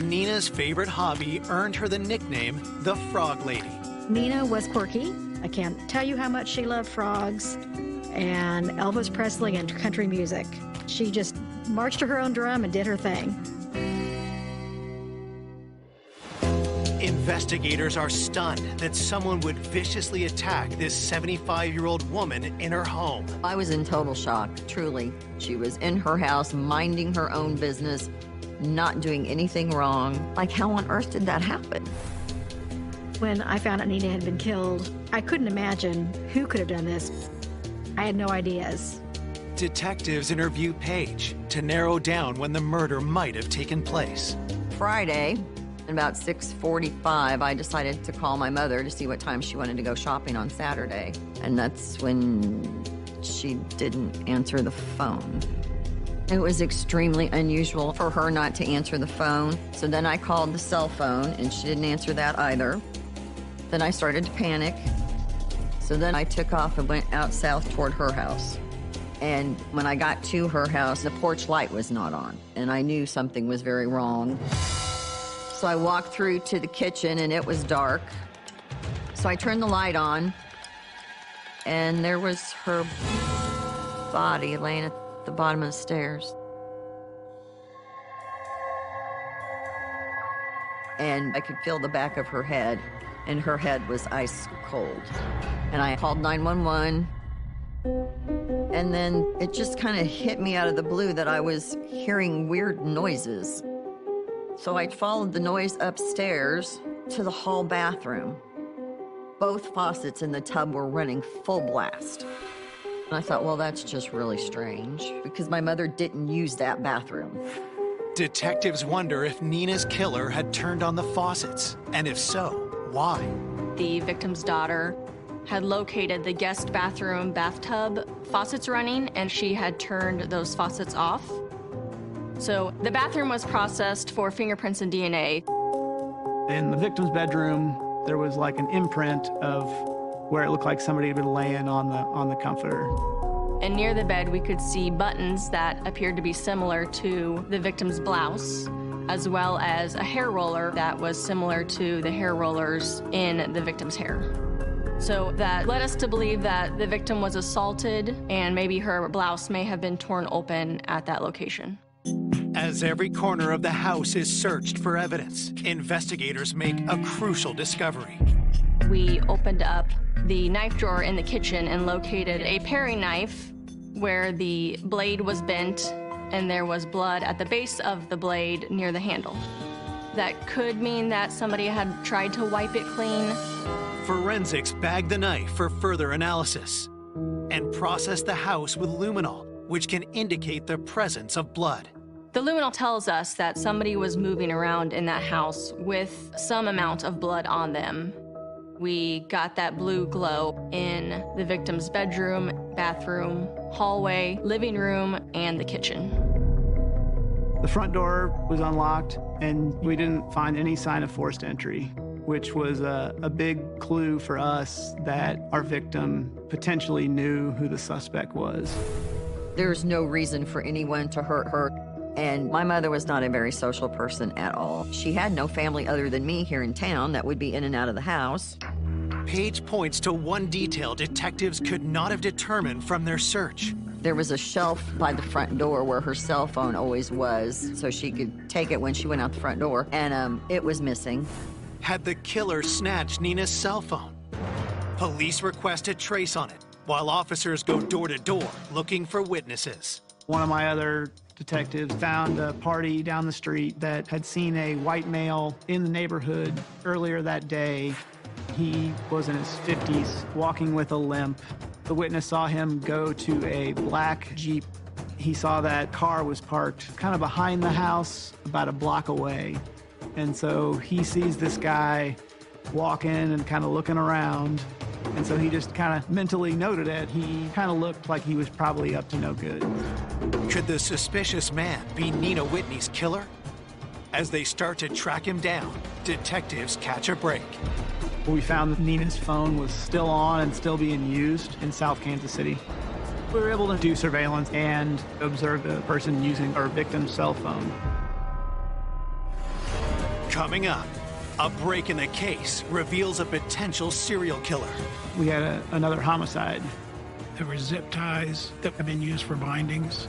Nina's favorite hobby earned her the nickname the Frog Lady. Nina was quirky. I can't tell you how much she loved frogs and Elvis Presley and country music. She just marched to her own drum and did her thing. Investigators are stunned that someone would viciously attack this 75-year-old woman in her home. I was in total shock, truly. She was in her house, minding her own business, not doing anything wrong. Like, how on earth did that happen? When I found out Nina had been killed, I couldn't imagine who could have done this. I had no ideas. Detectives interview Paige to narrow down when the murder might have taken place. Friday, about 6:45, I decided to call my mother to see what time she wanted to go shopping on Saturday. And that's when she didn't answer the phone. It was extremely unusual for her not to answer the phone. So then I called the cell phone, and she didn't answer that either. Then I started to panic. So then I took off and went out south toward her house. And when I got to her house, the porch light was not on, and I knew something was very wrong. So I walked through to the kitchen, and it was dark. So I turned the light on, and there was her body laying at the bottom of the stairs. And I could feel the back of her head, and her head was ice cold. And I called 911, and then it just kind of hit me out of the blue that I was hearing weird noises. So I followed the noise upstairs to the hall bathroom. Both faucets in the tub were running full blast. And I thought, well, that's just really strange, because my mother didn't use that bathroom. Detectives wonder if Nina's killer had turned on the faucets, and if so, why? The victim's daughter had located the guest bathroom bathtub faucets running, and she had turned those faucets off. So the bathroom was processed for fingerprints and DNA. In the victim's bedroom, There was like an imprint of where it looked like somebody had been laying on the comforter. And near the bed, we could see buttons that appeared to be similar to the victim's blouse, as well as a hair roller that was similar to the hair rollers in the victim's hair. So that led us to believe that the victim was assaulted and maybe her blouse may have been torn open at that location. As every corner of the house is searched for evidence, investigators make a crucial discovery. We opened up the knife drawer in the kitchen and located a paring knife where the blade was bent and there was blood at the base of the blade near the handle. That could mean that somebody had tried to wipe it clean. Forensics bagged the knife for further analysis and processed the house with luminol, which can indicate the presence of blood. The luminol tells us that somebody was moving around in that house with some amount of blood on them. We got that blue glow in the victim's bedroom, bathroom, hallway, living room, and the kitchen. The front door was unlocked, and we didn't find any sign of forced entry, which was a big clue for us that our victim potentially knew who the suspect was. There's no reason for anyone to hurt her. And my mother was not a very social person at all. She had no family other than me here in town that would be in and out of the house. Page points to one detail detectives could not have determined from their search. There was a shelf by the front door where her cell phone always was, so she could take it when she went out the front door, and it was missing. Had the killer snatched Nina's cell phone? Police request a trace on it, while officers go door to door looking for witnesses. One of my other detectives found a party down the street that had seen a white male in the neighborhood earlier that day. He was in his 50s, walking with a limp. The witness saw him go to a black Jeep. He saw that car was parked kind of behind the house, about a block away. And so he sees this guy walking and kind of looking around. And so he just kind of mentally noted it. He kind of looked like he was probably up to no good. Could the suspicious man be Nina Whitney's killer? As they start to track him down, detectives catch a break. We found that Nina's phone was still on and still being used in South Kansas City. We were able to do surveillance and observe the person using our victim's cell phone. Coming up, a break in the case reveals a potential serial killer. We had another homicide. There were zip ties that have been used for bindings.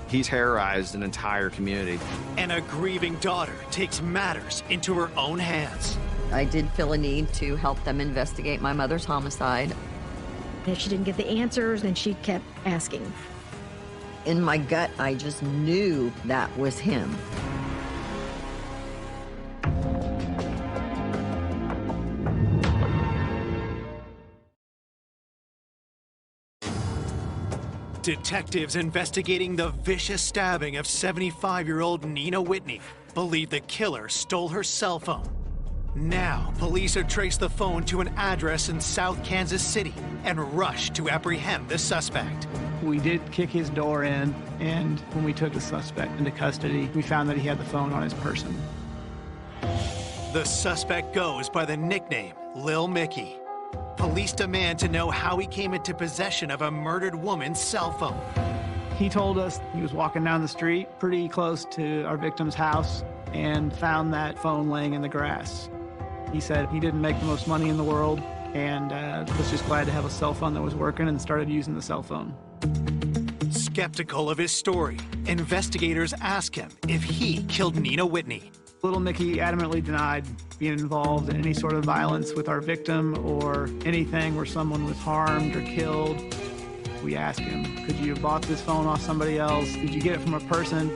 He's terrorized an entire community. And a grieving daughter takes matters into her own hands. I did feel a need to help them investigate my mother's homicide. If she didn't get the answers, then she kept asking. In my gut, I just knew that was him. Detectives investigating the vicious stabbing of 75-year-old Nina Whitney believe the killer stole her cell phone. Now, police have traced the phone to an address in South Kansas City and rush to apprehend the suspect. We did kick his door in, and when we took the suspect into custody, we found that he had the phone on his person. The suspect goes by the nickname Lil Mickey. Police demand to know how he came into possession of a murdered woman's cell phone. He told us he was walking down the street pretty close to our victim's house and found that phone laying in the grass. He said he didn't make the most money in the world and was just glad to have a cell phone that was working and started using the cell phone. Skeptical of his story, investigators ask him if he killed Nina Whitney. Little Mickey adamantly denied being involved in any sort of violence with our victim or anything where someone was harmed or killed. We asked him, could you have bought this phone off somebody else? Did you get it from a person?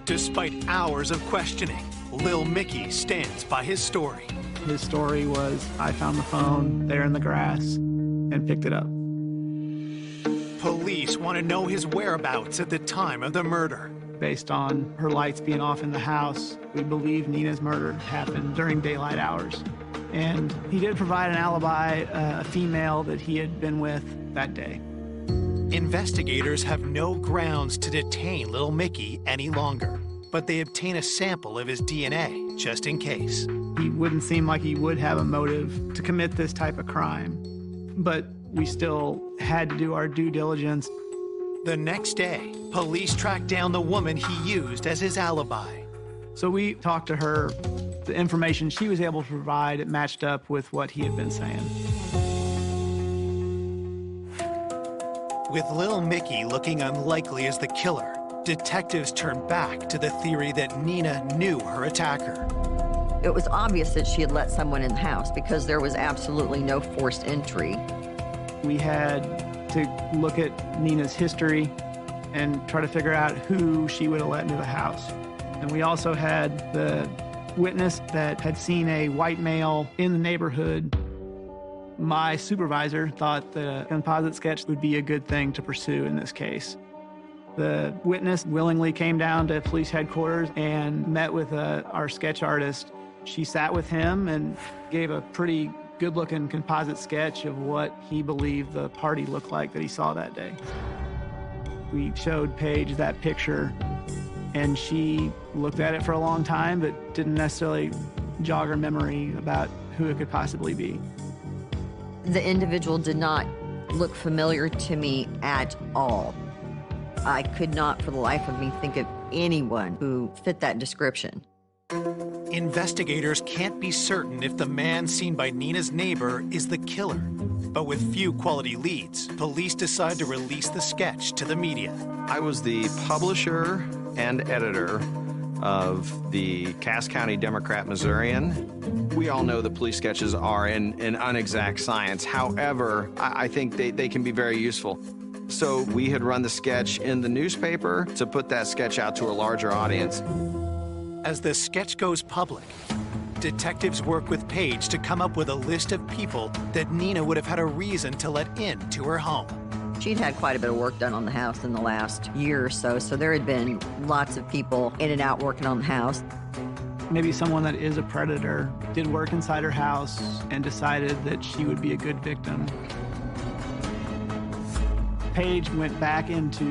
Despite hours of questioning, Lil Mickey stands by his story. His story was, I found the phone there in the grass and picked it up. Police want to know his whereabouts at the time of the murder. Based on her lights being off in the house, we believe Nina's murder happened during daylight hours. And he did provide an alibi, a female that he had been with that day. Investigators have no grounds to detain Lil Mickey any longer. but they obtain a sample of his DNA just in case. He wouldn't seem like he would have a motive to commit this type of crime, but we still had to do our due diligence. The next day, police tracked down the woman he used as his alibi. So we talked to her. The information she was able to provide, it matched up with what he had been saying. With Lil Mickey looking unlikely as the killer, detectives turned back to the theory that Nina knew her attacker. It was obvious that she had let someone in the house because there was absolutely no forced entry. We had to look at Nina's history and try to figure out who she would have let into the house. And we also had the witness that had seen a white male in the neighborhood. My supervisor thought that a composite sketch would be a good thing to pursue in this case. The witness willingly came down to police headquarters and met with our sketch artist. She sat with him and gave a pretty good-looking composite sketch of what he believed the party looked like that he saw that day. We showed Paige that picture, and she looked at it for a long time, but didn't necessarily jog her memory about who it could possibly be. The individual did not look familiar to me at all. I could not for the life of me think of anyone who fit that description. Investigators can't be certain if the man seen by Nina's neighbor is the killer. But with few quality leads, police decide to release the sketch to the media. I was the publisher and editor of the Cass County Democrat-Missourian. We all know that police sketches are an unexact science. However, I think they can be very useful. So we had run the sketch in the newspaper to put that sketch out to a larger audience. As the sketch goes public, detectives work with Paige to come up with a list of people that Nina would have had a reason to let into her home. She'd had quite a bit of work done on the house in the last year or so there had been lots of people in and out working on the house. Maybe someone that is a predator did work inside her house and decided that she would be a good victim. Paige went back into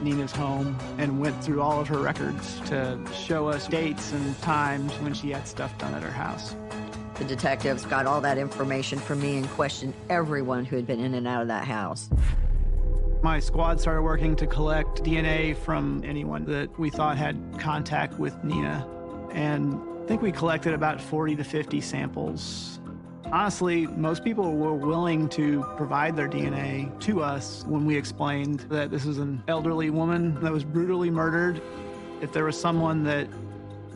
Nina's home and went through all of her records to show us dates and times when she had stuff done at her house. The detectives got all that information from me and questioned everyone who had been in and out of that house. My squad started working to collect DNA from anyone that we thought had contact with Nina, and I think we collected about 40 to 50 samples. Honestly, most people were willing to provide their DNA to us when we explained that this was an elderly woman that was brutally murdered. If there was someone that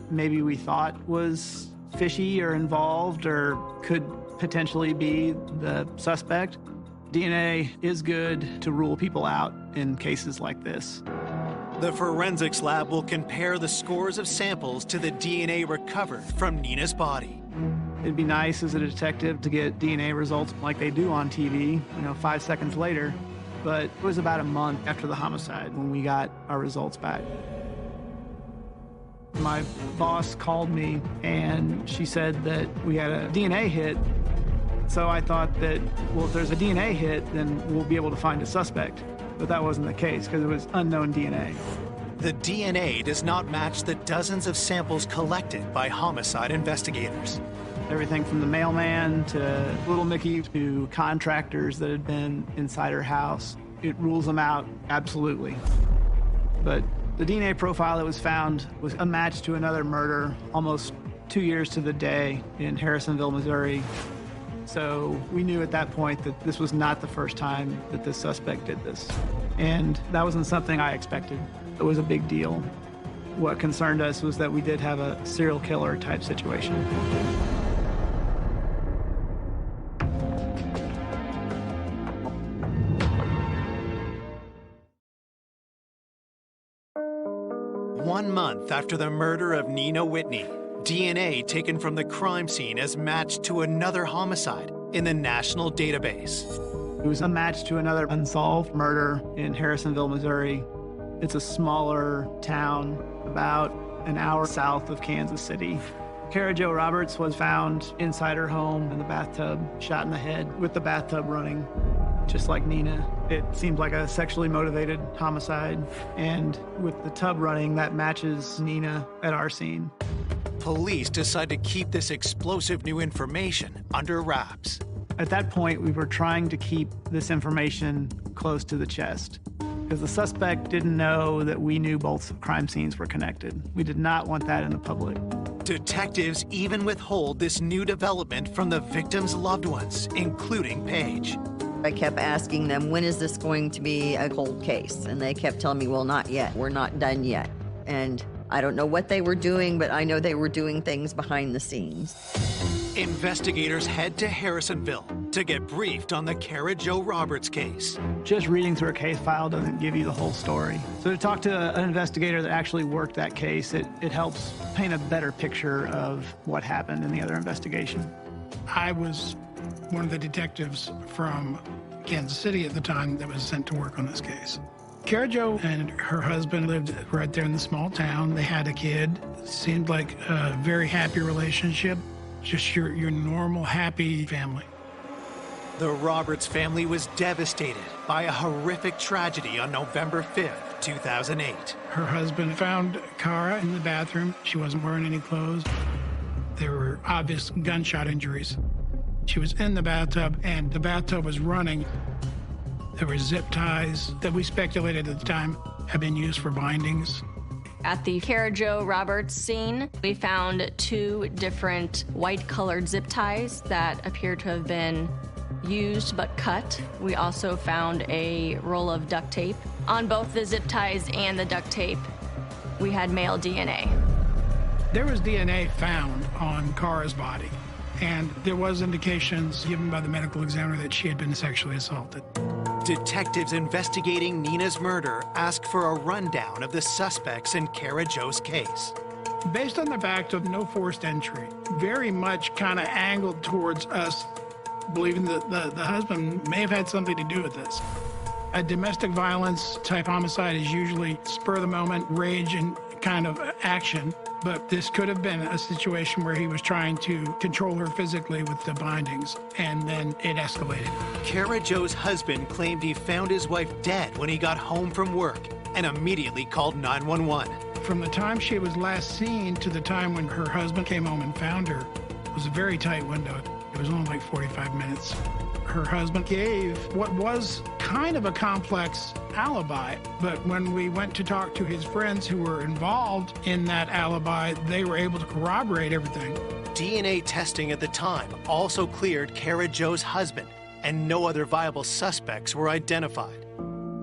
maybe we thought was fishy or involved or could potentially be the suspect, DNA is good to rule people out in cases like this. The forensics lab will compare the scores of samples to the DNA recovered from Nina's body. It'd be nice as a detective to get DNA results like they do on TV, 5 seconds later. But it was about a month after the homicide when we got our results back. My boss called me and she said that we had a DNA hit. So I thought that, well, if there's a DNA hit, then we'll be able to find a suspect. But that wasn't the case because it was unknown DNA. The DNA does not match the dozens of samples collected by homicide investigators. Everything from the mailman to Little Mickey to contractors that had been inside her house. It rules them out, absolutely. But the DNA profile that was found was a match to another murder almost 2 years to the day in Harrisonville, Missouri. So we knew at that point that this was not the first time that this suspect did this. And that wasn't something I expected. It was a big deal. What concerned us was that we did have a serial killer type situation. One month after the murder of Nina Whitney, DNA taken from the crime scene is matched to another homicide in the national database. It was a match to another unsolved murder in Harrisonville, Missouri. It's a smaller town about an hour south of Kansas City. Kara Jo Roberts was found inside her home in the bathtub, shot in the head with the bathtub running, just like Nina. It seemed like a sexually motivated homicide, and with the tub running, that matches Nina at our scene. Police decide to keep this explosive new information under wraps. At that point, we were trying to keep this information close to the chest, because the suspect didn't know that we knew both crime scenes were connected. We did not want that in the public. Detectives even withhold this new development from the victims' loved ones, including Paige. I kept asking them, when is this going to be a cold case? And they kept telling me, well, not yet. We're not done yet. And I don't know what they were doing, but I know they were doing things behind the scenes. Investigators head to Harrisonville to get briefed on the Kara Jo Roberts case. Just reading through a case file doesn't give you the whole story. So to talk to an investigator that actually worked that case, it helps paint a better picture of what happened in the other investigation. I was one of the detectives from Kansas City at the time that was sent to work on this case. Kara Jo and her husband lived right there in the small town. They had a kid. Seemed like a very happy relationship. Just your normal, happy family. The Roberts family was devastated by a horrific tragedy on November 5th, 2008. Her husband found Kara in the bathroom. She wasn't wearing any clothes. There were obvious gunshot injuries. She was in the bathtub, and the bathtub was running. There were zip ties that we speculated at the time had been used for bindings. At the Kara Jo Roberts scene, we found 2 different white-colored zip ties that appear to have been used but cut. We also found a roll of duct tape. On both the zip ties and the duct tape, we had male DNA. There was DNA found on Kara's body, and there was indications given by the medical examiner that she had been sexually assaulted. Detectives investigating Nina's murder ask for a rundown of the suspects in Kara Jo's case. Based on the fact of no forced entry, very much kind of angled towards us believing that the husband may have had something to do with this. A domestic violence type homicide is usually spur of the moment, rage and kind of action, but this could have been a situation where he was trying to control her physically with the bindings, and then it escalated. Kara Jo's husband claimed he found his wife dead when he got home from work and immediately called 911. From the time she was last seen to the time when her husband came home and found her was a very tight window. It was only like 45 minutes. Her husband gave what was kind of a complex alibi, but when we went to talk to his friends who were involved in that alibi, they were able to corroborate everything. DNA testing at the time also cleared Kara Jo's husband, and no other viable suspects were identified.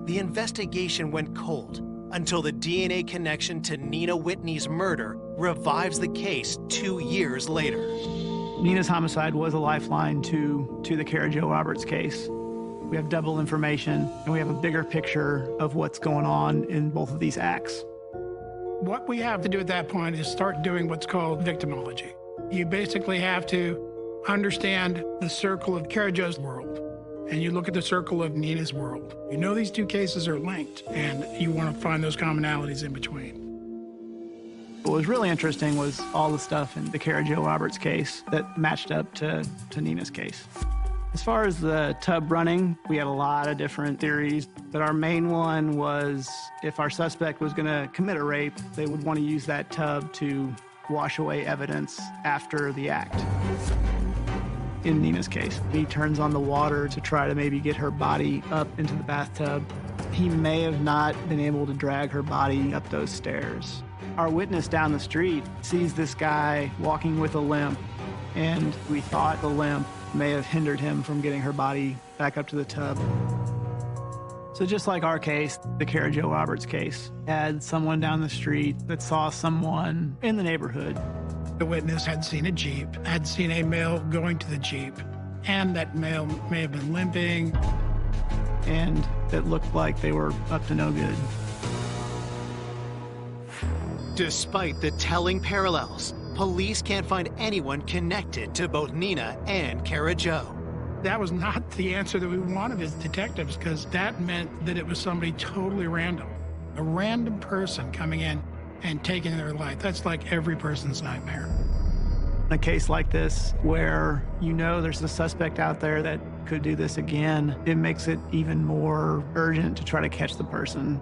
The investigation went cold until the DNA connection to Nina Whitney's murder revives the case 2 years later. Nina's homicide was a lifeline to the Kara Jo Roberts case. We have double information, and we have a bigger picture of what's going on in both of these acts. What we have to do at that point is start doing what's called victimology. You basically have to understand the circle of Kara Jo's world, and you look at the circle of Nina's world. You know these 2 cases are linked, and you want to find those commonalities in between. What was really interesting was all the stuff in the Kara Jo Roberts case that matched up to Nina's case. As far as the tub running, we had a lot of different theories, but our main one was if our suspect was going to commit a rape, they would want to use that tub to wash away evidence after the act. In Nina's case, he turns on the water to try to maybe get her body up into the bathtub. He may have not been able to drag her body up those stairs. Our witness down the street sees this guy walking with a limp, and we thought the limp may have hindered him from getting her body back up to the tub. So just like our case, the Kara Jo Roberts case had someone down the street that saw someone in the neighborhood. The witness had seen a Jeep, had seen a male going to the Jeep, and that male may have been limping. And it looked like they were up to no good. Despite the telling parallels, police can't find anyone connected to both Nina and Kara Jo. That was not the answer that we wanted as detectives, because that meant that it was somebody totally random. A random person coming in and taking their life. That's like every person's nightmare. In a case like this, where you know there's a suspect out there that could do this again, it makes it even more urgent to try to catch the person.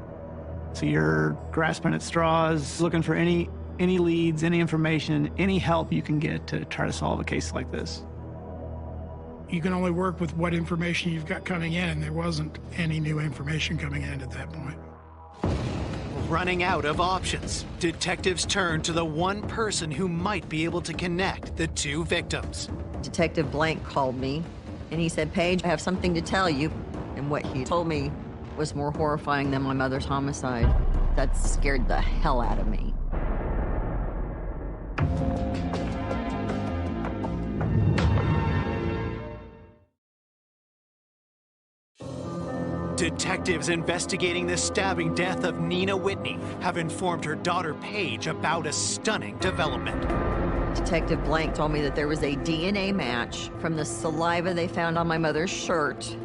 So you're grasping at straws, looking for any leads, any information, any help you can get to try to solve a case like this. You can only work with what information you've got coming in, and there wasn't any new information coming in at that point. Running out of options, detectives turn to the one person who might be able to connect the two victims. Detective Blank called me, and he said, "Paige, I have something to tell you." And what he told me was more horrifying than my mother's homicide. That scared the hell out of me. Detectives investigating the stabbing death of Nina Whitney have informed her daughter Paige about a stunning development. Detective Blank told me that there was a DNA match from the saliva they found on my mother's shirt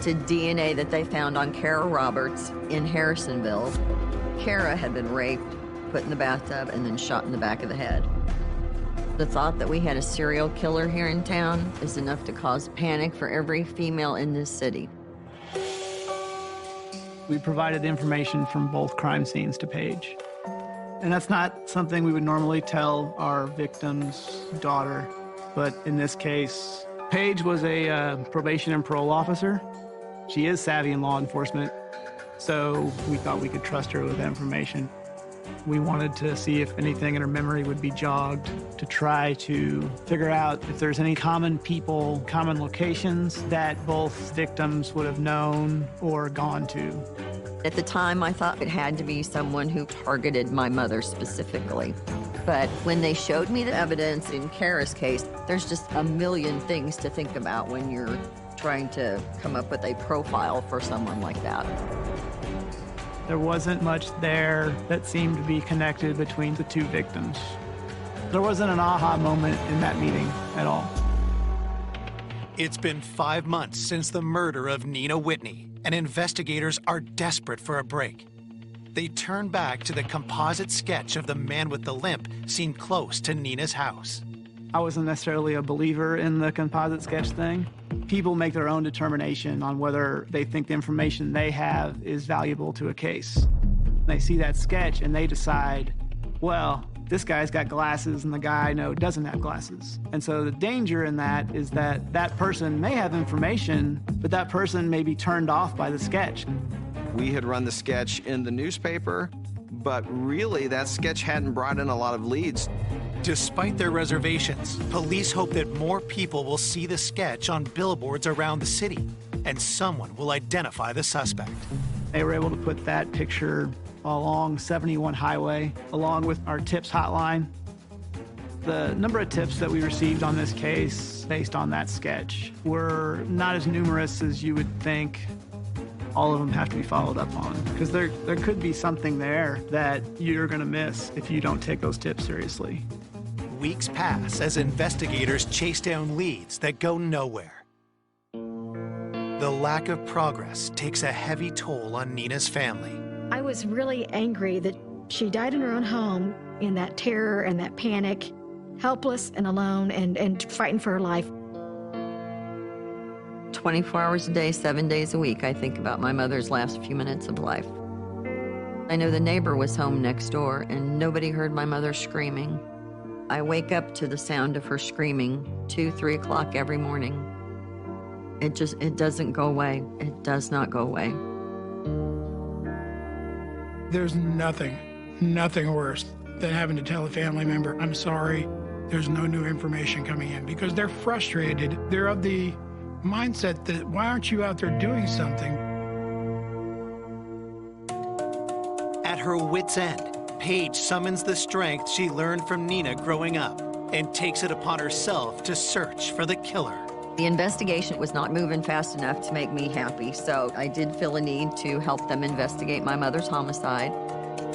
to DNA that they found on Kara Roberts in Harrisonville. Kara had been raped, put in the bathtub, and then shot in the back of the head. The thought that we had a serial killer here in town is enough to cause panic for every female in this city. We provided information from both crime scenes to Paige. And that's not something we would normally tell our victim's daughter. But in this case, Paige was a probation and parole officer. She is savvy in law enforcement, so we thought we could trust her with that information. We wanted to see if anything in her memory would be jogged to try to figure out if there's any common people, common locations that both victims would have known or gone to. At the time, I thought it had to be someone who targeted my mother specifically. But when they showed me the evidence in Kara's case, there's just a million things to think about when you're trying to come up with a profile for someone like that. There wasn't much there that seemed to be connected between the two victims. There wasn't an aha moment in that meeting at all. It's been 5 months since the murder of Nina Whitney, and investigators are desperate for a break. They turn back to the composite sketch of the man with the limp seen close to Nina's house. I wasn't necessarily a believer in the composite sketch thing. People make their own determination on whether they think the information they have is valuable to a case. They see that sketch and they decide, well, this guy's got glasses and the guy I know doesn't have glasses. And so the danger in that is that that person may have information, but that person may be turned off by the sketch. We had run the sketch in the newspaper, but really that sketch hadn't brought in a lot of leads. Despite their reservations, police hope that more people will see the sketch on billboards around the city, and someone will identify the suspect. They were able to put that picture along 71 Highway, along with our tips hotline. The number of tips that we received on this case based on that sketch were not as numerous as you would think. All of them have to be followed up on, because there could be something there that you're gonna miss if you don't take those tips seriously. Weeks pass as investigators chase down leads that go nowhere. The lack of progress takes a heavy toll on Nina's family. I was really angry that she died in her own home in that terror and that panic, helpless and alone and fighting for her life. 24 hours a day, 7 days a week, I think about my mother's last few minutes of life. I know the neighbor was home next door and nobody heard my mother screaming. I wake up to the sound of her screaming 2, 3 o'clock every morning. It doesn't go away. It does not go away. There's nothing worse than having to tell a family member, I'm sorry, there's no new information coming in, because they're frustrated. They're of the mindset that, why aren't you out there doing something? At her wit's end, Paige summons the strength she learned from Nina growing up and takes it upon herself to search for the killer. The investigation was not moving fast enough to make me happy, so I did feel a need to help them investigate my mother's homicide.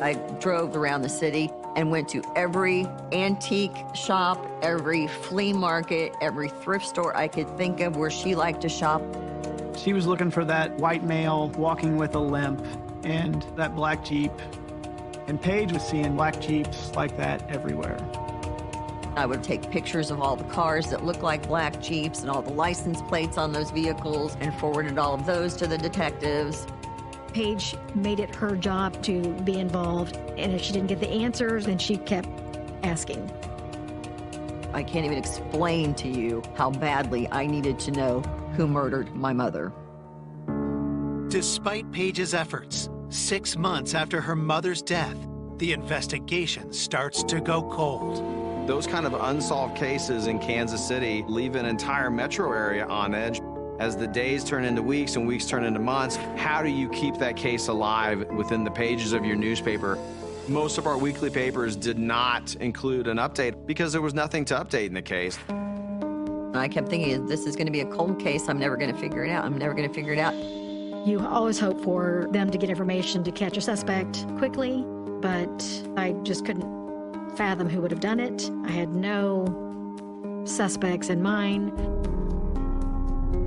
I drove around the city and went to every antique shop, every flea market, every thrift store I could think of where she liked to shop. She was looking for that white male walking with a limp and that black Jeep. And Paige was seeing black Jeeps like that everywhere. I would take pictures of all the cars that looked like black Jeeps and all the license plates on those vehicles and forwarded all of those to the detectives. Paige made it her job to be involved, and if she didn't get the answers, then she kept asking. I can't even explain to you how badly I needed to know who murdered my mother. Despite Paige's efforts, 6 months after her mother's death, the investigation starts to go cold. Those kind of unsolved cases in Kansas City leave an entire metro area on edge. As the days turn into weeks and weeks turn into months, how do you keep that case alive within the pages of your newspaper? Most of our weekly papers did not include an update because there was nothing to update in the case. I kept thinking, this is going to be a cold case. I'm never going to figure it out. I'm never going to figure it out. You always hope for them to get information to catch a suspect quickly, but I just couldn't fathom who would have done it. I had no suspects in mind.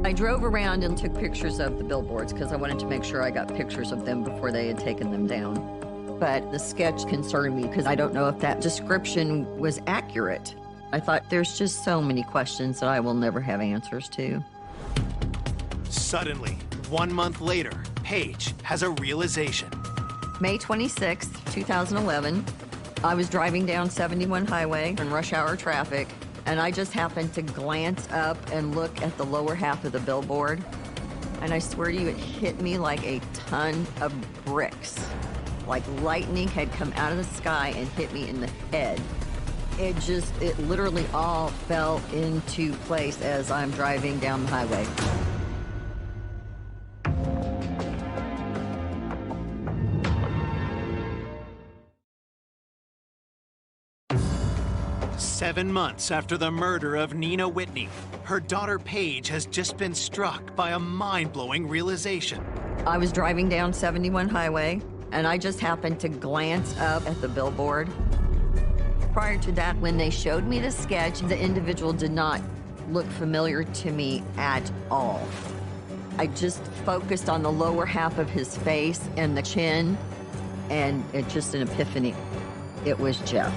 I drove around and took pictures of the billboards because I wanted to make sure I got pictures of them before they had taken them down. But the sketch concerned me because I don't know if that description was accurate. I thought there's just so many questions that I will never have answers to. Suddenly, 1 month later, Paige has a realization. May 26th, 2011, I was driving down 71 Highway in rush hour traffic, and I just happened to glance up and look at the lower half of the billboard, and I swear to you, it hit me like a ton of bricks. Like lightning had come out of the sky and hit me in the head. It literally all fell into place as I'm driving down the highway. Seven months after the murder of Nina Whitney, her daughter Paige has just been struck by a mind-blowing realization. I was driving down 71 Highway, and I just happened to glance up at the billboard. Prior to that, when they showed me the sketch, the individual did not look familiar to me at all. I just focused on the lower half of his face and the chin, and it just an epiphany. It was Jeff.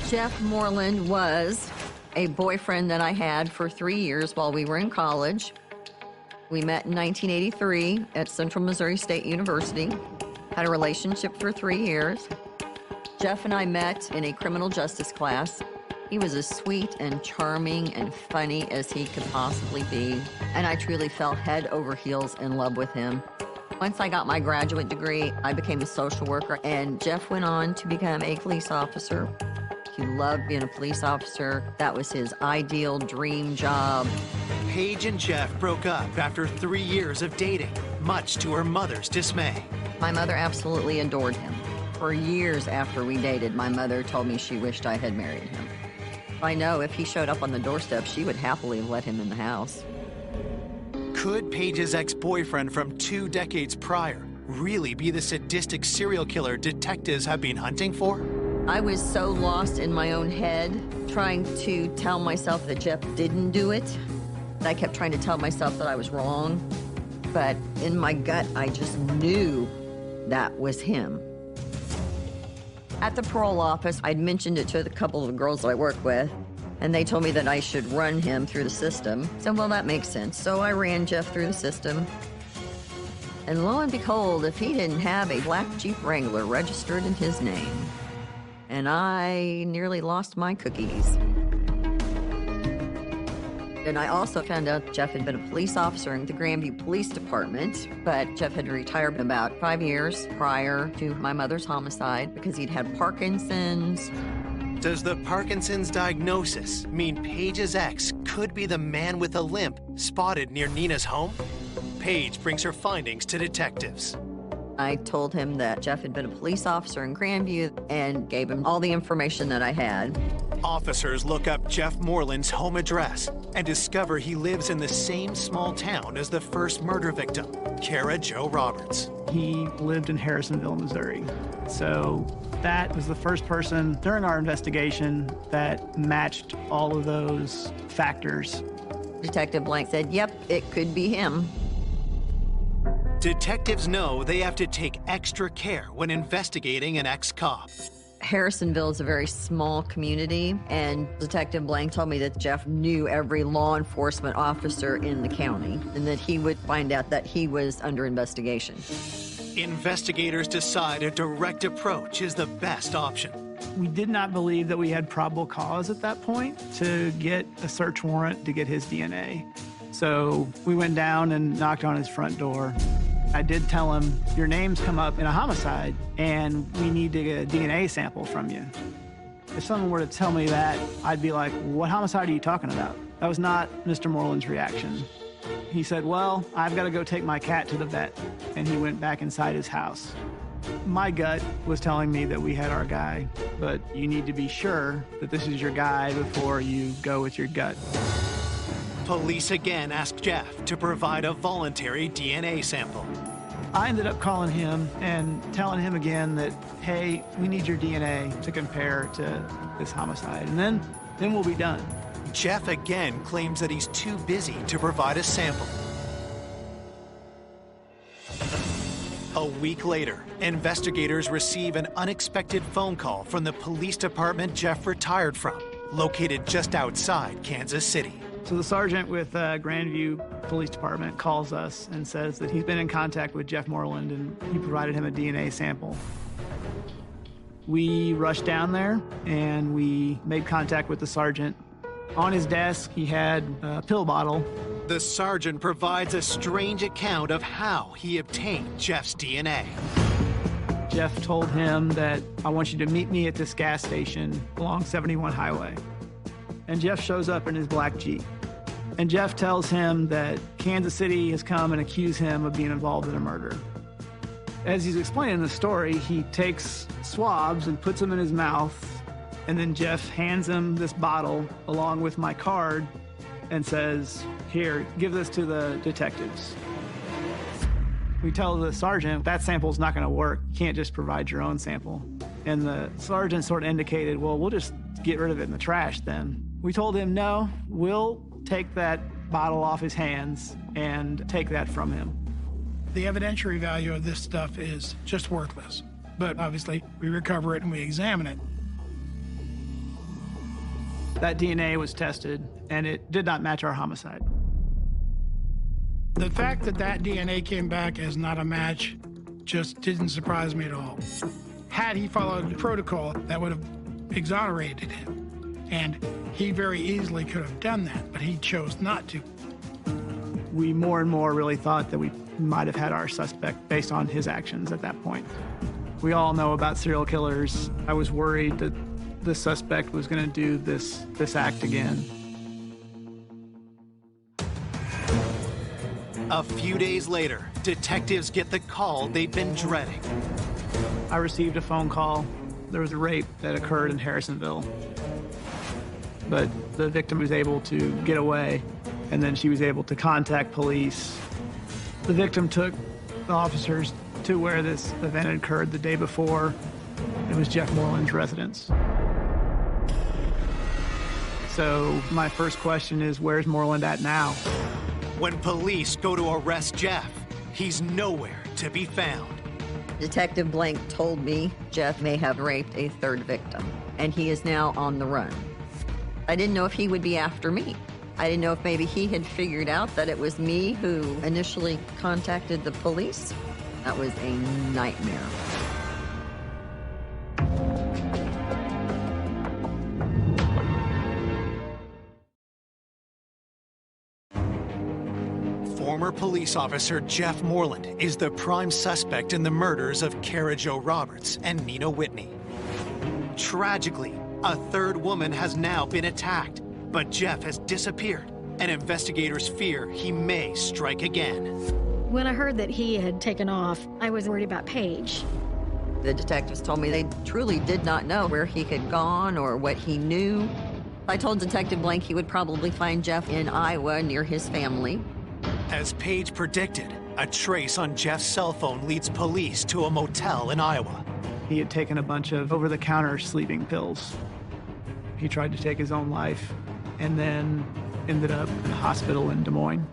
Jeff Moreland was a boyfriend that I had for 3 years while we were in college. We met in 1983 at Central Missouri State University, had a relationship for 3 years. Jeff and I met in a criminal justice class. He was as sweet and charming and funny as he could possibly be, and I truly fell head over heels in love with him. Once I got my graduate degree, I became a social worker, and Jeff went on to become a police officer. He loved being a police officer. That was his ideal dream job. Paige and Jeff broke up after 3 years of dating, much to her mother's dismay. My mother absolutely adored him. For years after we dated, my mother told me she wished I had married him. I know if he showed up on the doorstep, she would happily have let him in the house. Could Paige's ex-boyfriend from 2 decades prior really be the sadistic serial killer detectives have been hunting for? I was so lost in my own head, trying to tell myself that Jeff didn't do it. I kept trying to tell myself that I was wrong, but in my gut, I just knew that was him. At the parole office, I'd mentioned it to a couple of the girls that I work with, and they told me that I should run him through the system. So, well, that makes sense. So I ran Jeff through the system. And lo and behold, if he didn't have a black Jeep Wrangler registered in his name, and I nearly lost my cookies. And I also found out Jeff had been a police officer in the Grandview Police Department, but Jeff had retired about 5 years prior to my mother's homicide because he'd had Parkinson's. Does the Parkinson's diagnosis mean Paige's ex could be the man with a limp spotted near Nina's home? Paige brings her findings to detectives. I told him that Jeff had been a police officer in Grandview and gave him all the information that I had. Officers look up Jeff Moreland's home address and discover he lives in the same small town as the first murder victim, Kara Jo Roberts. He lived in Harrisonville, Missouri. So that was the first person during our investigation that matched all of those factors. Detective Blank said, yep, it could be him. Detectives know they have to take extra care when investigating an ex-cop. Harrisonville is a very small community, and Detective Blank told me that Jeff knew every law enforcement officer in the county and that he would find out that he was under investigation. Investigators decide a direct approach is the best option. We did not believe that we had probable cause at that point to get a search warrant to get his DNA. So we went down and knocked on his front door. I did tell him, your name's come up in a homicide, and we need to get a DNA sample from you. If someone were to tell me that, I'd be like, what homicide are you talking about? That was not Mr. Moreland's reaction. He said, well, I've got to go take my cat to the vet, and he went back inside his house. My gut was telling me that we had our guy, but you need to be sure that this is your guy before you go with your gut. Police again asked Jeff to provide a voluntary DNA sample. I ended up calling him and telling him again that, hey, we need your DNA to compare to this homicide, and then we'll be done. Jeff again claims that he's too busy to provide a sample. A week later, investigators receive an unexpected phone call from the police department Jeff retired from, located just outside Kansas City. So the sergeant with Grandview Police Department calls us and says that he's been in contact with Jeff Moreland and he provided him a DNA sample. We rushed down there and we made contact with the sergeant. On his desk, he had a pill bottle. The sergeant provides a strange account of how he obtained Jeff's DNA. Jeff told him that, I want you to meet me at this gas station along 71 Highway. And Jeff shows up in his black Jeep. And Jeff tells him that Kansas City has come and accused him of being involved in a murder. As he's explaining the story, he takes swabs and puts them in his mouth, and then Jeff hands him this bottle along with my card and says, here, give this to the detectives. We tell the sergeant, that sample's not gonna work. You can't just provide your own sample. And the sergeant sort of indicated, well, we'll just get rid of it in the trash then. We told him, no, we'll take that bottle off his hands and take that from him. The evidentiary value of this stuff is just worthless. But obviously, we recover it and we examine it. That DNA was tested, and it did not match our homicide. The fact that that DNA came back as not a match just didn't surprise me at all. Had he followed the protocol, that would have exonerated him. And he very easily could have done that, but he chose not to. We more and more really thought that we might have had our suspect based on his actions at that point. We all know about serial killers. I was worried that the suspect was going to do this act again. A few days later, detectives get the call they've been dreading. I received a phone call. There was a rape that occurred in Harrisonville. But the victim was able to get away, and then she was able to contact police. The victim took the officers to where this event had occurred the day before. It was Jeff Moreland's residence. So my first question is, where's Moreland at now? When police go to arrest Jeff, he's nowhere to be found. Detective Blank told me Jeff may have raped a third victim, and he is now on the run. I didn't know if he would be after me. I didn't know if maybe he had figured out that it was me who initially contacted the police. That was a nightmare. Former police officer Jeff Moreland is the prime suspect in the murders of Kara Jo Roberts and Nina Whitney. Tragically, a third woman has now been attacked, but Jeff has disappeared, and investigators fear he may strike again. When I heard that he had taken off, I was worried about Paige. The detectives told me they truly did not know where he had gone or what he knew. I told Detective Blank he would probably find Jeff in Iowa near his family. As Paige predicted, a trace on Jeff's cell phone leads police to a motel in Iowa. He had taken a bunch of over-the-counter sleeping pills. He tried to take his own life and then ended up in a hospital in Des Moines.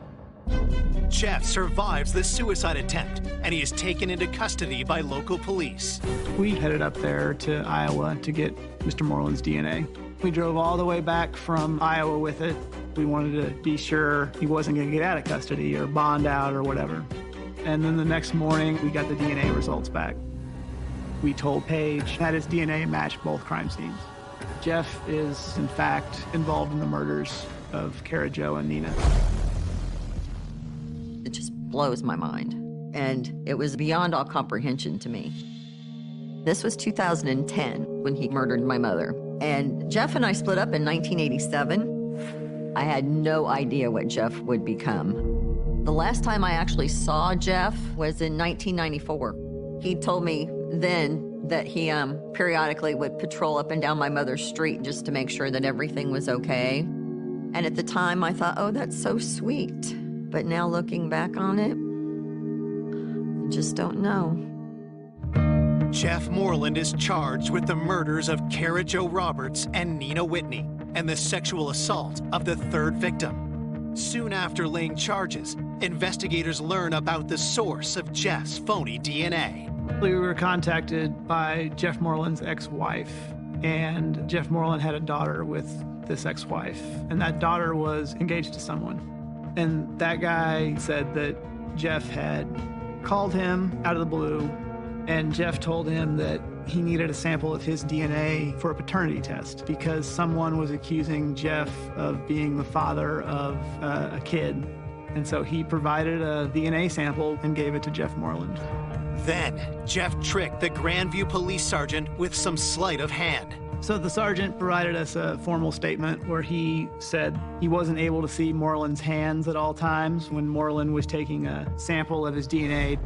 Jeff survives the suicide attempt, and he is taken into custody by local police. We headed up there to Iowa to get Mr. Moreland's DNA. We drove all the way back from Iowa with it. We wanted to be sure he wasn't going to get out of custody or bond out or whatever. And then the next morning, we got the DNA results back. We told Paige that his DNA matched both crime scenes. Jeff is, in fact, involved in the murders of Kara Jo and Nina. It just blows my mind. And it was beyond all comprehension to me. This was 2010 when he murdered my mother. And Jeff and I split up in 1987. I had no idea what Jeff would become. The last time I actually saw Jeff was in 1994. He told me then that he periodically would patrol up and down my mother's street just to make sure that everything was okay. And at the time I thought, oh, that's so sweet. But now looking back on it, I just don't know. Jeff Moreland is charged with the murders of Kara Jo Roberts and Nina Whitney and the sexual assault of the third victim. Soon after laying charges, investigators learn about the source of Jeff's phony DNA. We were contacted by Jeff Moreland's ex-wife, and Jeff Moreland had a daughter with this ex-wife, and that daughter was engaged to someone. And that guy said that Jeff had called him out of the blue, and Jeff told him that he needed a sample of his DNA for a paternity test because someone was accusing Jeff of being the father of a kid. And so he provided a DNA sample and gave it to Jeff Moreland. Then, Jeff tricked the Grandview police sergeant with some sleight of hand. So the sergeant provided us a formal statement where he said he wasn't able to see Moreland's hands at all times when Moreland was taking a sample of his DNA.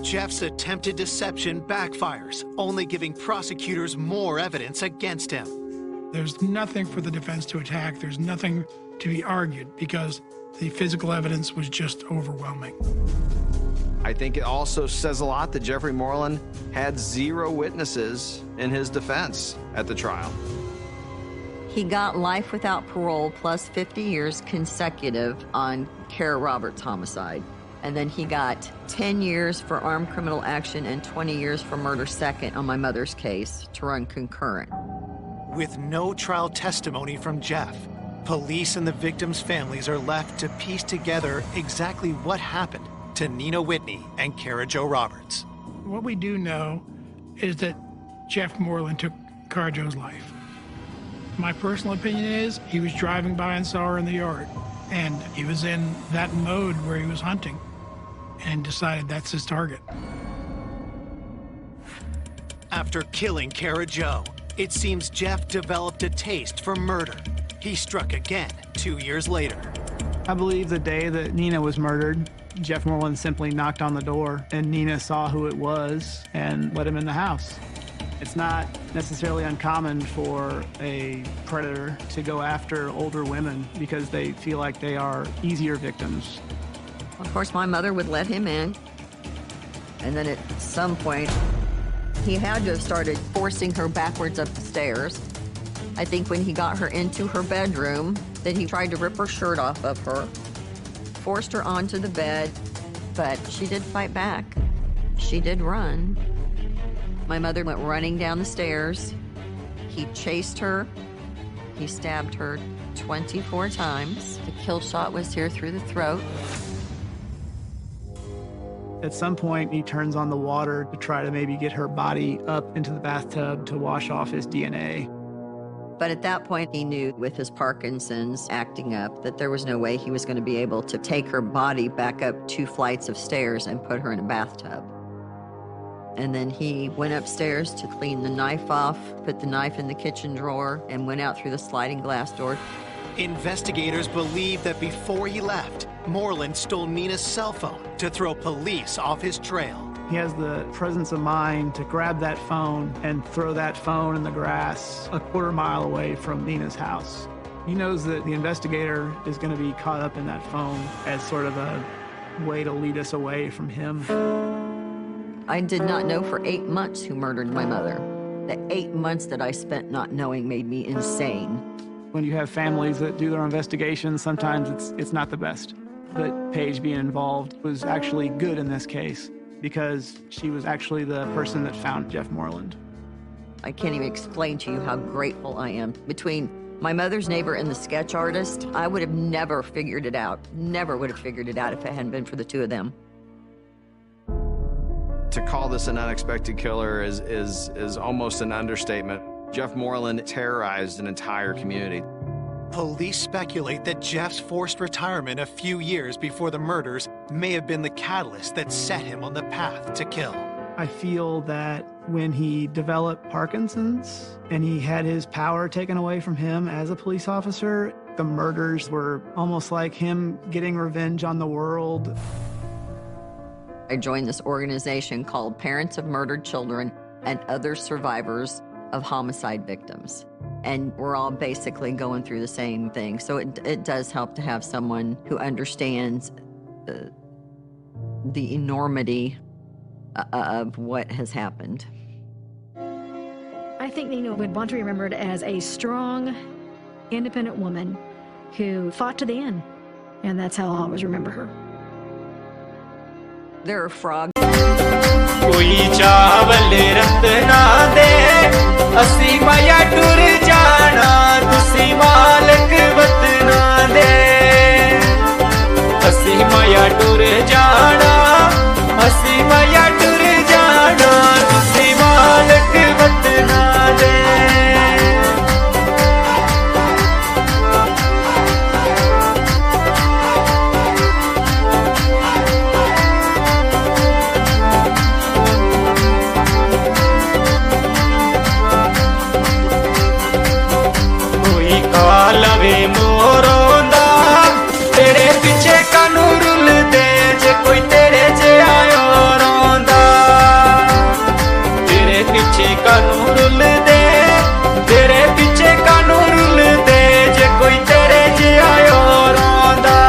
Jeff's attempted deception backfires, only giving prosecutors more evidence against him. There's nothing for the defense to attack. There's nothing to be argued because the physical evidence was just overwhelming. I think it also says a lot that Jeffrey Moreland had 0 witnesses in his defense at the trial. He got life without parole plus 50 years consecutive on Kara Roberts' homicide. And then he got 10 years for armed criminal action and 20 years for murder second on my mother's case to run concurrent. With no trial testimony from Jeff, police and the victims' families are left to piece together exactly what happened to Nina Whitney and Kara Jo Roberts. What we do know is that Jeff Moreland took Kara Jo's life. My personal opinion is he was driving by and saw her in the yard, and he was in that mode where he was hunting and decided that's his target. After killing Kara Jo, it seems Jeff developed a taste for murder. He struck again 2 years later. I believe the day that Nina was murdered, Jeff Moreland simply knocked on the door and Nina saw who it was and let him in the house. It's not necessarily uncommon for a predator to go after older women because they feel like they are easier victims. Of course, my mother would let him in. And then at some point, he had to have started forcing her backwards up the stairs. I think when he got her into her bedroom, that he tried to rip her shirt off of her, forced her onto the bed, but she did fight back. She did run. My mother went running down the stairs. He chased her. He stabbed her 24 times. The kill shot was here through the throat. At some point, he turns on the water to try to maybe get her body up into the bathtub to wash off his DNA. But at that point, he knew with his Parkinson's acting up that there was no way he was going to be able to take her body back up 2 flights of stairs and put her in a bathtub. And then he went upstairs to clean the knife off, put the knife in the kitchen drawer, and went out through the sliding glass door. Investigators believe that before he left, Moreland stole Nina's cell phone to throw police off his trail. He has the presence of mind to grab that phone and throw that phone in the grass a quarter mile away from Nina's house. He knows that the investigator is going to be caught up in that phone as sort of a way to lead us away from him. I did not know for 8 months who murdered my mother. The 8 months that I spent not knowing made me insane. When you have families that do their investigations, sometimes it's not the best. But Paige being involved was actually good in this case because she was actually the person that found Jeff Moreland. I can't even explain to you how grateful I am. Between my mother's neighbor and the sketch artist, I would have never figured it out. Never would have figured it out if it hadn't been for the two of them. To call this an unexpected killer is almost an understatement. Jeff Moreland terrorized an entire community. Police speculate that Jeff's forced retirement a few years before the murders may have been the catalyst that set him on the path to kill. I feel that when he developed Parkinson's and he had his power taken away from him as a police officer, the murders were almost like him getting revenge on the world. I joined this organization called Parents of Murdered Children and Other Survivors of Homicide Victims. And we're all basically going through the same thing. So it does help to have someone who understands the enormity of what has happened. I think Nina would want to be remembered as a strong, independent woman who fought to the end. And that's how I'll always remember her. There are frogs. कोई चावल रत ना दे असी माया टुर जाना तुसी मालक वत ना दे असी माया टुर जाना असी माया टुर जाना तुसी मालक वत ना दे लवे मोरोंदा तेरे पीछे कानू रुल दे जे कोई तेरे जे आयो रोंदा तेरे पीछे कानू रुल दे तेरे पीछे कानू रुल दे जे कोई तेरे जे आयो रोंदा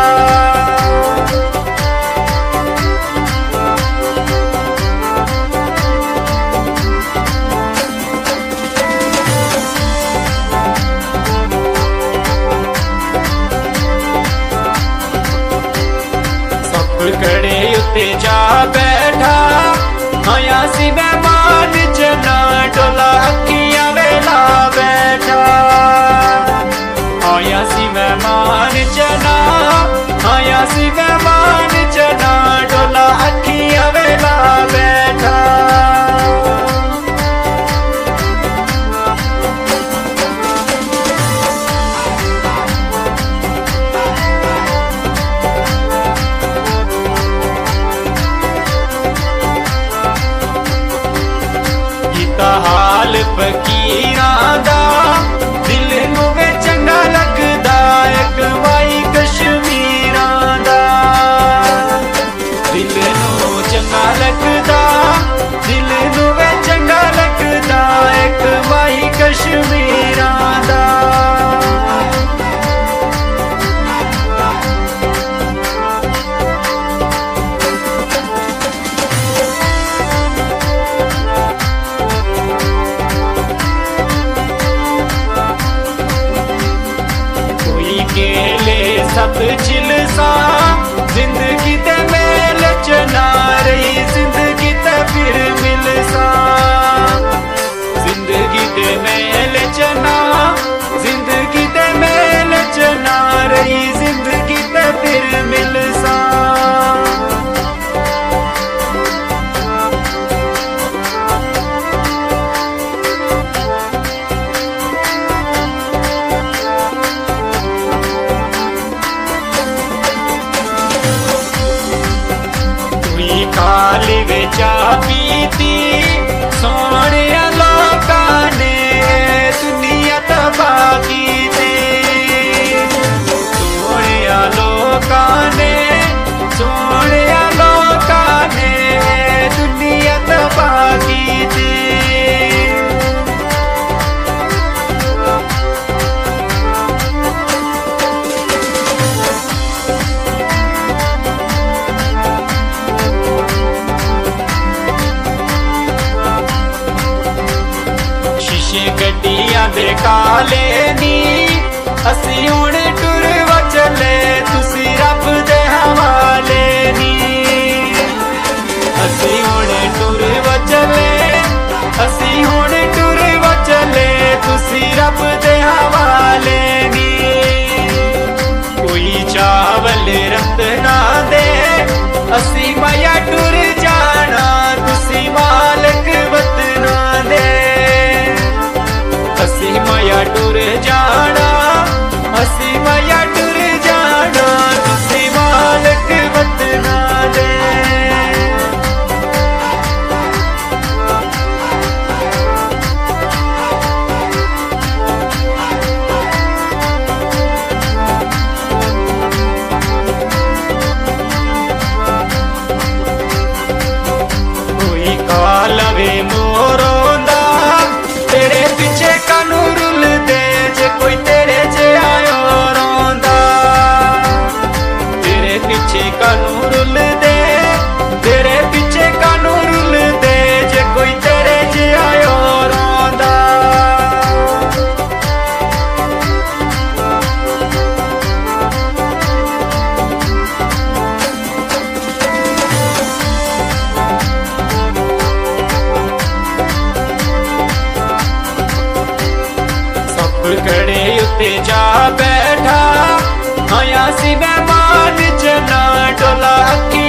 कड़े उत्ते जा बैठा आया सी मेहमान जना डोला अखियां वेला बैठा आया सी मेहमान जना आया सी मेहमान जना डोला अखियां वेला बैठा हाल फकीरां दा दिल नूं वे चंगा लगदा एक माई कश्मीरां दा दिल नूं चंगा लगदा दिल नूं वे चंगा लगदा एक माई कश्मीरां दा सब चिलसा जिंदगी ते मेल चना रही जिंदगी ते फिर मिलसा जिंदगी ते मेल चना जिंदगी ते मेल चना रही जिंदगी ते फिर मिलसा खाली बेचा पीती सोने लोकां ने दुनिया तबाह की थी सोने लोकां ने दुनिया तबाह की थी गड्डियां दे काले नी असी हुण टुर चले तुसी रब दे हवाले नी असी हुण टुर चले असी हुण टुर चले तुसी रब दे हवाले नी कोई चावल रत्ना दे असी माया टुर जाना तुसी मालक वतना दे असी माया टुर जाना असी माया टुर जाना तुसी मालक वतना दे कोई कालवे मोरोंदा तेरे पीछे कानू रुल दे जे कोई तेरे जे आयो रोंदा तेरे पीछे कानू रुल दे तेरे पीछे कानू रुल दे जे कोई तेरे जे आयो रोंदा कड़े उत्ते जा बैठा आया सी मेहमान जना डोला अखी